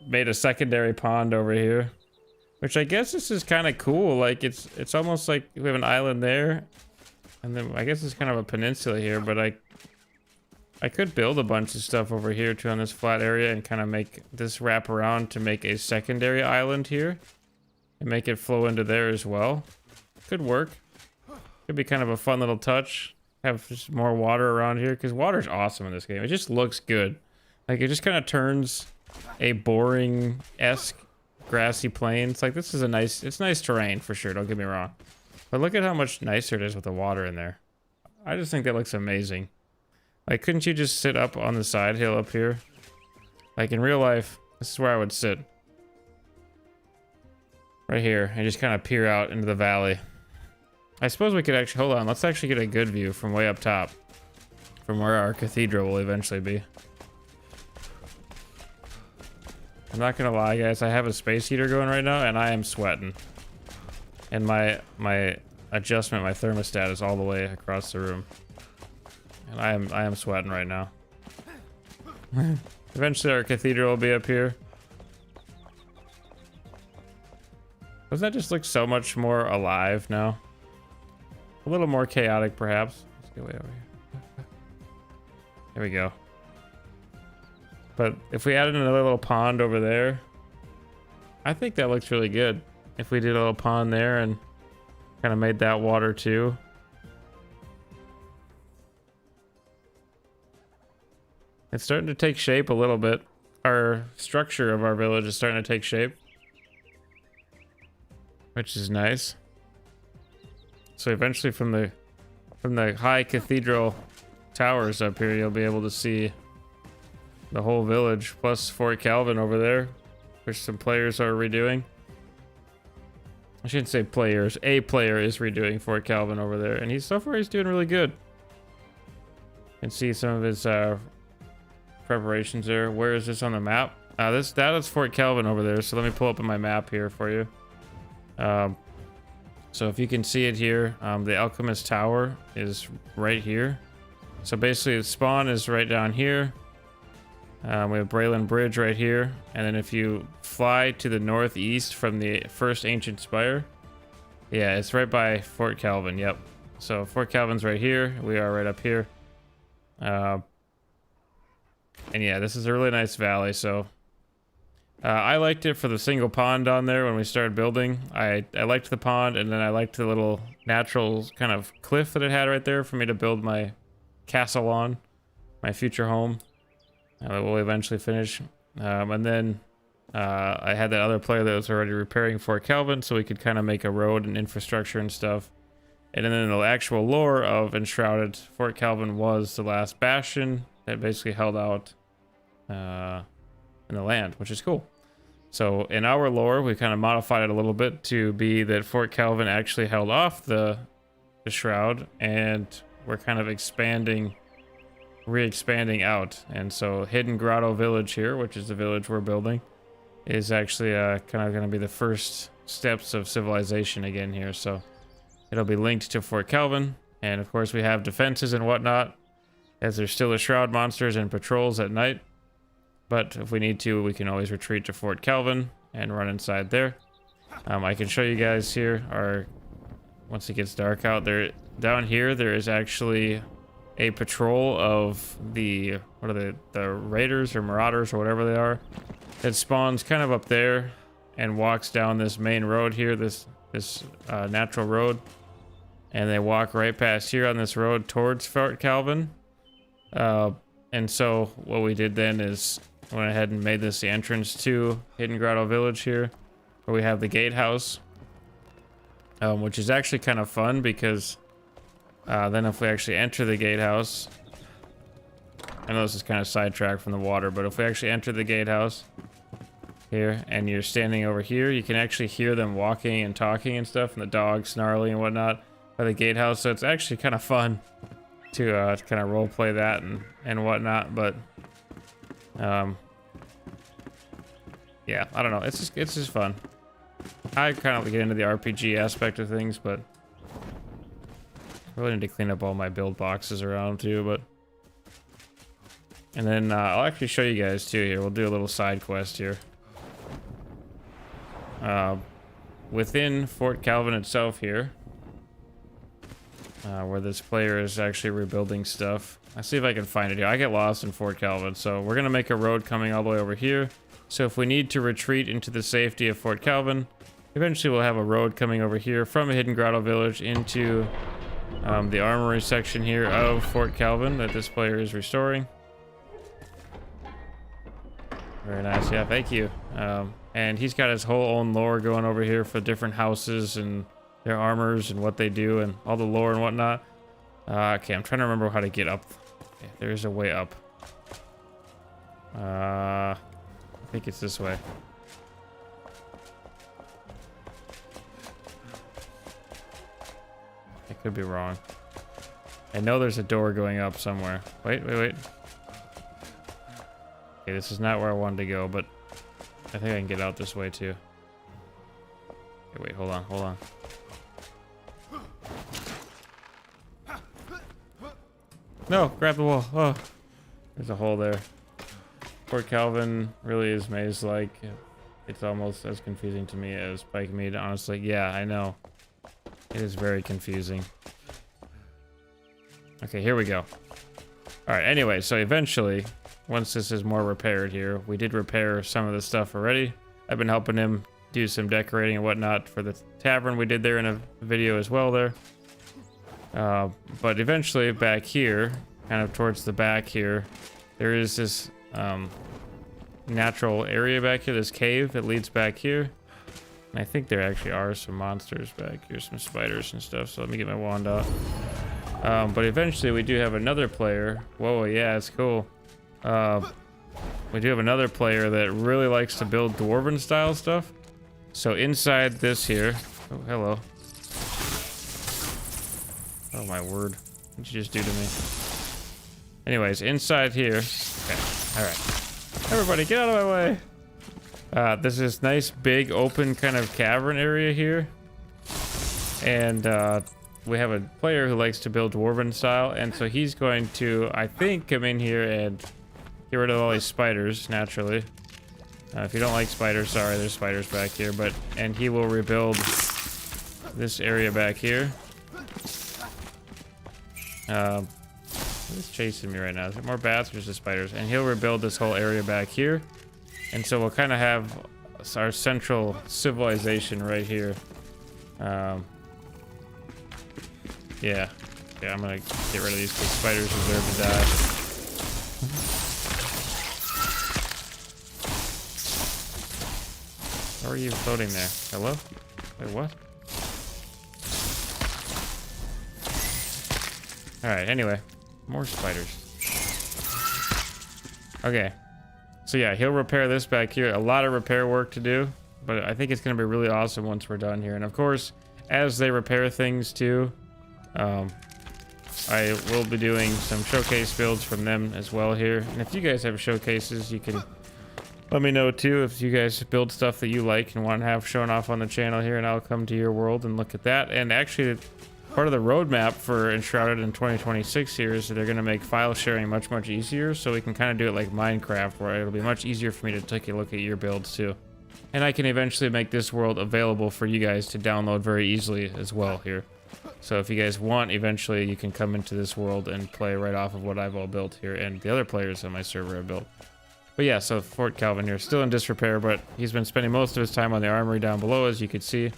made a secondary pond over here, which I guess this is kind of cool. Like it's almost like we have an island there, and then I guess it's kind of a peninsula here. But I could build a bunch of stuff over here too on this flat area and kind of make this wrap around to make a secondary island here, and make it flow into there as well. Could work. Could be kind of a fun little touch. Have just more water around here because water's awesome in this game. It just looks good. Like it just kind of turns a boring-esque grassy plain. It's like this is it's nice terrain for sure, don't get me wrong. But look at how much nicer it is with the water in there. I just think that looks amazing. Like couldn't you just sit up on the side hill up here? Like in real life, this is where I would sit. Right here, and just kind of peer out into the valley. I suppose we could actually, hold on, let's actually get a good view from way up top. From where our cathedral will eventually be. I'm not gonna lie, guys, I have a space heater going right now, and I am sweating. And my adjustment, my thermostat is all the way across the room. And I am sweating right now. Eventually our cathedral will be up here. Doesn't that just look so much more alive now? A little more chaotic, perhaps. Let's get way over here. There we go. But if we added another little pond over there, I think that looks really good. If we did a little pond there and kind of made that water too. It's starting to take shape a little bit. Our structure of our village is starting to take shape, which is nice. So eventually from the high cathedral towers up here, you'll be able to see the whole village, plus Fort Calvin over there, which some players are redoing. I shouldn't say players. A player is redoing Fort Calvin over there, and so far he's doing really good. You can see some of his preparations there. Where is this on the map? That is Fort Calvin over there. So let me pull up on my map here for you. So if you can see it here, the Alchemist Tower is right here. So basically the spawn is right down here. We have Braylon Bridge right here. And then if you fly to the northeast from the first ancient spire, yeah, it's right by Fort Calvin, yep. So Fort Calvin's right here. We are right up here. And yeah, this is a really nice valley, so... I liked it for the single pond on there when we started building. I liked the pond, and then I liked the little natural kind of cliff that it had right there for me to build my castle on, my future home. That we'll eventually finish. And then I had that other player that was already repairing Fort Calvin, so we could kind of make a road and infrastructure and stuff. And then in the actual lore of Enshrouded, Fort Calvin was the last bastion that basically held out in the land, which is cool. So in our lore, we kind of modified it a little bit to be that Fort Calvin actually held off the shroud, and we're kind of re-expanding out. And so Hidden Grotto Village here, which is the village we're building, is actually kind of going to be the first steps of civilization again here. So it'll be linked to Fort Calvin, and of course we have defenses and whatnot, as there's still the shroud monsters and patrols at night. But if we need to, we can always retreat to Fort Calvin and run inside there. I can show you guys here once it gets dark out there. Down here, there is actually a patrol of the raiders or marauders or whatever they are. It spawns kind of up there and walks down this main road here, this natural road. And they walk right past here on this road towards Fort Calvin. And so what we did then is went ahead and made this the entrance to Hidden Grotto Village here, where we have the gatehouse, which is actually kind of fun because Then if we actually enter the gatehouse, I know this is kind of sidetracked from the water, but if we actually enter the gatehouse here and you're standing over here, you can actually hear them walking and talking and stuff, and the dog snarling and whatnot by the gatehouse. So it's actually kind of fun to kind of role play that and whatnot. But yeah, I don't know. It's just fun. I kind of get into the RPG aspect of things, but I really need to clean up all my build boxes around too. But and then I'll actually show you guys too here. We'll do a little side quest here. Within Fort Calvin itself here, where this player is actually rebuilding stuff. I'll see if I can find it here. I get lost in Fort Calvin, so we're gonna make a road coming all the way over here. So if we need to retreat into the safety of Fort Calvin, eventually we'll have a road coming over here from a hidden grotto village into the armory section here of Fort Calvin that this player is restoring. Very nice, yeah, thank you. And he's got his whole own lore going over here for different houses and their armors and what they do and all the lore and whatnot. Okay, I'm trying to remember how to get up. Okay, there's a way up. I think it's this way. I could be wrong. I know there's a door going up somewhere. Wait. Okay, this is not where I wanted to go, but I think I can get out this way too. Okay, wait, hold on. No, grab the wall. Oh, there's a hole there. Fort Calvin really is maze-like. It's almost as confusing to me as Pike Mead, honestly. Yeah, I know. It is very confusing. Okay, here we go. Alright, anyway, so eventually, once this is more repaired here, we did repair some of the stuff already. I've been helping him do some decorating and whatnot for the tavern we did there in a video as well there. But eventually, back here, kind of towards the back here, there is this natural area back here, this cave that leads back here. And I think there actually are some monsters back here, some spiders and stuff, so let me get my wand out. But eventually we do have another player. Whoa, yeah, it's cool. We do have another player that really likes to build dwarven style stuff. So inside this here, oh, hello. Oh my word, what did you just do to me? Anyways, inside here, okay, all right. Everybody get out of my way. There's this nice big open kind of cavern area here. And we have a player who likes to build dwarven style. And so he's going to, I think, come in here and get rid of all these spiders, naturally. If you don't like spiders, sorry, there's spiders back here. And he will rebuild this area back here. Who's chasing me right now? Is it more bats or just spiders? And he'll rebuild this whole area back here. And so we'll kind of have our central civilization right here. Yeah, I'm gonna get rid of these because spiders deserve to die. How are you floating there? Hello? Wait, what? Alright, anyway. More spiders. Okay. So yeah, he'll repair this back here. A lot of repair work to do, but I think it's going to be really awesome once we're done here. And of course, as they repair things too, I will be doing some showcase builds from them as well here. And if you guys have showcases, you can let me know too if you guys build stuff that you like and want to have shown off on the channel here, and I'll come to your world and look at that. And actually, part of the roadmap for Enshrouded in 2026 here is that they're going to make file sharing much easier, so we can kind of do it like Minecraft, where it'll be much easier for me to take a look at your builds too. And I can eventually make this world available for you guys to download very easily as well here. So if you guys want, eventually you can come into this world and play right off of what I've all built here, and the other players on my server have built. But yeah, so Fort Calvin here, still in disrepair, but he's been spending most of his time on the armory down below, as you can see.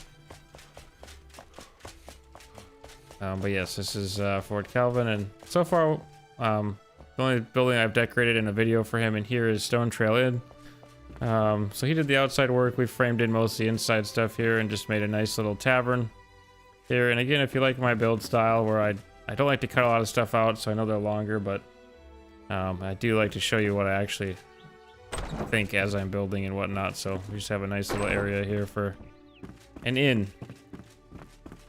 But yes, this is Fort Calvin, and so far, the only building I've decorated in a video for him in here is Stone Trail Inn. So he did the outside work. We framed in most of the inside stuff here and just made a nice little tavern here. And again, if you like my build style where I I don't like to cut a lot of stuff out, so I know they're longer, but I do like to show you what I actually think as I'm building and whatnot. So we just have a nice little area here for an inn.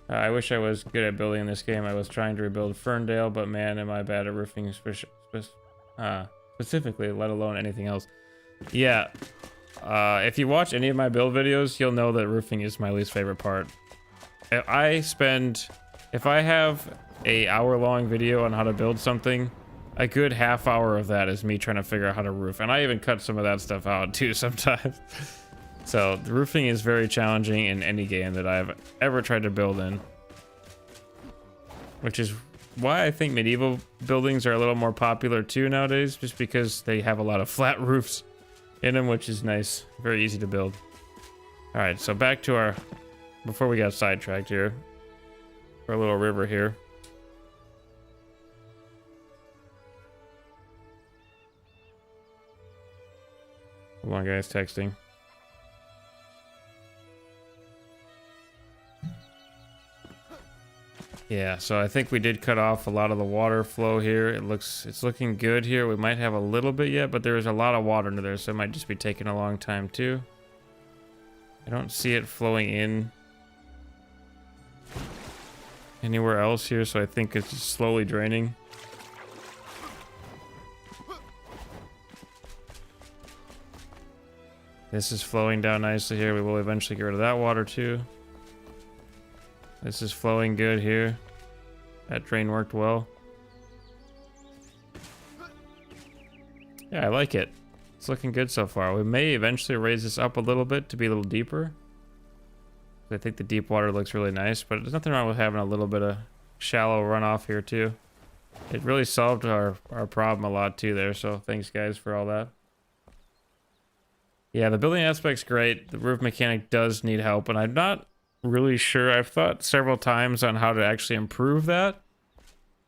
I wish I was good at building in this game. I was trying to rebuild Ferndale, but man, am I bad at roofing specifically, let alone anything else. Yeah, if you watch any of my build videos, you'll know that roofing is my least favorite part. If I have a hour-long video on how to build something, a good half hour of that is me trying to figure out how to roof. And I even cut some of that stuff out too sometimes. So the roofing is very challenging in any game that I've ever tried to build in. Which is why I think medieval buildings are a little more popular too nowadays, just because they have a lot of flat roofs in them, which is nice. Very easy to build. Alright, so back to our... Before we got sidetracked here. Our little river here. Hold on, guys, texting. Yeah, so I think we did cut off a lot of the water flow here. It's looking good here. We might have a little bit yet, but there is a lot of water into there, so it might just be taking a long time too. I don't see it flowing in anywhere else here, so I think it's just slowly draining. This is flowing down nicely here. We will eventually get rid of that water too. This is flowing good here. That drain worked well. Yeah, I like it. It's looking good so far. We may eventually raise this up a little bit to be a little deeper. I think the deep water looks really nice, but there's nothing wrong with having a little bit of shallow runoff here too. It really solved our problem a lot too there, so thanks guys for all that. Yeah, the building aspect's great. The roof mechanic does need help, and I'm not really sure. I've thought several times on how to actually improve that,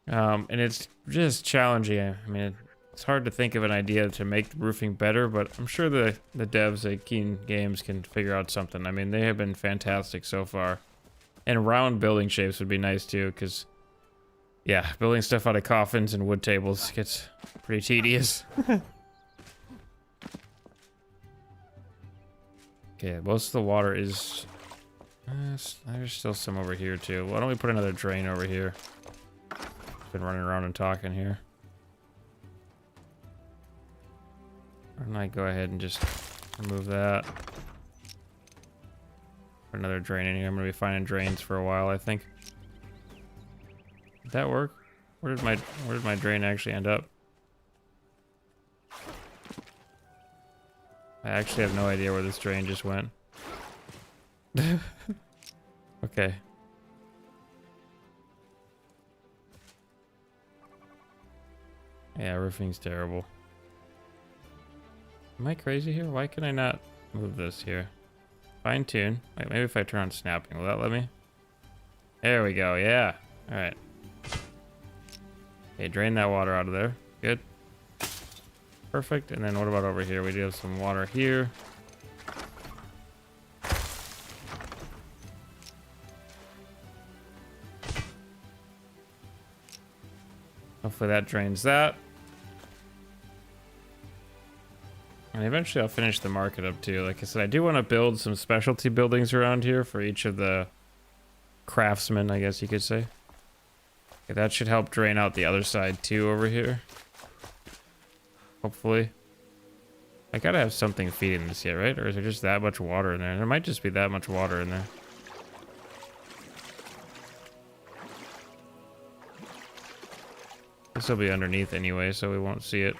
and it's just challenging. I mean, it's hard to think of an idea to make the roofing better, but I'm sure the devs at Keen Games can figure out something. I mean, they have been fantastic so far, and round building shapes would be nice too, because yeah, building stuff out of coffins and wood tables gets pretty tedious. Okay, most of the water is... there's still some over here too. Why don't we put another drain over here? Been running around and talking here. Why don't I go ahead and just remove that? Put another drain in here. I'm gonna be finding drains for a while, I think. Did that work? Where did my drain actually end up? I actually have no idea where this drain just went. Okay. Yeah, roofing's terrible. Am I crazy here? Why can I not move this here? Fine tune. Wait, maybe if I turn on snapping, will that let me? There we go, yeah. Alright. Okay, drain that water out of there. Good. Perfect. And then what about over here? We do have some water here. Hopefully that drains that. And eventually I'll finish the market up too. Like I said, I do want to build some specialty buildings around here for each of the craftsmen, I guess you could say. Okay, that should help drain out the other side too over here. Hopefully. I gotta have something feeding this yet, right? Or is there just that much water in there? There might just be that much water in there. This will be underneath anyway, so we won't see it.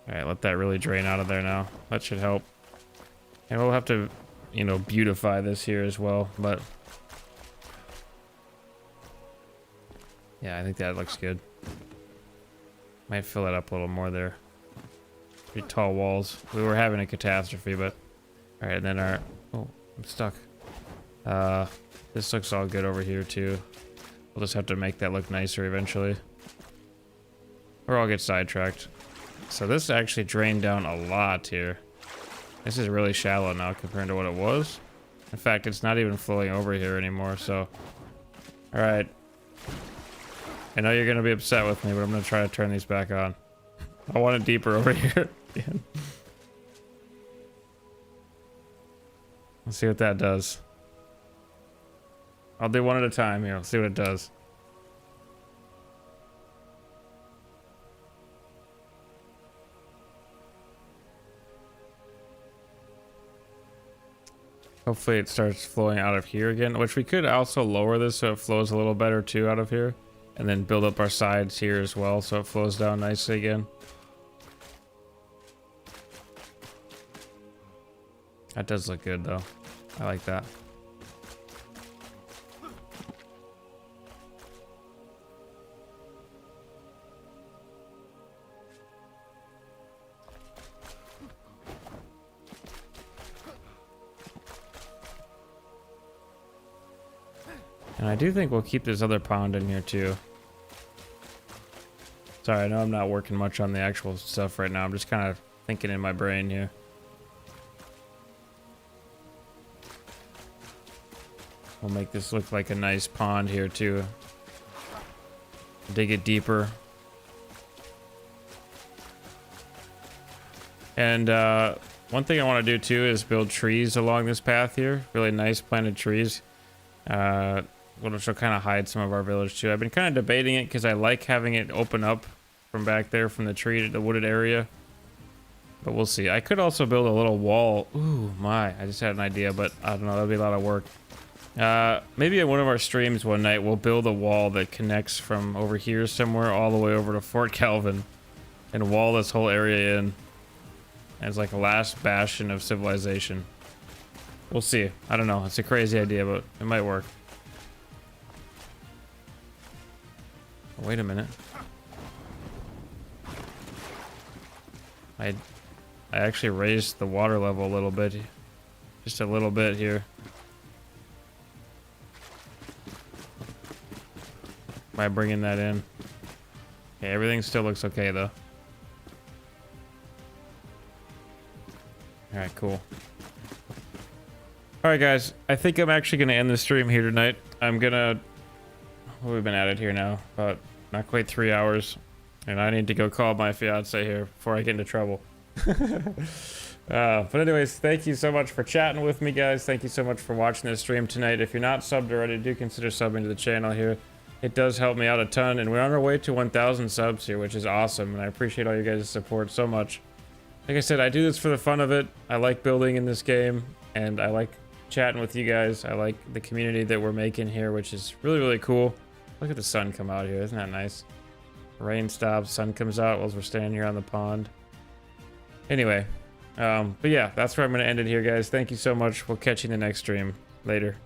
Alright, let that really drain out of there now. That should help. And we'll have to, you know, beautify this here as well, but yeah, I think that looks good. Might fill it up a little more there. Pretty tall walls. We were having a catastrophe, but alright, and then our... Oh, I'm stuck. This looks all good over here too. We'll just have to make that look nicer eventually. Or I'll get sidetracked. So this actually drained down a lot here. This is really shallow now compared to what it was. In fact, it's not even flowing over here anymore, so. All right. I know you're gonna be upset with me, but I'm gonna try to turn these back on. I want it deeper over here. Let's see what that does. I'll do one at a time here. Let's see what it does. Hopefully it starts flowing out of here again, which we could also lower this so it flows a little better too out of here. And then build up our sides here as well so it flows down nicely again. That does look good though. I like that. And I do think we'll keep this other pond in here too. Sorry, I know I'm not working much on the actual stuff right now. I'm just kind of thinking in my brain here. We'll make this look like a nice pond here too. Dig it deeper. And one thing I want to do too is build trees along this path here. Really nice planted trees. Which will kind of hide some of our village too. I've been kind of debating it because I like having it open up from back there from the tree to the wooded area. But we'll see. I could also build a little wall. Ooh, my. I just had an idea, but I don't know. That'll be a lot of work. Maybe in one of our streams one night, we'll build a wall that connects from over here somewhere all the way over to Fort Calvin and wall this whole area in as like a last bastion of civilization. We'll see. I don't know. It's a crazy idea, but it might work. Oh, wait a minute. I actually raised the water level a little bit. Just a little bit here. By bringing that in. Okay, everything still looks okay though. Alright, cool. Alright guys, I think I'm actually going to end the stream here tonight. I'm going to... Well, we've been at it here now, about not quite 3 hours. And I need to go call my fiance here before I get into trouble. But anyways, thank you so much for chatting with me, guys. Thank you so much for watching this stream tonight. If you're not subbed already, do consider subbing to the channel here. It does help me out a ton, and we're on our way to 1,000 subs here, which is awesome, and I appreciate all you guys' support so much. Like I said, I do this for the fun of it. I like building in this game, and I like chatting with you guys. I like the community that we're making here, which is really, really cool. Look at the sun come out here. Isn't that nice? Rain stops, sun comes out while we're standing here on the pond. Anyway, but yeah, that's where I'm going to end it here, guys. Thank you so much. We'll catch you in the next stream. Later.